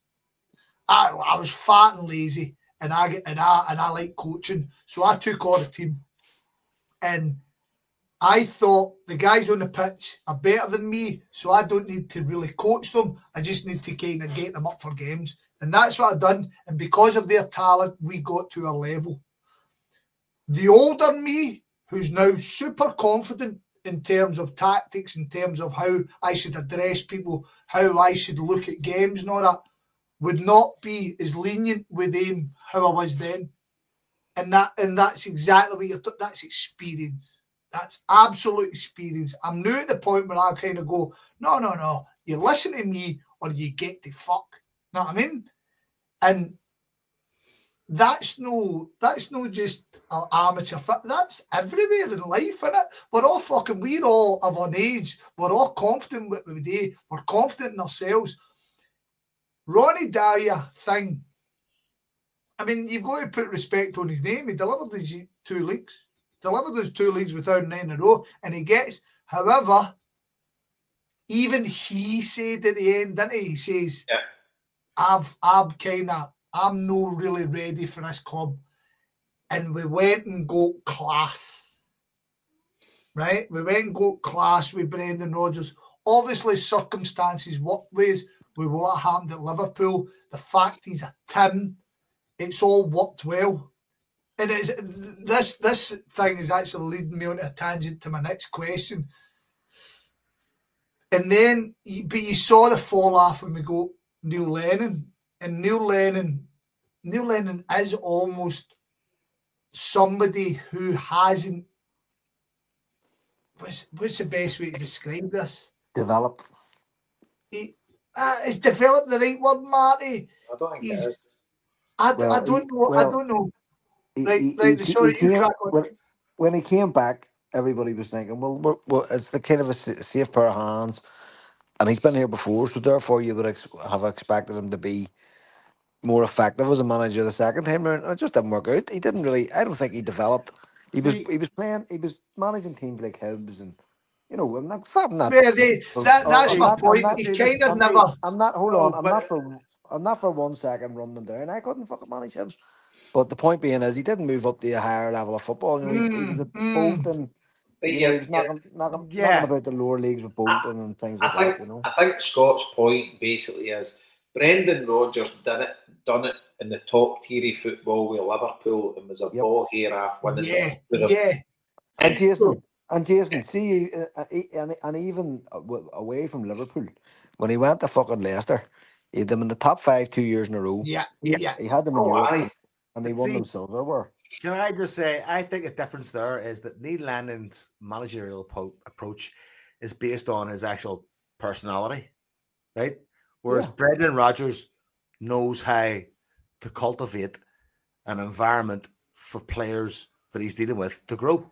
fat and lazy, and I like coaching, so I took on a team, and I thought the guys on the pitch are better than me, so I don't need to really coach them. I just need to kind of get them up for games. And that's what I've done. And because of their talent, we got to a level. The older me, who's now super confident in terms of tactics, in terms of how I should address people, how I should look at games and all that, would not be as lenient with them how I was then. And that's exactly what you're talking. That's experience. That's absolute experience. I'm now at the point where I kind of go, no. You listen to me or you get the fuck. Know what I mean? And that's no just amateur fit. That's everywhere in life, isn't it? We're all of an age. We're all confident with what we do. We're confident in ourselves. Ronnie Dyer thing. I mean, you've got to put respect on his name. He delivered these 2 leagues. Delivered those 2 leagues without 9 in a row. And he gets, however, even he said at the end, didn't he? He says, I'm not really ready for this club. And we went and got class. Right? We went and got class with Brendan Rodgers. Obviously, circumstances worked ways with what happened at Liverpool. The fact he's a Tim, it's all worked well. And this thing is actually leading me on a tangent to my next question. And then, but you saw the fall off when we go Neil Lennon. And Neil Lennon is almost somebody who hasn't. What's the best way to describe this? Developed. Is developed the right word, Marty? I don't think it is. I don't know. When he came back, everybody was thinking, well, it's the kind of a safe pair of hands, and he's been here before, so therefore you would have expected him to be more effective as a manager the second time around. It just didn't work out. He didn't really. I don't think he developed. He was managing teams like Hibs, and I'm not. That's my point. He kind of never. I'm not. Hold on. I'm not for 1 second running them down. I couldn't fucking manage Hibs. But the point being is, he didn't move up to a higher level of football. He was at Bolton. He was knocking about the lower leagues with Bolton and things like that. I think Scott's point basically is Brendan Rodgers done it in the top tier of football with Liverpool and was a ball here off winning. And Jason, see, and even away from Liverpool, when he went to fucking Leicester, he had them in the top 5 2 years in a row. Yeah. He had them in Europe. And they won them silverware. Can I just say, I think the difference there is that Neil Lennon's managerial approach is based on his actual personality, right? Whereas Brendan Rodgers knows how to cultivate an environment for players that he's dealing with to grow.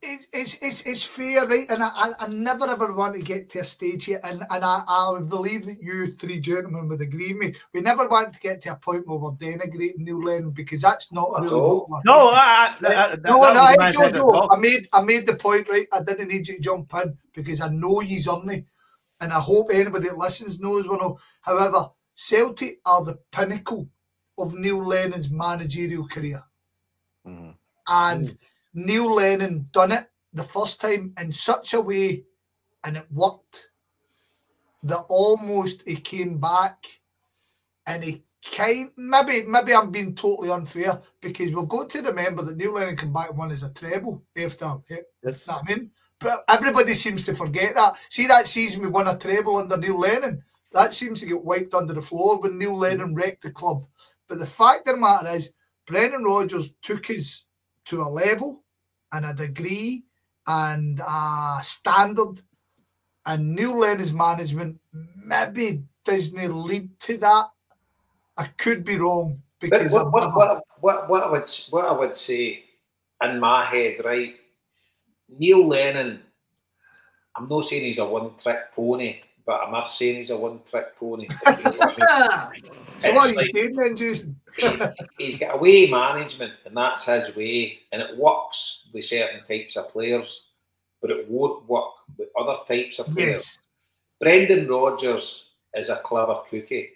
It's fair, right? And I never ever want to get to a stage here, and I would believe that you three gentlemen would agree with me. We never want to get to a point where we're denigrating Neil Lennon, because that's not really what we're. No, Joe, I made the point, right? I didn't need you to jump in because I know you's on me, and I hope anybody that listens knows we know. However, Celtic are the pinnacle of Neil Lennon's managerial career, and Neil Lennon done it the first time in such a way, and it worked, that almost he came back, and he maybe I'm being totally unfair, because we've got to remember that Neil Lennon came back and won as a treble after it. Yes. You know what I mean? But everybody seems to forget that. See that season we won a treble under Neil Lennon? That seems to get wiped under the floor when Neil Lennon wrecked the club. But the fact of the matter is, Brendan Rodgers took us to a level and a degree and a standard, and Neil Lennon's management maybe doesn't lead to that. I could be wrong, because what I would say in my head, right? Neil Lennon, I'm not saying he's a one-trick pony, but I'm not saying he's a one-trick pony. So what are you saying then, Jason? He's got a way management, and that's his way, and it works with certain types of players, but it won't work with other types of players. Yes. Brendan Rodgers is a clever cookie,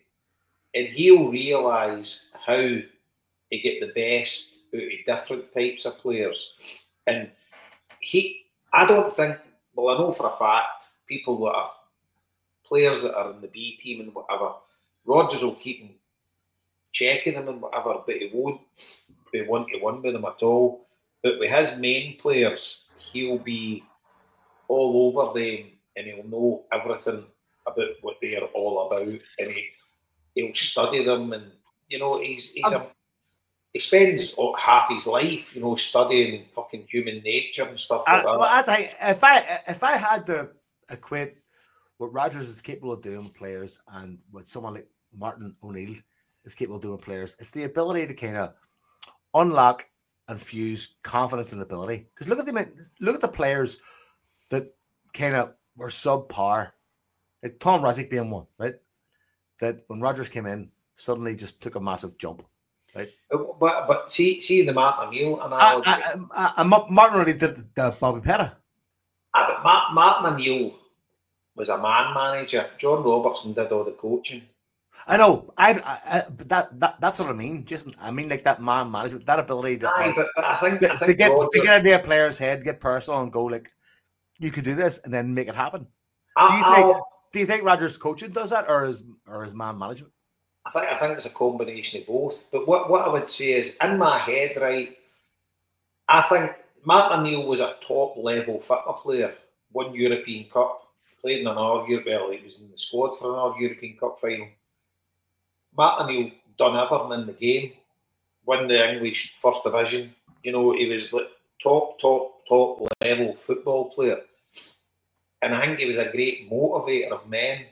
and he'll realise how to get the best out of different types of players. And I don't think, well, I know for a fact, people that are players that are in the B team and whatever, Rodgers will keep checking them and whatever, but he won't be one-to-one with them at all. But with his main players, he'll be all over them, and he'll know everything about what they are all about, and he'll study them, and he spends half his life, studying fucking human nature and stuff like that. Well, I think if I had to equate what Rodgers is capable of doing with players and what someone like Martin O'Neill is capable of doing with players, it's the ability to kind of unlock and fuse confidence and ability. Because look at the players that kind of were subpar, like Tom Rosick being one, right? That when Rodgers came in, suddenly just took a massive jump, right? But see the Martin O'Neill analogy. Martin already did the Bobby Petta. But Martin O'Neill was a man manager. John Robertson did all the coaching. I know. That's what I mean. Just I mean, like that man management, that ability to, but I think to get into a player's head, get personal, and go like, you could do this, and then make it happen. Do you think Rodgers' coaching does that, or is man management? I think it's a combination of both. But what I would say is, in my head, right, I think Martin O'Neill was a top level football player. Won European Cup, played in another Europe. He was in the squad for another European Cup final. Martin O'Neill done everything in the game. Won the English First Division. He was like top level football player. And I think he was a great motivator of men.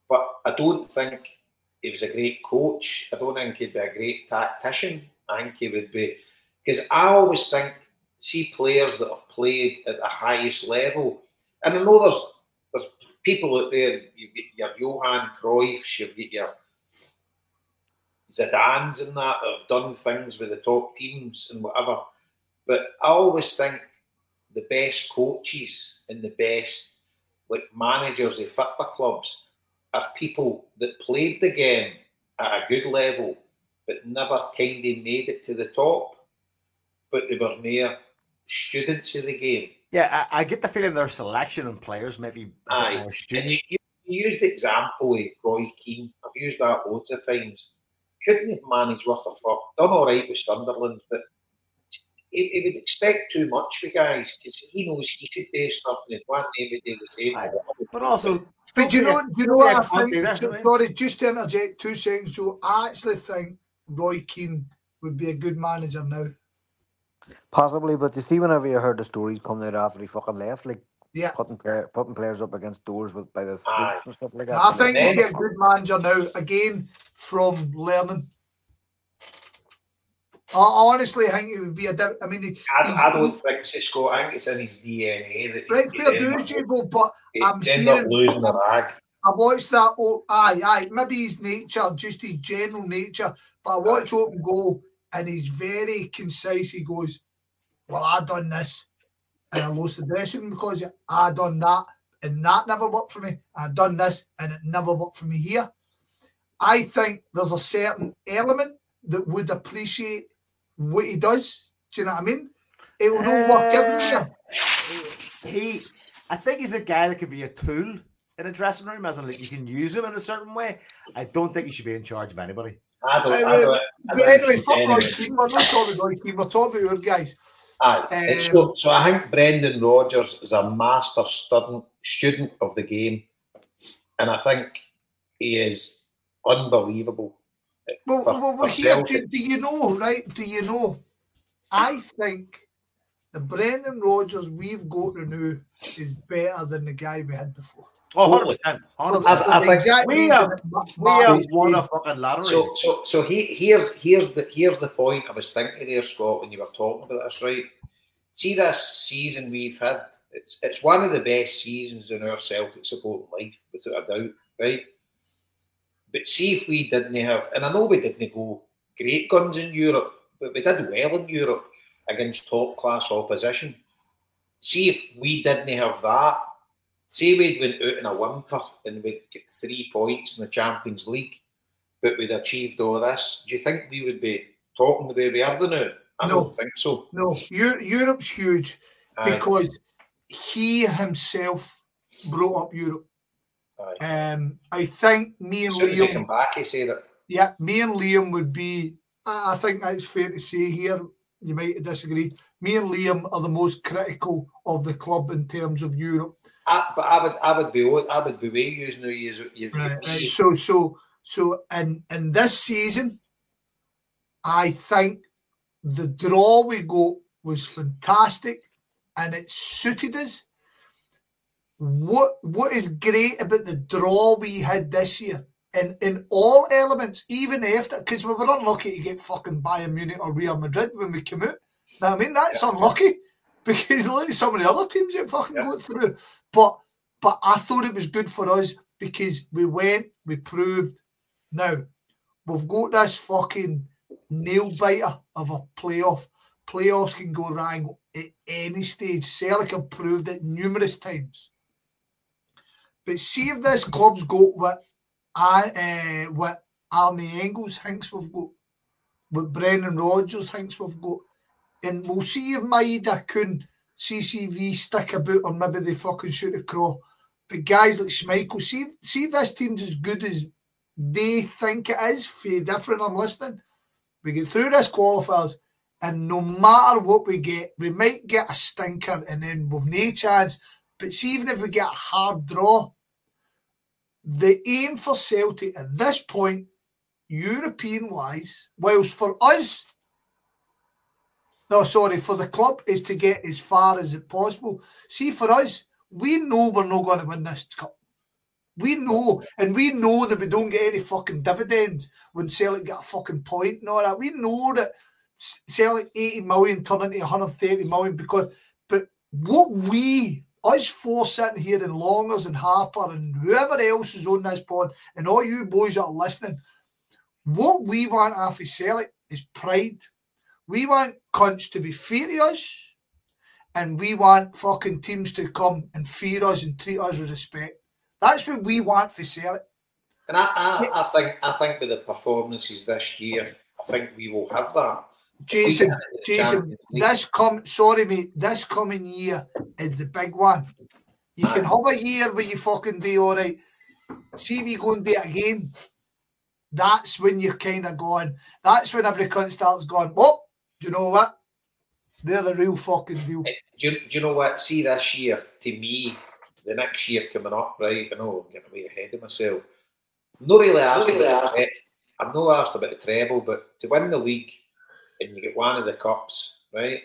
But I don't think he was a great coach. I don't think he'd be a great tactician. I think he would be... Because I always think, see players that have played at the highest level, and I know there's people out there, you get your Johan Cruyffs, you've got your Zidanes and that have done things with the top teams and whatever. But I always think the best coaches and the best managers of football clubs are people that played the game at a good level, but never kind of made it to the top. But they were mere students of the game. Yeah, I get the feeling their selection and players maybe a bit more student. And you used the example of Roy Keane. I've used that loads of times. Couldn't have managed worth a fuck. Done all right with Sunderland, but he would expect too much for guys, because he knows he could do stuff and he'd want them to do the same. But also, do you know what I think? Sorry, just to interject 2 seconds, Joe. I actually think Roy Keane would be a good manager now. Possibly, but you see, whenever you heard the stories coming out after he fucking left, like putting players up against doors by the streets and stuff like that. I think he'd be a good manager now, again, from learning. I honestly think it would be I mean, I don't think so, Scott. I think it's in his DNA that right, fair dues, Jabo, but I'm hearing losing the rag. I watched that. Oh, aye, maybe his nature, just his general nature. But I watch Open Goal, and he's very concise. He goes, "Well, I done this, and I lost the dressing room because I done that, and that never worked for me. I done this, and it never worked for me here." I think there's a certain element that would appreciate what he does. Do you know what I mean? It will not work everywhere. I think he's a guy that could be a tool in a dressing room, as in like you can use him in a certain way. I don't think he should be in charge of anybody. Anyway, fuck Roy Keane. We're not talking about Roy Keane. We're talking about your guys. Aye. So I think Brendan Rodgers is a master student of the game, and I think he is unbelievable. Well, here, do you know, right? Do you know? I think the Brendan Rodgers we've got now is better than the guy we had before. Oh, 100%. I think we have won a fucking lottery. So here's the point I was thinking there, Scott, when you were talking about this, right? See this season we've had, it's one of the best seasons in our Celtic supporting life, without a doubt, right? But see if we didn't have, and I know we didn't go great guns in Europe, but we did well in Europe against top class opposition. See if we didn't have that. Say we'd went out in a whimper and we'd get 3 points in the Champions League, but we'd achieved all this. Do you think we would be talking the way we are now? I don't think so. No, Europe's huge because he himself brought up Europe. I think me and Liam come back, he said it. Yeah, me and Liam would be. I think that's fair to say here. You might disagree. Me and Liam are the most critical of the club in terms of Europe. But I would be way using you. Right. So in this season, I think the draw we got was fantastic, and it suited us. What is great about the draw we had this year, in all elements, even after, because we were unlucky to get fucking Bayern Munich or Real Madrid when we came out. Now, I mean, that's unlucky, because look at some of the other teams that fucking got through. But I thought it was good for us because we went, we proved. Now, we've got this fucking nail-biter of a playoff. Playoffs can go wrong at any stage. Celtic have proved it numerous times. But see if this club's got what Arne Engels thinks we've got, what Brendan Rodgers thinks we've got, and we'll see if Maida Kun, CCV stick about, or maybe they fucking shoot a craw. But guys like Schmeichel, see if this team's as good as they think it is. For different, I'm listening. We get through this qualifiers, and no matter what we get, we might get a stinker, and then we've no chance. But see, even if we get a hard draw, the aim for Celtic at this point, European-wise, whilst for us, for the club, is to get as far as it possible. See, for us, we know we're not going to win this cup. We know, and we know that we don't get any fucking dividends when Celtic get a fucking point and all that. We know that Celtic 80 million turn into 130 million but what us four sitting here in Longers and Harper and whoever else is on this pod and all you boys that are listening, what we want off of Celtic is pride. We want cunts to be fair to us, and we want fucking teams to come and fear us and treat us with respect. That's what we want for Celtic. And I think with the performances this year, I think we will have that. Jason, this coming year is the big one. You can have a year where you fucking do all right. See if you go and do it again. That's when you're kind of going. That's when every cunt starts going, oh, do you know what? They're the real fucking deal. Do you know what? See, this year, to me, the next year coming up, right? I know I'm getting way ahead of myself. I'm not really asked about the treble, but to win the league and you get one of the cups, right?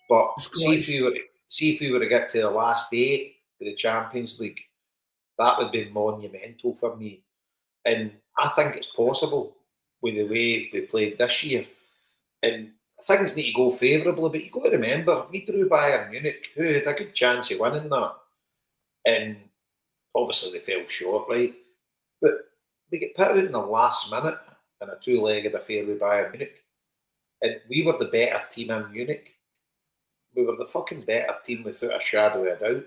But see if we were to get to the last 8 of the Champions League, that would be monumental for me. And I think it's possible with the way we played this year. and things need to go favourably, but you've got to remember, we drew Bayern Munich, who had a good chance of winning that, and obviously they fell short, right? But we get put out in the last minute in a two-legged affair with Bayern Munich, and we were the better team in Munich. We were the fucking better team without a shadow of a doubt.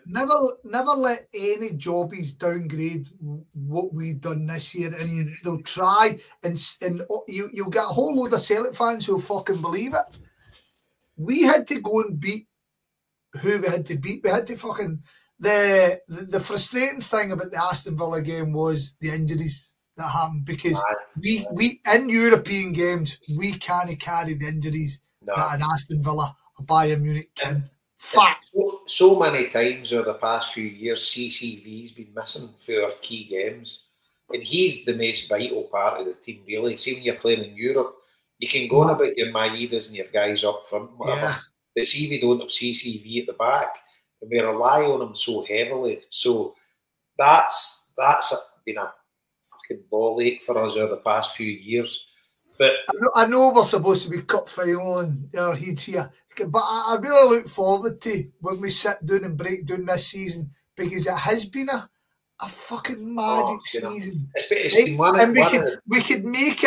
Never let any jobbies downgrade what we've done this year, and they'll try, and you'll get a whole load of Celtic fans who'll fucking believe it. We had to go and beat who we had to beat. We had to fucking the frustrating thing about the Aston Villa game was the injuries that happened, because we in European games we can't carry the injuries that an Aston Villa, a Bayern Munich can. Fact. So many times over the past few years, CCV's been missing for our key games, and he's the most vital part of the team, really. See, when you're playing in Europe, you can go on about your Maedas and your guys up front, whatever. Yeah. But see, we don't have CCV at the back, and we rely on him so heavily. So that's been a fucking ball ache for us over the past few years. But I know we're supposed to be cup final and he's here, but I really look forward to when we sit down and break down this season, because it has been a fucking magic season. It's been one and we could make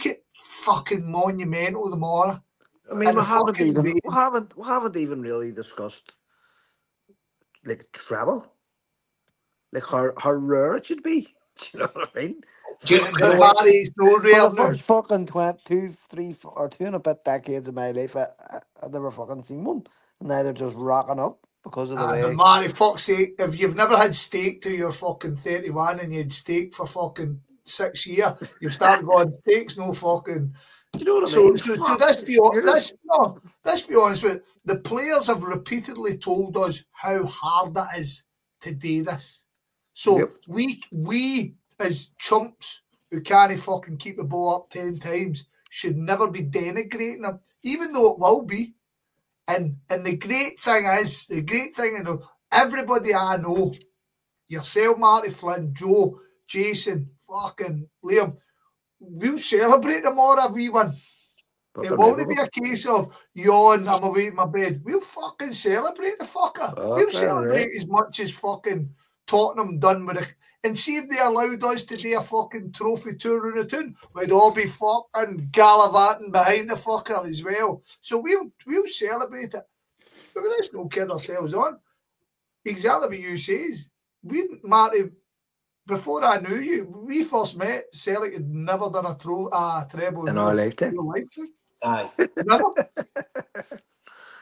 it fucking monumental tomorrow. I mean, we haven't even really discussed like travel, like how rare it should be. Do you know what I mean? The first fucking 2, 3, or 2 and a bit decades of my life, I never fucking seen one. And now they're just rocking up because of the way. Man, fuck's sake, if you've never had steak till you're fucking 31 and you had steak for fucking 6 years, you start going, steak's no fucking. Do you know what I mean? So let's be honest with you. The players have repeatedly told us how hard it is to do this. So we as chumps who can't fucking keep the ball up 10 times should never be denigrating them, even though it will be. And the great thing is, everybody I know, yourself, Marty Flynn, Joe, Jason, fucking Liam, we'll celebrate tomorrow if we win. It won't be a case of yawn, I'm away in my bed. We'll fucking celebrate the fucker. We'll celebrate as much as fucking Tottenham done with it. And see if they allowed us to do a fucking trophy tour in the town, we'd all be fucking gallivanting behind the fucker as well. So we'll celebrate it. But let's not kid ourselves on. Exactly what you says. Marty, before I knew you, we first met, Celtic had never done a treble in our lifetime. Aye. Never.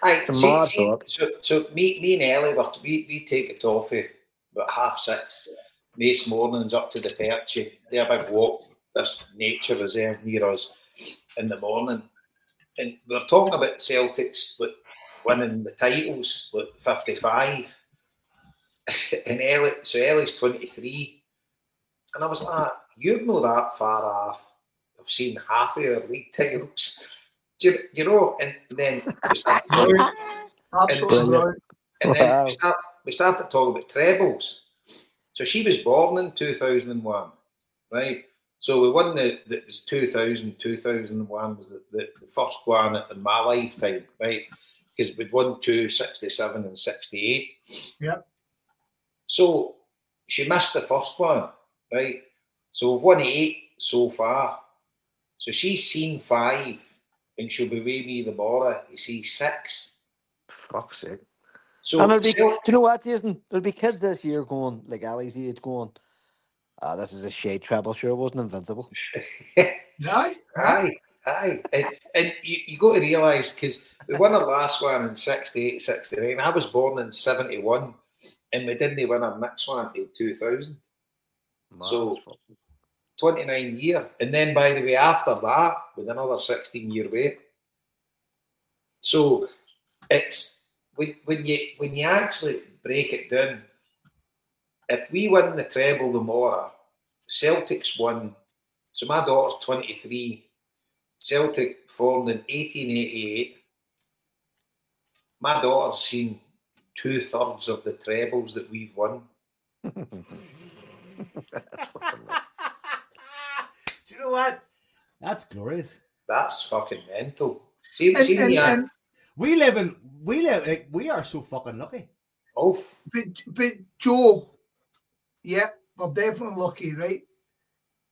Aye. So me and Ellie, we take it off about 6:30. Most mornings up to the Perchy. They're a big walk. This nature reserve near us in the morning. And we're talking about Celtics winning the titles with 55. And Ellie's 23. And I was like, you're not that far off. I've seen half of your league titles. You know, and then we start talking. Absolutely. And then we started talking about trebles. So she was born in 2001, right? So we won it was 2000, 2001 was the first one in my lifetime, right? Because we'd won 67 and 68. Yeah. So she missed the first one, right? So we've won 8 so far. So she's seen 5 and she'll be with me tomorrow. You see 6. Fuck's sake. So, and do you know what, Jason? There'll be kids this year going, like Ali's age, going, this is a shade treble. Sure, it wasn't invincible. Aye. And you got to realise, because we won our last one in 68, 69. I was born in 71, and we didn't win our next one in 2000. So 29 years. And then, by the way, after that, with another 16-year wait. So it's... When you actually break it down, if we win the treble tomorrow, Celtic's won. So my daughter's 23. Celtic formed in 1888. My daughter's seen 2/3 of the trebles that we've won. Do you know what? That's glorious. That's fucking mental. See, we are so fucking lucky. Oh, but Joe, yeah, we're definitely lucky, right?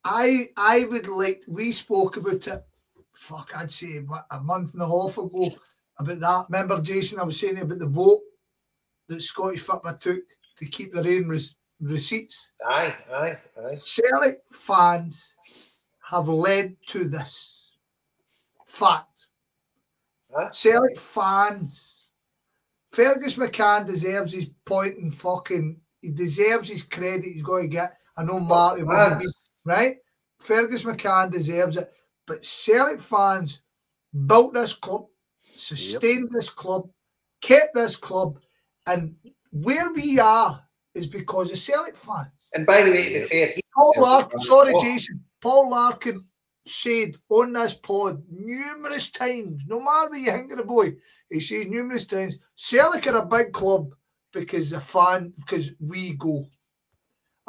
I would like. We spoke about it. Fuck, I'd say a month and a half ago about that. Remember, Jason? I was saying about the vote that Scotty Fitba took to keep their own receipts. Aye. Celtic fans have led to this fact. Huh? Celtic fans, Fergus McCann deserves his point and fucking, he deserves his credit he's got to get. I know Marty wouldn't be, right? Fergus McCann deserves it. But Celtic fans built this club, sustained this club, kept this club, and where we are is because of Celtic fans. And by the way, to be fair, Jason. Paul Larkin said on this pod numerous times, no matter what you think of the boy, he says numerous times, Celtic are a big club because we go.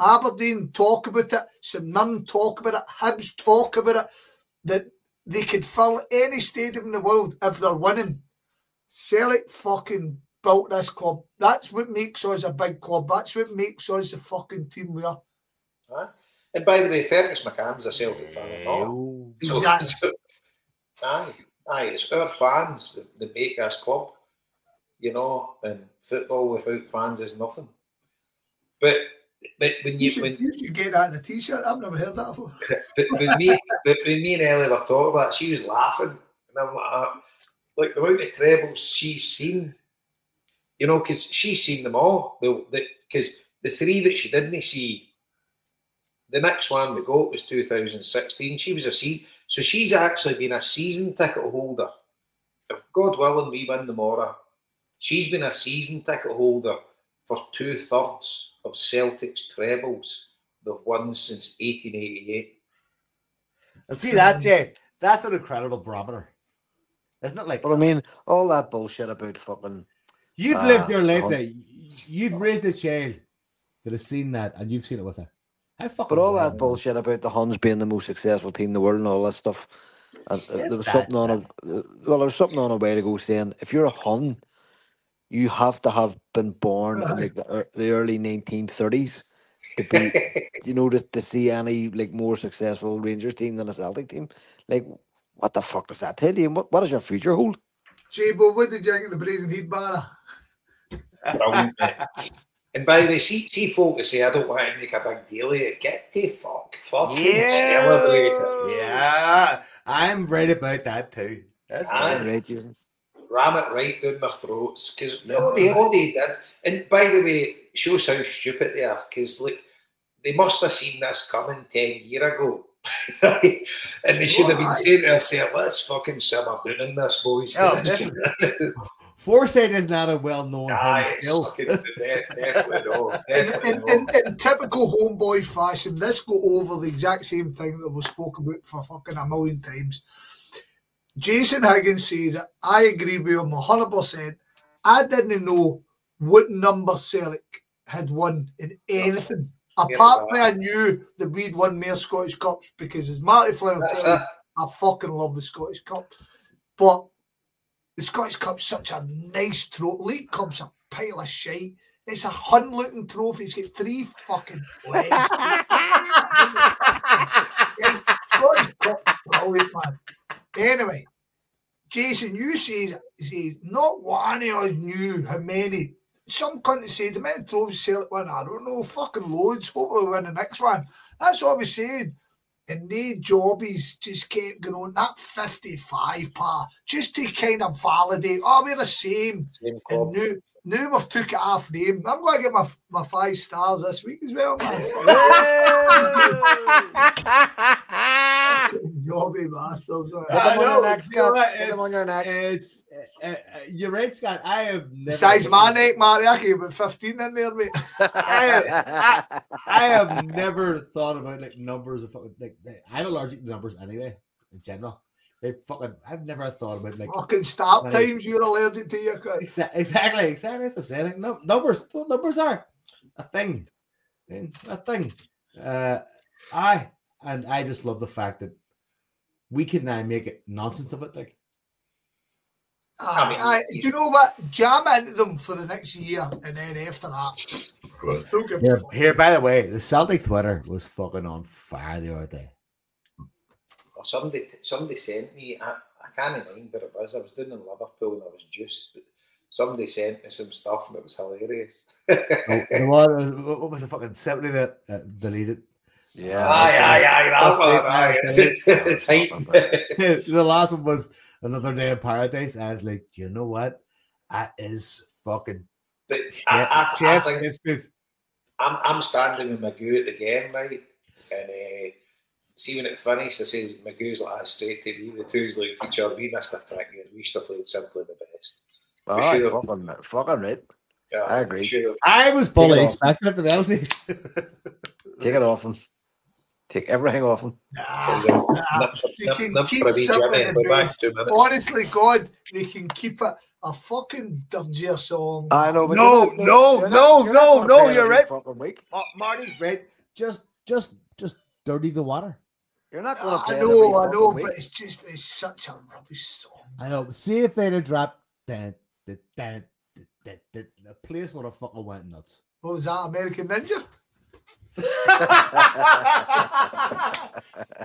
Aberdeen talk about it, St Mirren talk about it, Hibs talk about it, that they could fill any stadium in the world if they're winning. Celtic fucking built this club. That's what makes us a big club. That's what makes us the fucking team we are. And by the way, Fergus McCann's a Celtic fan and all. Exactly. Aye, it's our fans that make this club, you know, and football without fans is nothing. But when you should get that in a t-shirt. I've never heard that before. but when me and Ellie were talking about it, she was laughing, and I'm like the amount of trebles she's seen, you know, because she's seen them all. Because the three that she didn't see, the next one we got was 2016. She was so she's actually been a season ticket holder. If God willing we win tomorrow, she's been a season ticket holder for 2/3 of Celtic's trebles they've won since 1888. And see that, Jay? That's an incredible barometer. Isn't it? Like, but I mean, all that bullshit about fucking. You've lived your life now. You've raised a child that has seen that, and you've seen it with her. But all that bullshit about the Huns being the most successful team in the world and all that stuff. And there was something on a while ago saying if you're a Hun, you have to have been born in like the early 1930s to be, you know, to see any like more successful Rangers team than a Celtic team. Like, what the fuck does that tell you? What does your future hold? Jabo, what did you think of the Brazen Heat banner? And by the way, see folk that say I don't want to make a big deal of it. Get to fucking celebrate it. Yeah, I'm right about that too. That's right, Jason. Ram it right down their throats because all they did. And by the way, shows how stupid they are because like they must have seen this coming 10 years ago. Right? And they should have been saying to themselves, let's fucking simmer down in this, boys. Foresight is not a well-known skill. Definitely not. In typical homeboy fashion, let's go over the exact same thing that was spoken about for fucking a million times. Jason Higgins says that I agree with him 100%. I didn't know what number Celtic had won in anything. Apart from I knew that we'd won more Scottish Cups because as Marty Flynn will tell you, I fucking love the Scottish Cup. But the Scottish Cup's such a nice trophy. League Cup's a pile of shite. It's a Hun-looking trophy. It's got 3 fucking legs. Scottish Cup, brilliant, man. Anyway, Jason, you says not one of us knew how many. Some countries say the many trophies Celtic won. I don't know, fucking loads. Hope we'll win the next one. That's what we said. And they jobbies just kept going. That 55 just to kind of validate. Oh, we're the same. And now we've took it off name. I'm going to get my 5 stars this week as well, man. Jobby bastards. You're right, Scott. I have never. Besides my neck, Marty, I gave about 15 in there, mate. I have never thought about like numbers of like. I'm allergic to numbers anyway, in general. I've never thought about like fucking start times you're allergic to your exactly. That's upsetting. Numbers are a thing. A thing. I just love the fact that we can now make it nonsense of it. Like, do you know what? Jam into them for the next year, and then after that, don't give a fuck. Here, by the way, the Celtic Twitter was fucking on fire the other day. Oh, somebody sent me. I can't remember what it was. I was doing in Liverpool and I was just. Somebody sent me some stuff and it was hilarious. What was the fucking simply that deleted? Yeah. The last one was Another Day in Paradise. I was like, you know what? That is fucking. I'm standing with Magoo at the game, right? And see when it finished, I says Magoo's like, that's straight to me. The two's looked at each other. We missed a trick here. We should have played simply the best. Fucking right. Yeah, I agree. I was fully expecting it to be honest. Take it off him. Take everything off him. They can keep something the best. Honestly, God, they can keep it a fucking dirtier song. I know. But No, you're right. Marty's right. Just dirty the water. You're not going to play I know, but it's such a rubbish song. I know. But see if they'd have dropped the place would have fucking went nuts. What was that, American Ninja?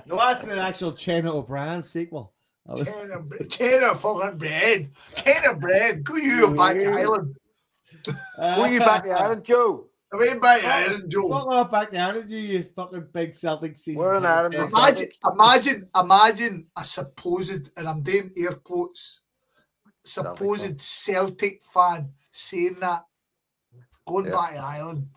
No, that's an actual China O'Brien sequel. China fucking bread. China bread. Go you back to Ireland. Go you back to Ireland, Joe. I mean back to Ireland, Joe. Fuck off back to Ireland, you fucking big Celtic season. We're in Ireland. Imagine a supposed, and I'm doing air quotes, supposed Celtic fan saying that, going back to Ireland.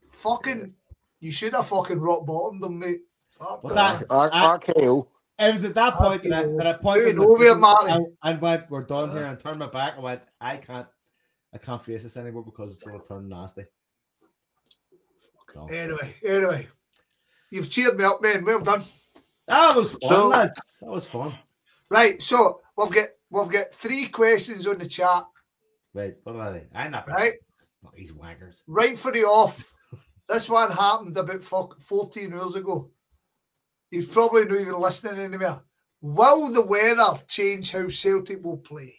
Fucking, you should have fucking rock bottomed them, mate. RKO. It was at that point that I pointed and went, we're done here, and turned my back and went, I can't face this anymore because it's going to turn nasty. So. Anyway, you've cheered me up, man. Well done. That was fun, lads. That was fun. Right, so we've got 3 questions on the chat. Wait, what are they? I'm not right. These wankers. Right for the off. This one happened about 14 hours ago. He's probably not even listening anymore. Will the weather change how Celtic will play?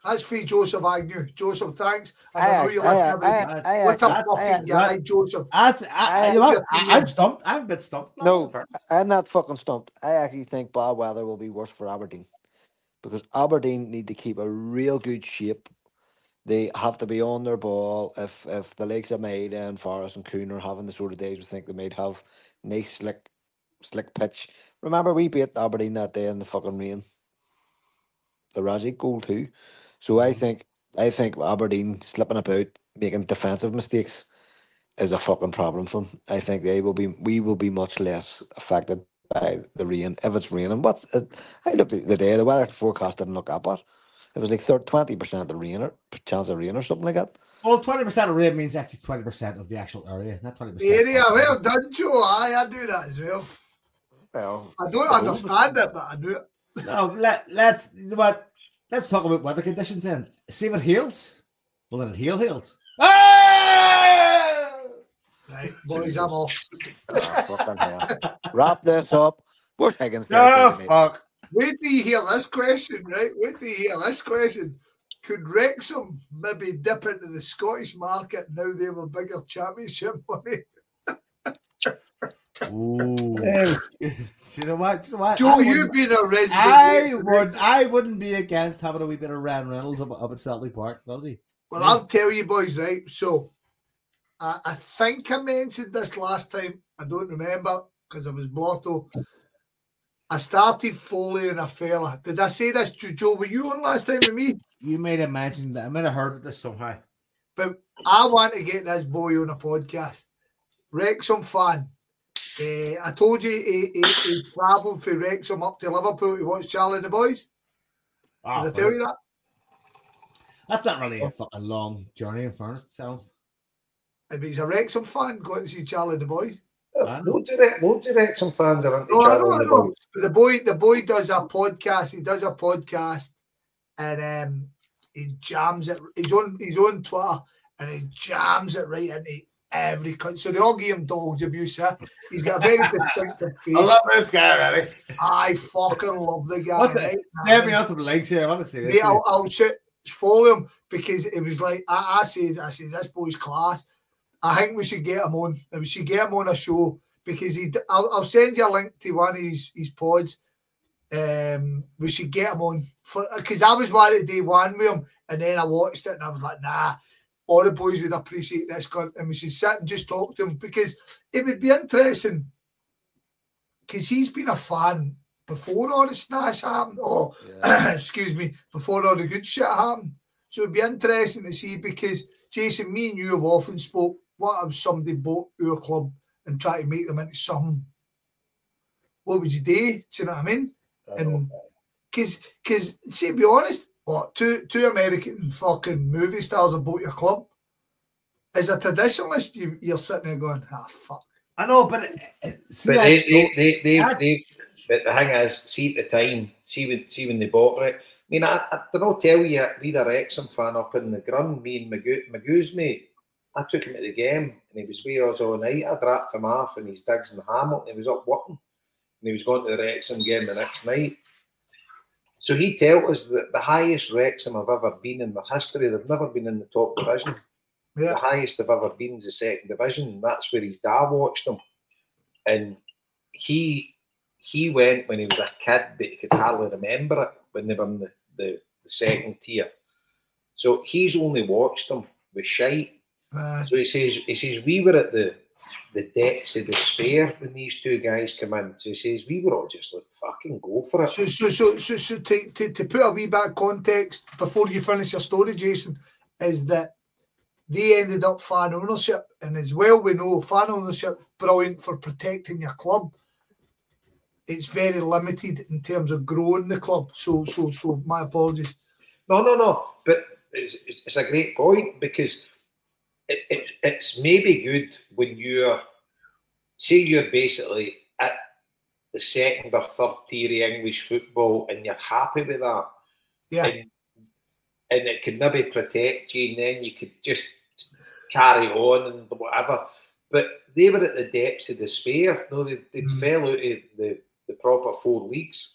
That's for Joseph Agnew. Joseph, thanks. I know you're listening. What a fucking guy, Joseph. I'm stumped. I'm a bit stumped. No, I'm not fucking stumped. I actually think bad weather will be worse for Aberdeen because Aberdeen need to keep a real good shape. They have to be on their ball. If the likes of Maida and Forrest and Kuhn are having the sort of days we think they might have, nice slick pitch. Remember we beat Aberdeen that day in the fucking rain. The Rajic goal too. So I think Aberdeen slipping about, making defensive mistakes is a fucking problem for them. I think we will be much less affected by the rain if it's raining. I looked at the day, the weather forecast didn't look that bad. It was like 20% of rain chance of rain or something like that. Well, 20% of rain means actually 20% of the actual area, not 20%. Area, well done, Joe. I do that as well. Well, I don't understand it, but I do it. No, let's talk about weather conditions then. See if it heals. Well, then it heals. Ah! Right, boys, I'm off. Fucking hell. Wrap this up. We're taking fuck. Wait till you hear this question, right? Wait till you hear this question. Could Wrexham maybe dip into the Scottish market now they have a bigger championship money? Ooh. You know what? Joe, you've been a resident. I wouldn't be against having a wee bit of Ryan Reynolds up at Seltley Park, does he? Well, I'll tell you, boys, right? So, I think I mentioned this last time. I don't remember because I was blotto. I started following a fella. Did I say this, Joe? Were you on last time with me? You may have mentioned that. I might have heard of this somehow. But I want to get this boy on a podcast. Wrexham fan. I told you he travelled from Wrexham up to Liverpool to watch Charlie and the Boys. Did I tell you that? That's not really a fucking long journey, in fairness. If he's a Wrexham fan, going to see Charlie and the Boys. Loads of Wrexham fans are into Charlie and the Boys. But the boy does a podcast. He does a podcast, and he jams it. He's on Twitter, and he jams it right into every cunt. So they all give him dog's abuse. He's got a very distinctive face. I love this guy already. I fucking love the guy. What's right? Snap me on some links here. I want to see this. Mate, I'll follow him because it was like I said this boy's class. I think we should get him on. We should get him on a show because I'll send you a link to one of his pods. We should get him on because I was one at day one with him, and then I watched it and I was like, nah, all the boys would appreciate this cunt, and we should sit and just talk to him because it would be interesting because he's been a fan before all the snash happened. Oh, yeah. Excuse me, before all the good shit happened. So it'd be interesting to see because Jason, me and you have often spoke. What if somebody bought our club and try to make them into something? What would you do? Do you know what I mean? And because see, to be honest, what two American fucking movie stars have bought your club. As a traditionalist, you're sitting there going, fuck. I know, but but the thing is, see at the time, see when they bought it. I mean, I don't know, tell you, read a Wrexham fan up in the Grun, me and Magoo's mate. I took him to the game and he was with us all night. I dropped him off in his digs in Hamilton. He was up working and he was going to the Wrexham game the next night. So he told us that the highest Wrexham have ever been in their history, they've never been in the top division. Yeah. The highest they've ever been is the second division, and that's where his dad watched them. And he went when he was a kid, but he could hardly remember it when they were in the second tier. So he's only watched them with shite. So he says we were at the depths of despair when these two guys come in. So he says we were all just like, fucking go for it. So to put a wee bit of context before you finish your story, Jason, is that they ended up fan ownership, and as well we know fan ownership brilliant for protecting your club. It's very limited in terms of growing the club. So my apologies. No. But it's a great point because it's maybe good when you're basically at the second or third tier of English football and you're happy with that. Yeah. And it could maybe protect you, and then you could just carry on and whatever. But they were at the depths of despair. No, they fell out of the proper 4 leagues.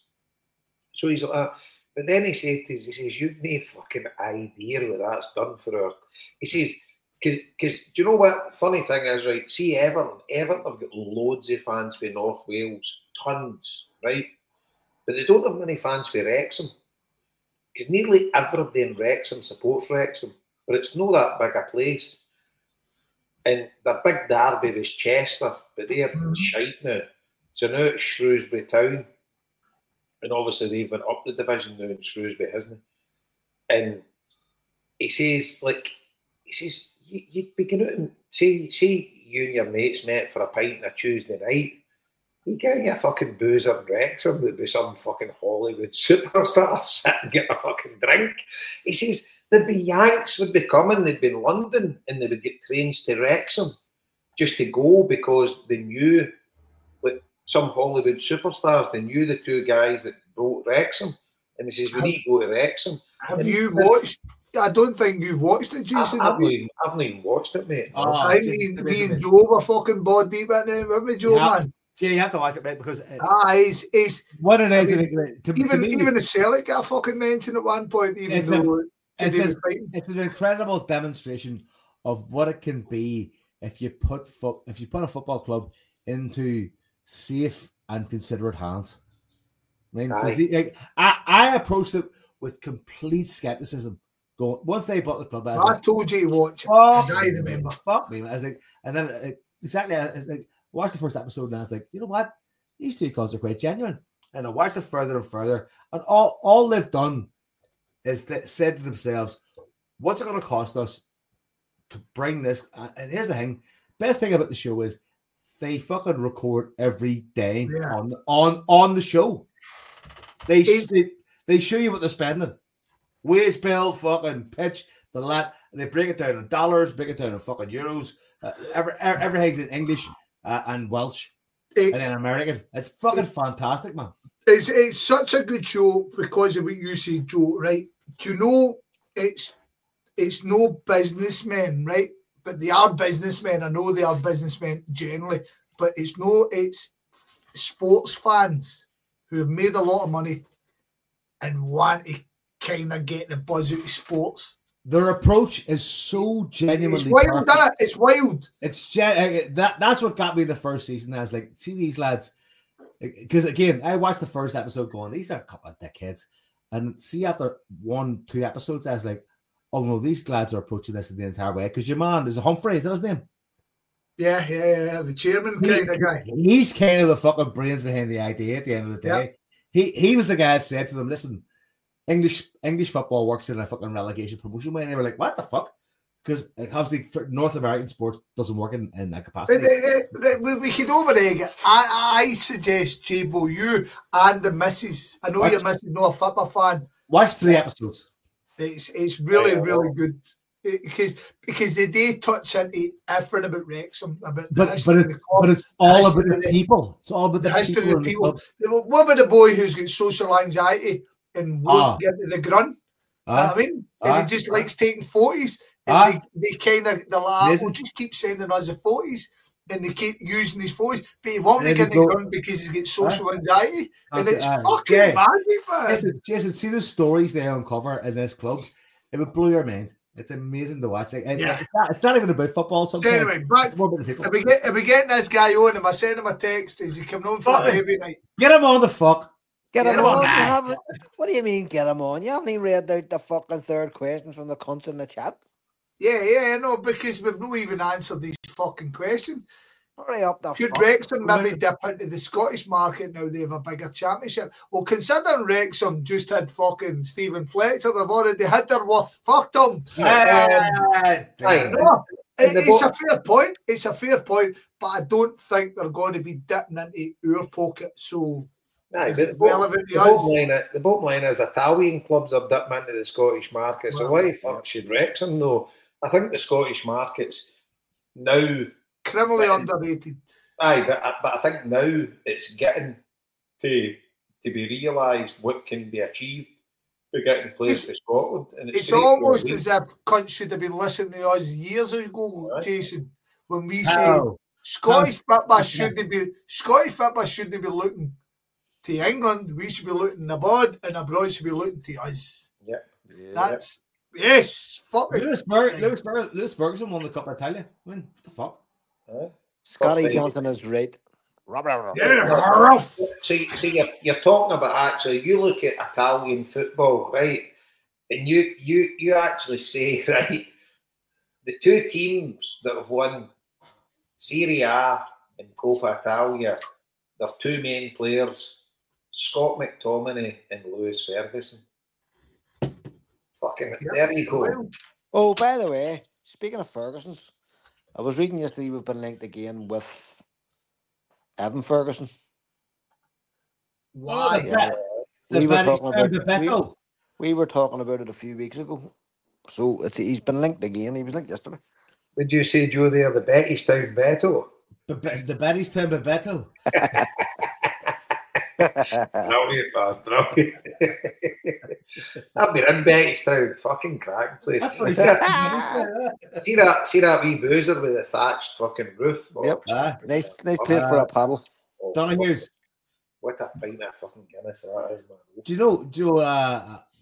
So he's like, but then he says, you've no fucking idea what that's done for our. He says, because do you know what? Funny thing is, right? See, Everton have got loads of fans for North Wales, tons, right? But they don't have many fans for Wrexham. Because nearly everybody in Wrexham supports Wrexham, but it's not that big a place. And their big derby was Chester, but they're shite now. So now it's Shrewsbury Town. And obviously they've went up the division now, and Shrewsbury hasn't. And he says, you'd be going out and see you and your mates met for a pint on a Tuesday night. You get a fucking boozer in Wrexham, there'd be some fucking Hollywood superstar sit and get a fucking drink. He says there'd be Yanks would be coming, they'd be in London and they would get trains to Wrexham just to go because they knew, like some Hollywood superstars, they knew the two guys that brought Wrexham. And he says, we need to go to Wrexham. Have you watched? I don't think you've watched it, Jason. I've not even watched it, mate. I mean, me and Joe were fucking body deep in it, weren't we, Joe, man? Yeah, you have to watch it, mate, because it's what it is. Even the Celtic got fucking mentioned at one point. It's an incredible demonstration of what it can be if you put a football club into safe and considerate hands. I mean, I approached it with complete skepticism. Once they bought the club, I told you to watch it. I remember. Fuck me. I was like, and then exactly, I was like, watched the first episode, and I was like, you know what? These two cons are quite genuine. And I watched it further and further, and all they've done is said to themselves, "What's it going to cost us to bring this?" And here's the thing: best thing about the show is they fucking record every day on the show. They show you what they're spending. Wage bill, fucking pitch, the lot. They break it down in dollars, break it down in fucking euros. Everything's in English and Welsh and then American. It's fucking fantastic, man. It's such a good show because of what you say, Joe. Right? Do you know it's no businessmen, right? but they are businessmen. I know they are businessmen generally, but it's sports fans who have made a lot of money and want to kind of get the buzz out of sports. Their approach is so genuinely It's wild, isn't it? It's wild. That's what got me the first season. I was like, see these lads, because again, I watched the first episode going, these are a couple of dickheads, and see after 1-2 episodes, I was like, oh no, these lads are approaching this in the entire way. Because your man, there's a Humphrey, is that his name? Yeah, the chairman kind of guy. He's kind of the fucking brains behind the idea at the end of the day. Yeah. He was the guy that said to them, listen, English football works in a fucking relegation promotion way. And they were like, what the fuck? Because obviously North American sports doesn't work in that capacity. We could over-egg it. I suggest, Jabo, you and the missus, I know your missus is not a football fan. Watch 3 episodes. It's really, really good. Because they do touch into everything about Wrexham, but it's all about the people. It's all about the history of the people. What about the boy who's got social anxiety and won't get to the grunt? You know what I mean? And he just likes taking photos. And they kind of, they're like, we'll just keep sending us the photos. And they keep using these photos, but he won't get the grunt because he's got social anxiety. And it's fucking magic, man. Jason, see the stories they uncover in this club. It would blow your mind. It's amazing to watch. It's not even about football. Sometimes. Anyway, it's more about the people. If we get this guy on him, I send him a text. Is he coming on for every night? Get him on the fuck. Get him on. What do you mean, get him on? You haven't even read out the fucking 3rd question from the cunts in the chat. Yeah, no, because we've not even answered these fucking questions. Hurry up, Could Wrexham maybe dip into the Scottish market now they have a bigger championship? Well, considering Wrexham just had fucking Stephen Fletcher, they've already had their worth. Fuck them. It's a fair point. It's a fair point, but I don't think they're going to be dipping into our pocket. So, the bottom line is Italian clubs are dipping into the Scottish market. So why the fuck should Wrexham know? I think the Scottish market's now criminally underrated. But I think now it's getting to be realised what can be achieved by getting players to Scotland. And it's almost as if cunts should have been listening to us years ago, Jason, when we say Scottish football shouldn't be looking to England. We should be looking abroad, and abroad should be looking to us. Yes. Fuck it. Lewis Ferguson won the Cup of Italia. I mean, what the fuck? Scotty Johnson is right. So you're talking about actually, you look at Italian football, right? And you actually say, right, the 2 teams that have won Serie A and Coppa Italia, their 2 main players, Scott McTominay and Lewis Ferguson. Fucking there you go. Oh, by the way, speaking of Ferguson's, I was reading yesterday we've been linked again with Evan Ferguson. Why? We were talking about it a few weeks ago. So he's been linked again. He was linked yesterday. Did you say, Joe, there, the Bettystown Beto? The Bettystown Beto. Brilliant, man, brilliant. I've been in Bettystown, fucking cracking place. That's what he said. See that wee boozer with the thatched fucking roof? Yep. Nice place for a paddle. Donahue's. What a pint of fucking Guinness that is, man. Do you know,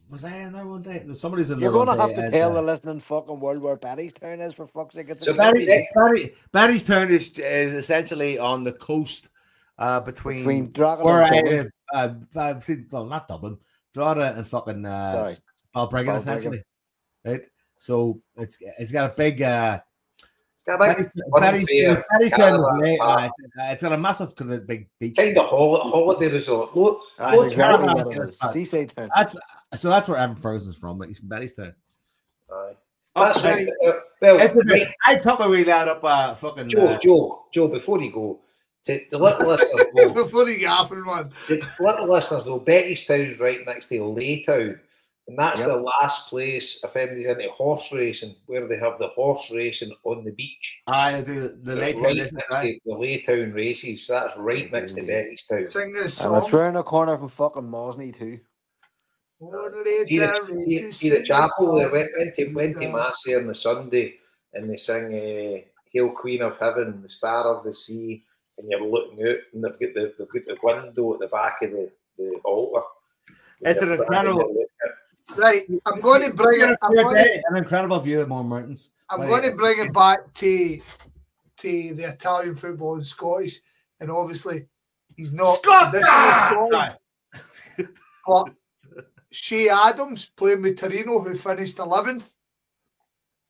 was I in there one day? Somebody's in there. You're going to have to tell the listening fucking world where Bettystown is, for fuck's sake. So Bettystown is essentially on the coast between Drogheda and Dublin. Well, not Dublin. Drogheda and fucking Balbriggan, essentially. Right? So it's got a big it's got a massive kind of big beach. Kind of holiday resort. Look, seaside town. That's where Evan Ferguson's from. Like he's from Bettystown. I took my way down up fucking Joe. Before you go, to the little listeners, before you get off, man. The little listeners know Bettystown's right next to Laytown. And that's the last place, if anybody's into horse racing, where they have the horse racing on the beach. I do the Laytown races, right? The Laytown races. So that's right next to Bettystown. Sing this song. And it's round the corner from fucking Mosney too. See the chapel there. Went to mass there on the Sunday, and they sing "Hail Queen of Heaven, the Star of the Sea," and you're looking out, and they've got the window at the back of the altar. It's an incredible. Right, I'm going to bring it. An incredible view of Mourne Mountains. I'm going to bring it back to the Italian football and Scottish, and obviously he's not. Scotland! But Shea Adams playing with Torino, who finished 11th.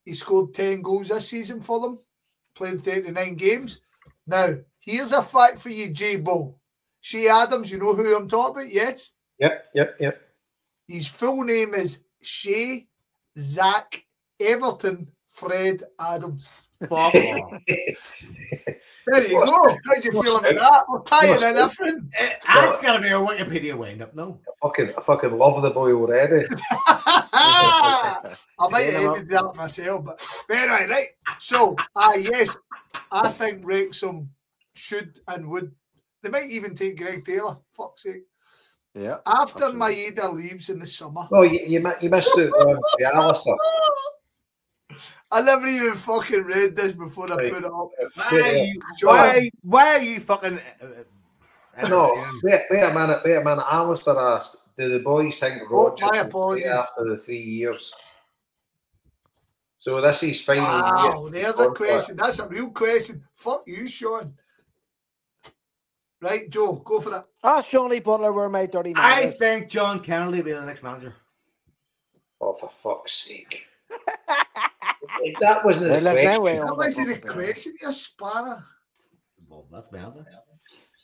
He scored 10 goals this season for them, played 39 games. Now, here's a fact for you, J-Bo. Shea Adams, you know who I'm talking about, yes? Yep. His full name is Shea Zach Everton Fred Adams. Fuck off. There you go. How do you feel about that? We're tying in different. That's got to be a Wikipedia wind-up, no? I fucking love the boy already. I might have edited that myself, but anyway, right. So, yes, I think Wrexham should and would. They might even take Greg Taylor. Fuck's sake. Yeah. After Maeda leaves in the summer. Oh, you missed it, Alistair. I never even fucking read this before I put it up. Why are you fucking... No, wait a minute. Alistair asked, do the boys think Rodgers my apologies. after the 3 years? So this is final year. Wow, there's a question. That's a real question. Fuck you, Sean. Right, Joe, go for it. Shawnee Butler were my 30 minutes. I think John Kennedy will be the next manager. Oh, for fuck's sake. That wasn't a question. That wasn't a question, you spanner. Well, that's my answer.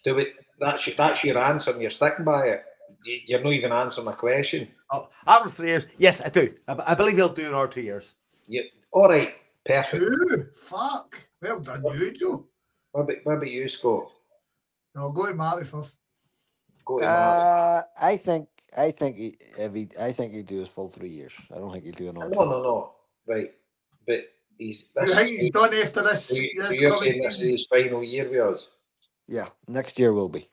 Do it. That's your answer and you're sticking by it. You're not even answering my question. Oh, after 3 years? Yes, I do. I believe he'll do another 2 years. Yeah. All right. Perfect. 2? Fuck. Well done, you, Joe. What about you, Scott? No, go to Marty first. Go to Marty. I think he'd do his full 3 years. I don't think he'd do another. No. Right. But you think he's done after this? You're saying this is his final year with us? Yeah, next year will be.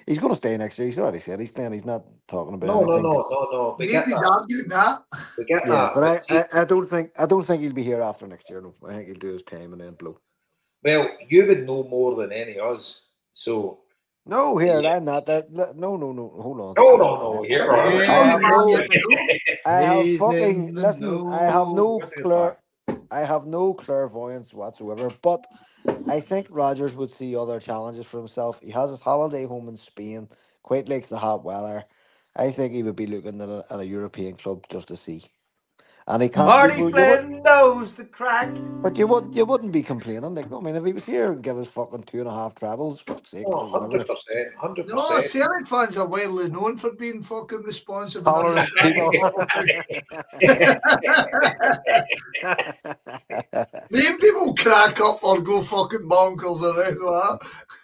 He's going to stay next year. He's already said he's staying. He's not talking about. No. Maybe he's arguing that. We get that. But I don't think he'll be here after next year. No, I think he'll do his time and then blow. Well, you would know more than any of us. So. No, here I'm not. No. Hold on. No. Here I have no clairvoyance whatsoever. But I think Rodgers would see other challenges for himself. He has his holiday home in Spain. Quite likes the hot weather. I think he would be looking at a European club just to see. And he can't. Marty Flynn knows the crack. But you wouldn't be complaining. Like, I mean, if he was here and give us fucking 2.5 travels, fuck's sake. 100%. No, Celtic fans are widely known for being fucking responsive. Tolerant people. Maybe people crack up or go fucking bonkers around like that.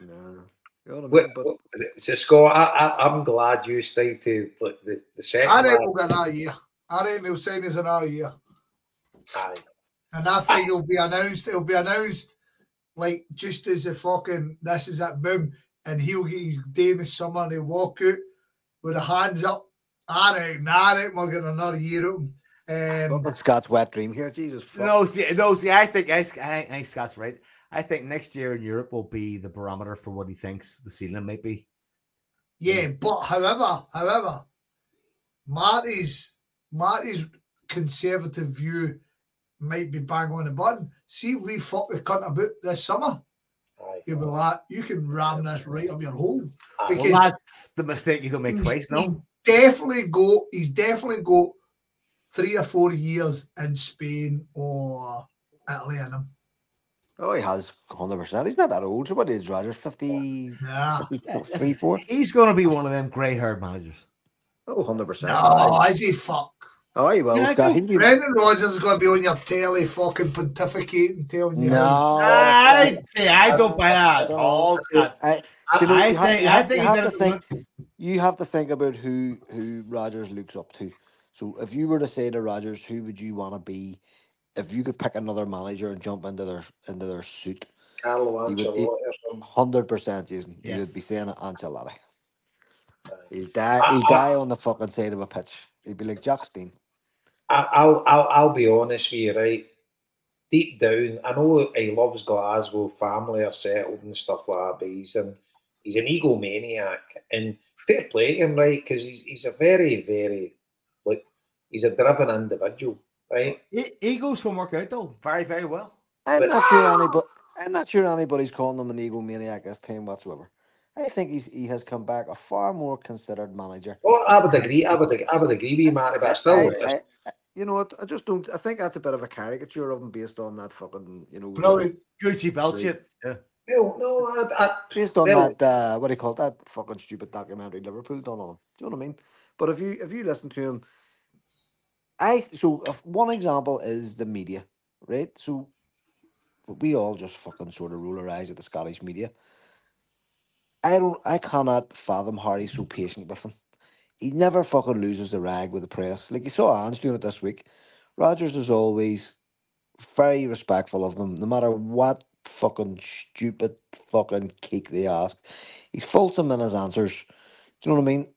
No. You know what I mean? So, Scott, I'm glad you stayed to the second. I reckon we'll get another year. I reckon he'll sign us another year. Aye. And I think it'll be announced. It'll be announced like just as the fucking this is that boom, and he'll get his day in the summer and he'll walk out with the hands up. I reckon we're getting another year of him. Scott's wet dream here, Jesus. Fuck. No, see. I think Scott's right. I think next year in Europe will be the barometer for what he thinks the ceiling might be. Yeah, but however, Marty's conservative view might be bang on the button. See, we fuck the cunt about this summer. You'll be like, you can ram this right up your hole. Because that's the mistake you don't make twice, no? He's definitely got 3 or 4 years in Spain or Italy in him. Oh, he has 100%. He's not that old. So what is Rodgers? 50? Yeah. 53, 4? He's going to be one of them grey-haired managers. Oh, 100%. No, is he fuck? Oh, he will. Yeah, Brendan Rodgers is going to be on your telly fucking pontificating, telling you. No. I don't buy that at all. You have to think about who Rodgers looks up to. So if you were to say to Rodgers, who would you want to be if you could pick another manager and jump into their suit? Carlo Ancelotti or something. 100%, Jason. Yes. You would be saying Ancelotti. He'd die on the fucking side of a pitch. He'd be like Jack Stein. I'll be honest with you, right? deep down, I know he loves Glasgow, family are settled and stuff like that, but he's an egomaniac, and fair play to him, right? Because he's a very, very, like, he's a driven individual, right? Egos can work out though very, very well. I'm not sure anybody's calling him an egomaniac this time whatsoever. I think he has come back a far more considered manager. Oh, I would agree. I would agree with you, Matty, but still, you know what? I just don't. I think that's a bit of a caricature of him based on that fucking, you know, brilliant Gucci belt shit. Yeah. No, based on that, what do you call that fucking stupid documentary Liverpool done on him. Do you know what I mean? But if you listen to him, one example is the media, right? So we all just fucking sort of roll our eyes at the Scottish media. I cannot fathom how he's so patient with them. He never fucking loses the rag with the press. Like you saw Ange doing it this week. Rodgers is always very respectful of them, no matter what fucking stupid fucking cake they ask. He's fulsome in his answers. Do you know what I mean?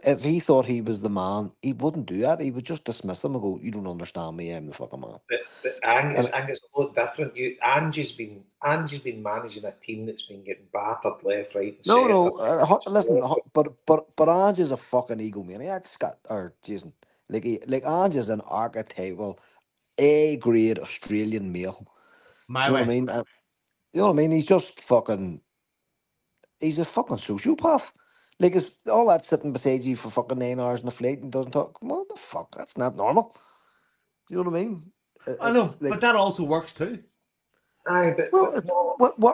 If he thought he was the man, he wouldn't do that. He would just dismiss them and go, "You don't understand me. I'm the fucking man." But Ange is a lot different. Ange has been managing a team that's been getting battered left, right, and centre. Listen, but Ange is a fucking egomaniac, Scott or Jason. Like Ange is an archetypal A-grade Australian male. My way. You know what I mean? He's just fucking. He's a fucking sociopath. Like, it's all that sitting beside you for fucking 9 hours in a flight and doesn't talk. What the fuck? That's not normal. Do you know what I mean? I know, but that also works too. Aye, but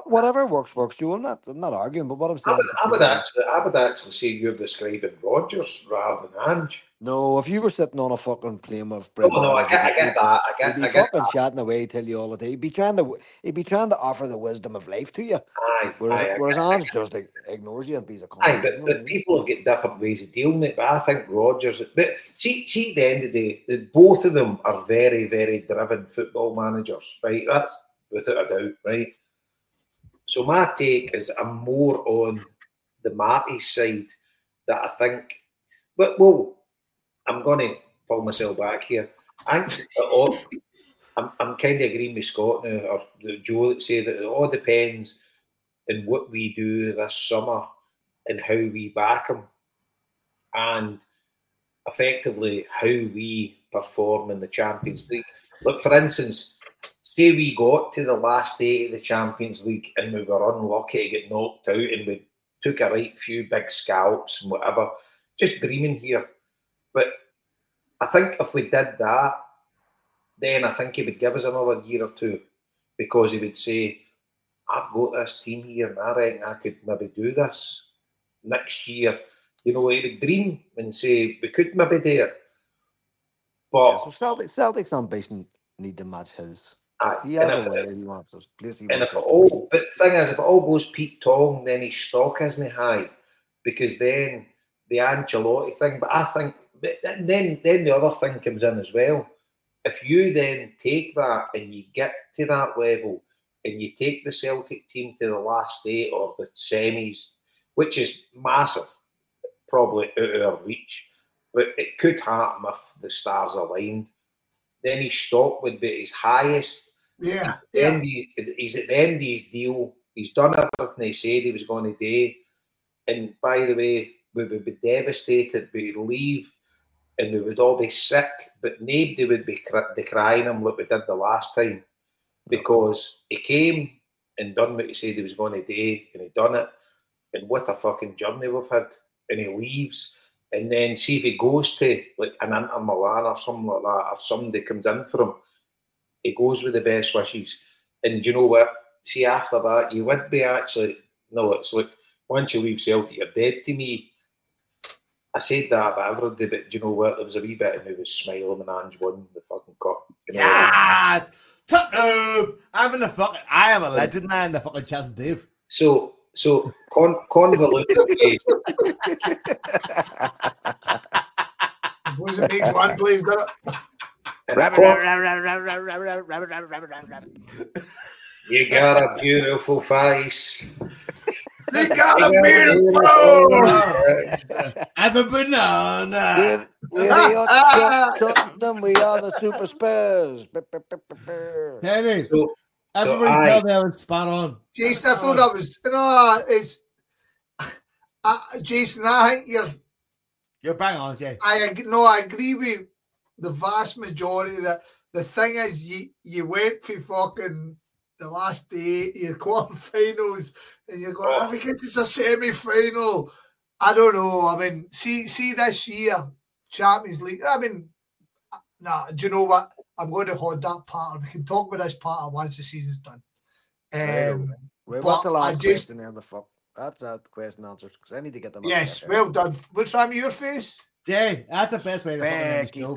whatever works, Joe. I'm not arguing, but what I'm saying. I would actually say you're describing Rodgers rather than Ange. No, if you were sitting on a fucking plane with I get that. He'd be fucking chatting away till you all the day. He'd be trying to offer the wisdom of life to you. Whereas Ange just ignores you and be a comment. But people have got different ways of dealing with it. But I think Rodgers. But see, at the end of the day, both of them are very, very driven football managers, right? That's without a doubt, right? So my take is I'm more on the Marty side that I think. But I'm going to pull myself back here. I'm kind of agreeing with Scott now, or Joe, that say that it all depends on what we do this summer and how we back them, and effectively how we perform in the Champions League. Look, for instance, say we got to the last 8 of the Champions League and we were unlucky to get knocked out and we took a right few big scalps and whatever, just dreaming here. But I think if we did that, then I think he would give us another year or two, because he would say, I've got this team here and I reckon I could maybe do this next year. You know, he would dream and say, we could maybe do it. But so Celtic's ambition need to match his. He has a way he wants us. But the thing is, if it all goes Pete Tong, then his stock isn't high, because then the Ancelotti thing. But I think then the other thing comes in as well. If you then take that and you get to that level and you take the Celtic team to the last 8 or the semis, which is massive, probably out of our reach, but it could happen if the stars aligned, then his stock would be his highest. Yeah. He's at the end of his deal. He's done everything he said he was going to do. And by the way, we would be devastated. We'd leave and we would all be sick, but nobody would be decrying him like we did the last time, because he came and done what he said he was going to do, and he done it. And what a fucking journey we've had. And he leaves. And then see if he goes to like an Inter Milan or something like that, or somebody comes in for him, he goes with the best wishes. And you know what? See, after that, you would be actually, no, it's like, once you leave Celtic, you're dead to me. I said that about everybody, but do you know what? There was a wee bit and he was smiling and Ange won the fucking cup. Yes! I am a legend now in the fucking Chas Dave. So convoluted way. Was it makes one plays that? You got a beautiful face. You got a beautiful. I'm a banana. We're the Tottenham, we are the Super Spurs. Teddy, So everybody's telling me I was spot on. Jason, I thought that was it's Jason. I think You're bang on, Jay. I agree with the vast majority of that. The thing is, you went for fucking the last day of your quarterfinals, and you're going, I think it's a semi-final. I don't know. I mean, see this year, Champions League. I mean, do you know what? I'm going to hold that part. We can talk about this part once the season's done. What's the last question there? The fuck? That's the question answered because I need to get them. Yes, well done. What's wrong with your face? Jay, that's the best way to fucking end the show.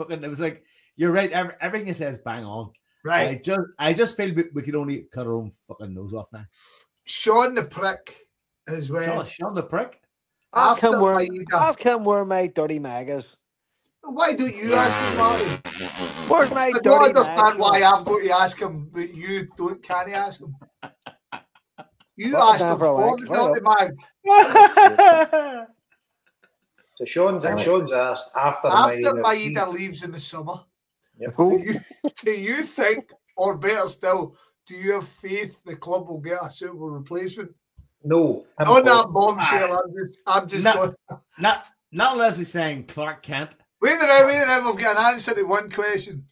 It was like, you're right. Everything you say is bang on. Right. I just feel we could only cut our own fucking nose off now. Sean the Prick as well. Sean the Prick? Ask him where my dirty mag is. Why don't you ask him, Marty? Where's my dirty mag? I don't understand why I've got to ask him that you can't ask him. You asked him for the dirty mag. So Sean's asked after Maeda leaves in the summer. Yep. Do you think, or better still, do you have faith the club will get a suitable replacement? No. On that bombshell, I'm just going. Not unless we're saying Clark Kent. Wait a minute, we've got an answer to one question.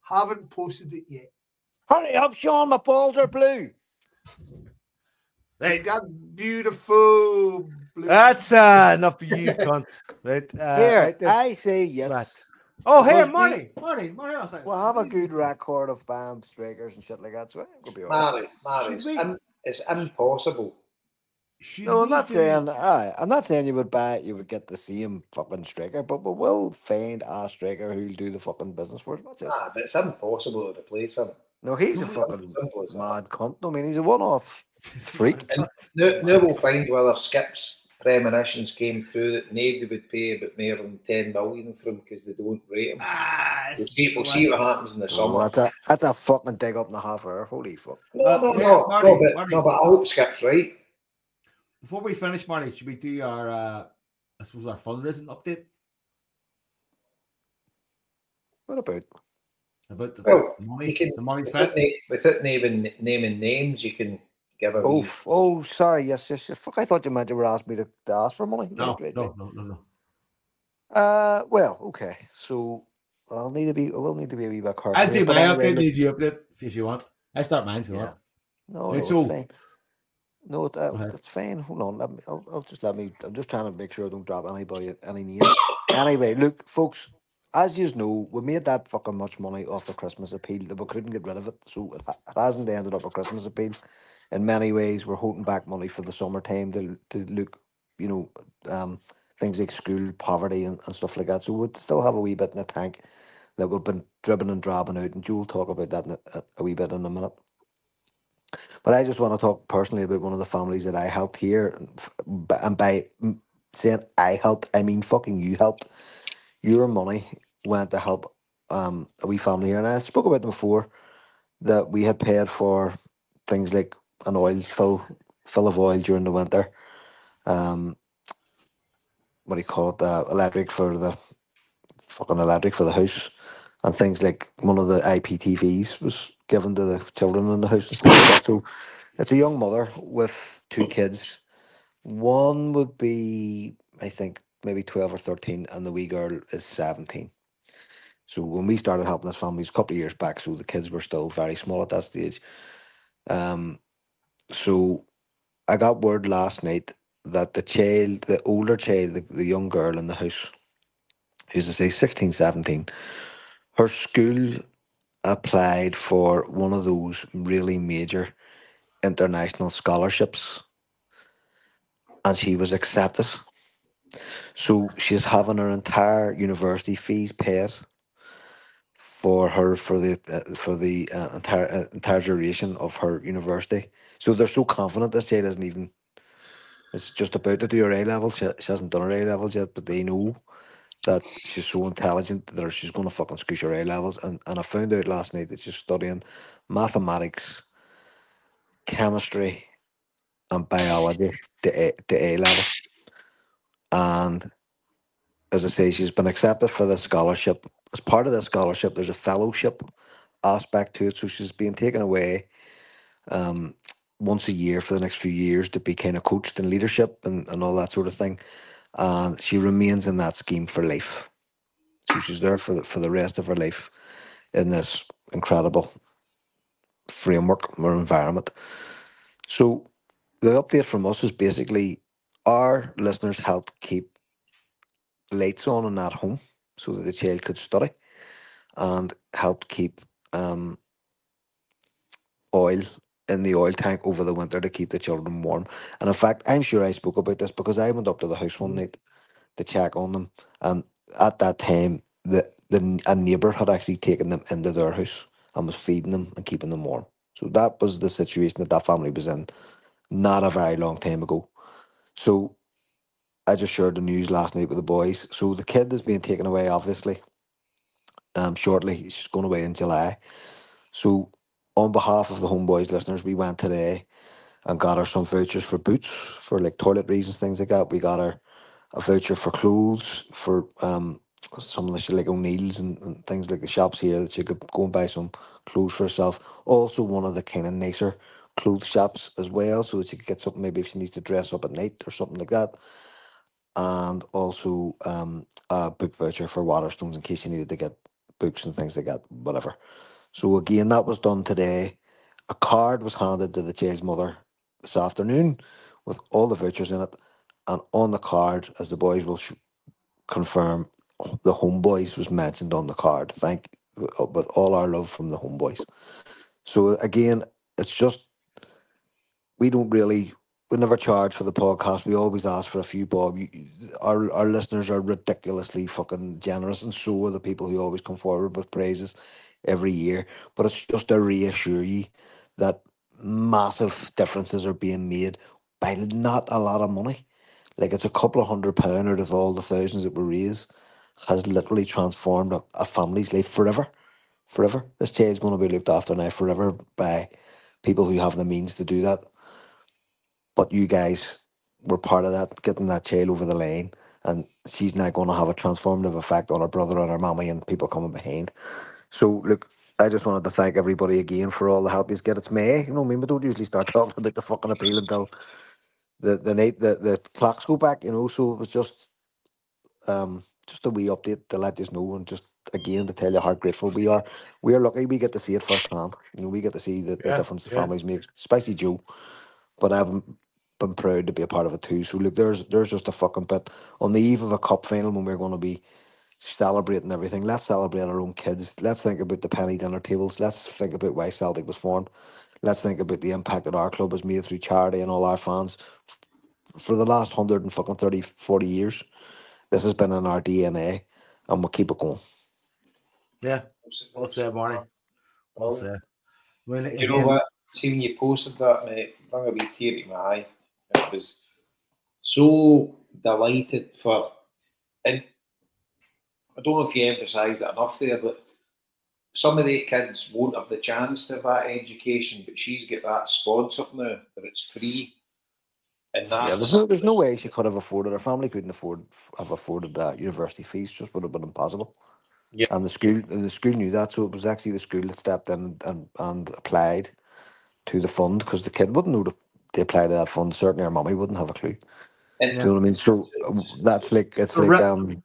Haven't posted it yet. Hurry up, Sean, my balls are blue. Right. Got beautiful blue. That's enough for you, cunt. Right. Here, I say yes. Right. Oh, here, Marty. We'll have a good record of banned strikers and shit like that, so it'll be all right. Marty, it's impossible. No, I'm not saying you would get the same fucking striker, but we will find a striker who'll do the fucking business for us. But it's impossible to replace him. No, he's a fucking mad cunt. I mean, he's a one-off freak. And now we'll find whether Skip's premonitions came through that nobody would pay about more than 10 million for him because they don't rate him. We'll see what happens in the summer. That's a fucking dig up in a half hour. Holy fuck. No, but I hope Skip's right. Before we finish, Marty, should we do our, I suppose, our fundraising update? What about? About the money? The money's spent? Without naming names, you can give a... Oh, sorry, yes. Fuck, I thought you meant you were asking me to ask for money. No. Well, okay. So, I will need to be a wee bit careful. I'll do my update, need you update if you want. I start mine if you want. No, it's fine. No, that's fine. Hold on. I'm just trying to make sure I don't drop any names. Anyway, look, folks, as you know, we made that fucking much money off the Christmas appeal that we couldn't get rid of it. So it hasn't ended up a Christmas appeal. In many ways, we're holding back money for the summertime to look, things like school, poverty and stuff like that. So we'd still have a wee bit in the tank that we've been dribbling and drabbing out. And Joe will talk about that a wee bit in a minute. But I just want to talk personally about one of the families that I helped here. And by saying I helped, I mean fucking you helped. Your money went to help a wee family here. And I spoke about them before, that we had paid for things like an oil fill of oil during the winter. What do you call it? Electric for the house. And things like one of the IPTVs was given to the children in the house and stuff like that. So it's a young mother with 2 kids. One would be, I think, maybe 12 or 13, and the wee girl is 17. So when we started helping this family, it was a couple of years back, so the kids were still very small at that stage. So I got word last night that the older child, the young girl in the house, who's to say 16, 17, her school applied for one of those really major international scholarships, and she was accepted. So she's having her entire university fees paid for the entire duration of her university. So they're so confident this child isn't even. It's just about to do her A levels. She hasn't done her A levels yet, but they know that she's so intelligent that she's going to fucking squish her A levels. And I found out last night that she's studying mathematics, chemistry, and biology to A level. And as I say, she's been accepted for the scholarship. As part of the scholarship, there's a fellowship aspect to it. So she's being taken away once a year for the next few years to be kind of coached in leadership and all that sort of thing. And she remains in that scheme for life. So she's there for the rest of her life in this incredible framework or environment. So the update from us is basically our listeners helped keep lights on in that home so that the child could study, and helped keep oil in the oil tank over the winter to keep the children warm. And in fact, I'm sure I spoke about this because I went up to the house one night to check on them, and at that time a neighbour had actually taken them into their house and was feeding them and keeping them warm. So that was the situation that family was in not a very long time ago. So I just shared the news last night with the boys. So the kid is being taken away, obviously. Shortly, she's going away in July. So on behalf of the Homeboys listeners, we went today and got her some vouchers for boots, for like toiletries and things like that. We got her a voucher for clothes, for some of the shit like O'Neill's and things like the shops here that she could go and buy some clothes for herself. Also one of the kind of nicer clothes shops as well, so that she could get something maybe if she needs to dress up at night or something like that. And also a book voucher for Waterstones in case you needed to get books and things like that, whatever. So again, that was done today. A card was handed to the child's mother this afternoon with all the vouchers in it, and on the card, as the boys will confirm, the Homeboys was mentioned on the card. With all our love from the Homeboys. So again, it's just we never charge for the podcast. We always ask for a few bob. Our listeners are ridiculously fucking generous, and so are the people who always come forward with praises every year. But it's just to reassure you that massive differences are being made by not a lot of money. Like it's a couple of £100 out of all the thousands that were raised has literally transformed a family's life forever. Forever. This child's going to be looked after now forever by people who have the means to do that. But you guys were part of that, getting that child over the line, and she's now going to have a transformative effect on her brother and her mommy and people coming behind. So, look, I just wanted to thank everybody again for all the help you get. It's May, you know what I mean? We don't usually start talking about the fucking appeal until the night the clocks go back, you know. So it was just a wee update to let you know, and just again to tell you how grateful we are. We are lucky we get to see it firsthand. You know, we get to see the difference the families make, especially Joe. But I've been proud to be a part of it too. So look, there's just a fucking bit on the eve of a cup final when we're going to be celebrating everything. Let's celebrate our own kids. Let's think about the penny dinner tables. Let's think about why Celtic was formed. Let's think about the impact that our club has made through charity and all our fans for the last 130, 40 years. This has been in our DNA, and we'll keep it going. Yeah, well said, Marty. Well said. Well, again, you know what? See, when you posted that, mate, it brought a wee tear to my eye. It was so delighted for, and I don't know if you emphasised it enough there, but some of the kids won't have the chance to have that education, but she's got that sponsored now, that it's free. And that's, there's no way she could have afforded, her family couldn't have afforded that university fees, just would have been impossible. Yeah. And the school knew that, so it was actually the school that stepped in and applied to the fund, because the kid wouldn't know to apply to that fund. Certainly her mummy wouldn't have a clue. And do you know what I mean? So that's like, it's like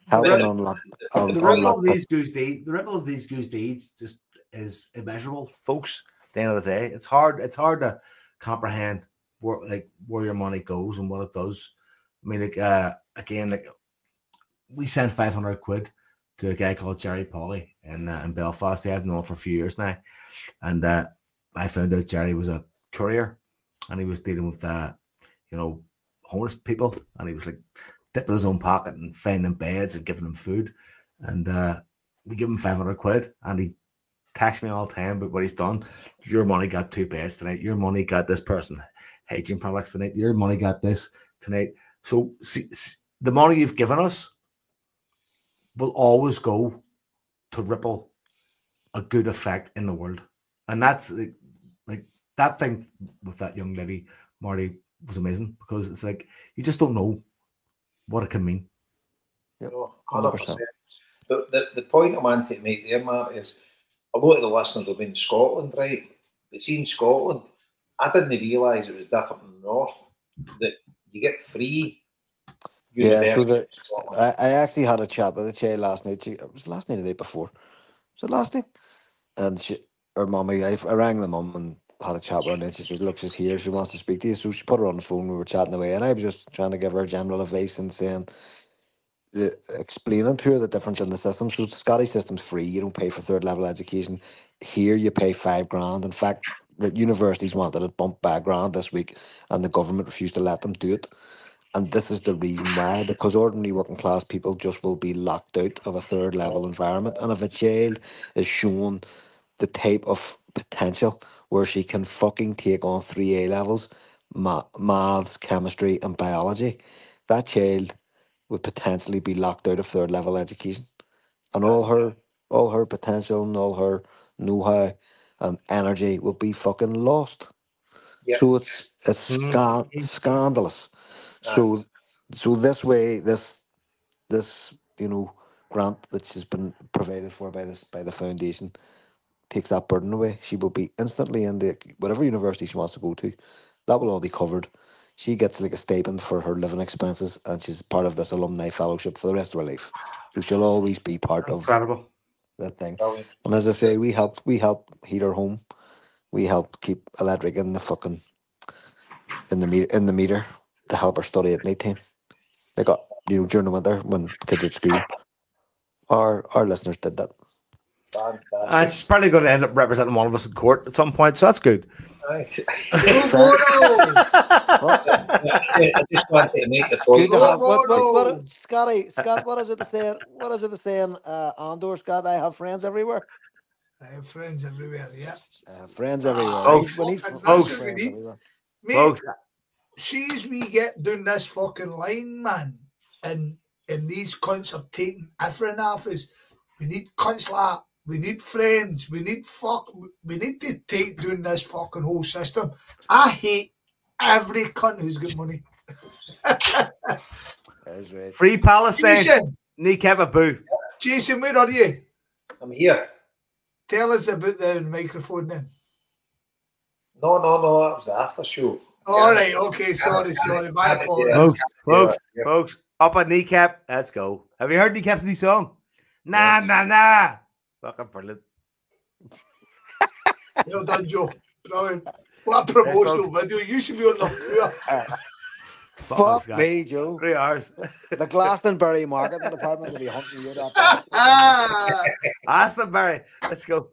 helping unlock. The ripple of these goose deeds just is immeasurable, folks. At the end of the day, it's hard to comprehend where your money goes and what it does. I mean, again, we sent 500 quid to a guy called Jerry Polly in Belfast. I've known for a few years now, and I found out Jerry was a courier, and he was dealing with homeless people, and he was like dipping his own pocket and finding beds and giving them food, and we give him 500 quid, and he texts me all the time about what he's done. Your money got 2 beds tonight. Your money got this person hygiene products tonight. Your money got this tonight. So see, the money you've given us will always go to ripple a good effect in the world. And that's like that thing with that young lady, Marty, was amazing, because it's like, you just don't know what it can mean. Yep, 100%. The point I'm wanting to make there, Mark, is a lot of the listeners have been in Scotland, right? They seen Scotland. I didn't realise it was different in the north. That you get free. Yeah, so I actually had a chat with the chair last night. It was last night or the night before. Was it last night? And her mummy, I rang the mum and had a chat with her, and then she says, "Look, she's here. She wants to speak to you." So she put her on the phone. We were chatting away, and I was just trying to give her general advice and saying, explaining to her the difference in the system. So the Scottish system's free. You don't pay for third level education. Here you pay $5,000. In fact, the universities wanted it bumped by $1,000 this week, and the government refused to let them do it. And this is the reason why, because ordinary working class people just will be locked out of a third level environment. And if a child is shown the type of potential where she can fucking take on 3 A levels, maths, chemistry, and biology, that child would potentially be locked out of third level education, and all her potential and all her know-how and energy would be fucking lost. Yep. So it's scandalous. So this way, this grant that has been provided for by the foundation takes that burden away. She will be instantly in the whatever university she wants to go to. That will all be covered. She gets like a stipend for her living expenses, and she's part of this alumni fellowship for the rest of her life. So she'll always be part of that thing. And as I say, we help heat her home. We help keep electric in the meter to help her study at night time. Like during the winter when kids are at school. Our listeners did that. She's probably going to end up representing one of us in court at some point, so that's good. I just wanted to make the point. Scott, what is it the saying? What is it the saying? Andor, Scott, I have friends everywhere. I have friends everywhere. Yeah, friends everywhere. Mate, see as we get down this fucking line, man, and these cunts are taking everything off us. We need cunts like that. We need friends. We need to take down this fucking whole system. I hate every cunt who's got money. That's right. Free Palestine. Jason, Kneecap a boo. Jason, where are you? I'm here. Tell us about the microphone then. No, that was the after show. All right, okay, sorry, my apologies. Folks, up a Kneecap, let's go. Have you heard Kneecap's new song? Nah. Fucking brilliant. Well done, Joe. Brilliant. What a promotional video. You should be on the tour. Fuck me, Joe. 3 hours. The Glastonbury marketing department will be hunting you up. Glastonbury. Let's go.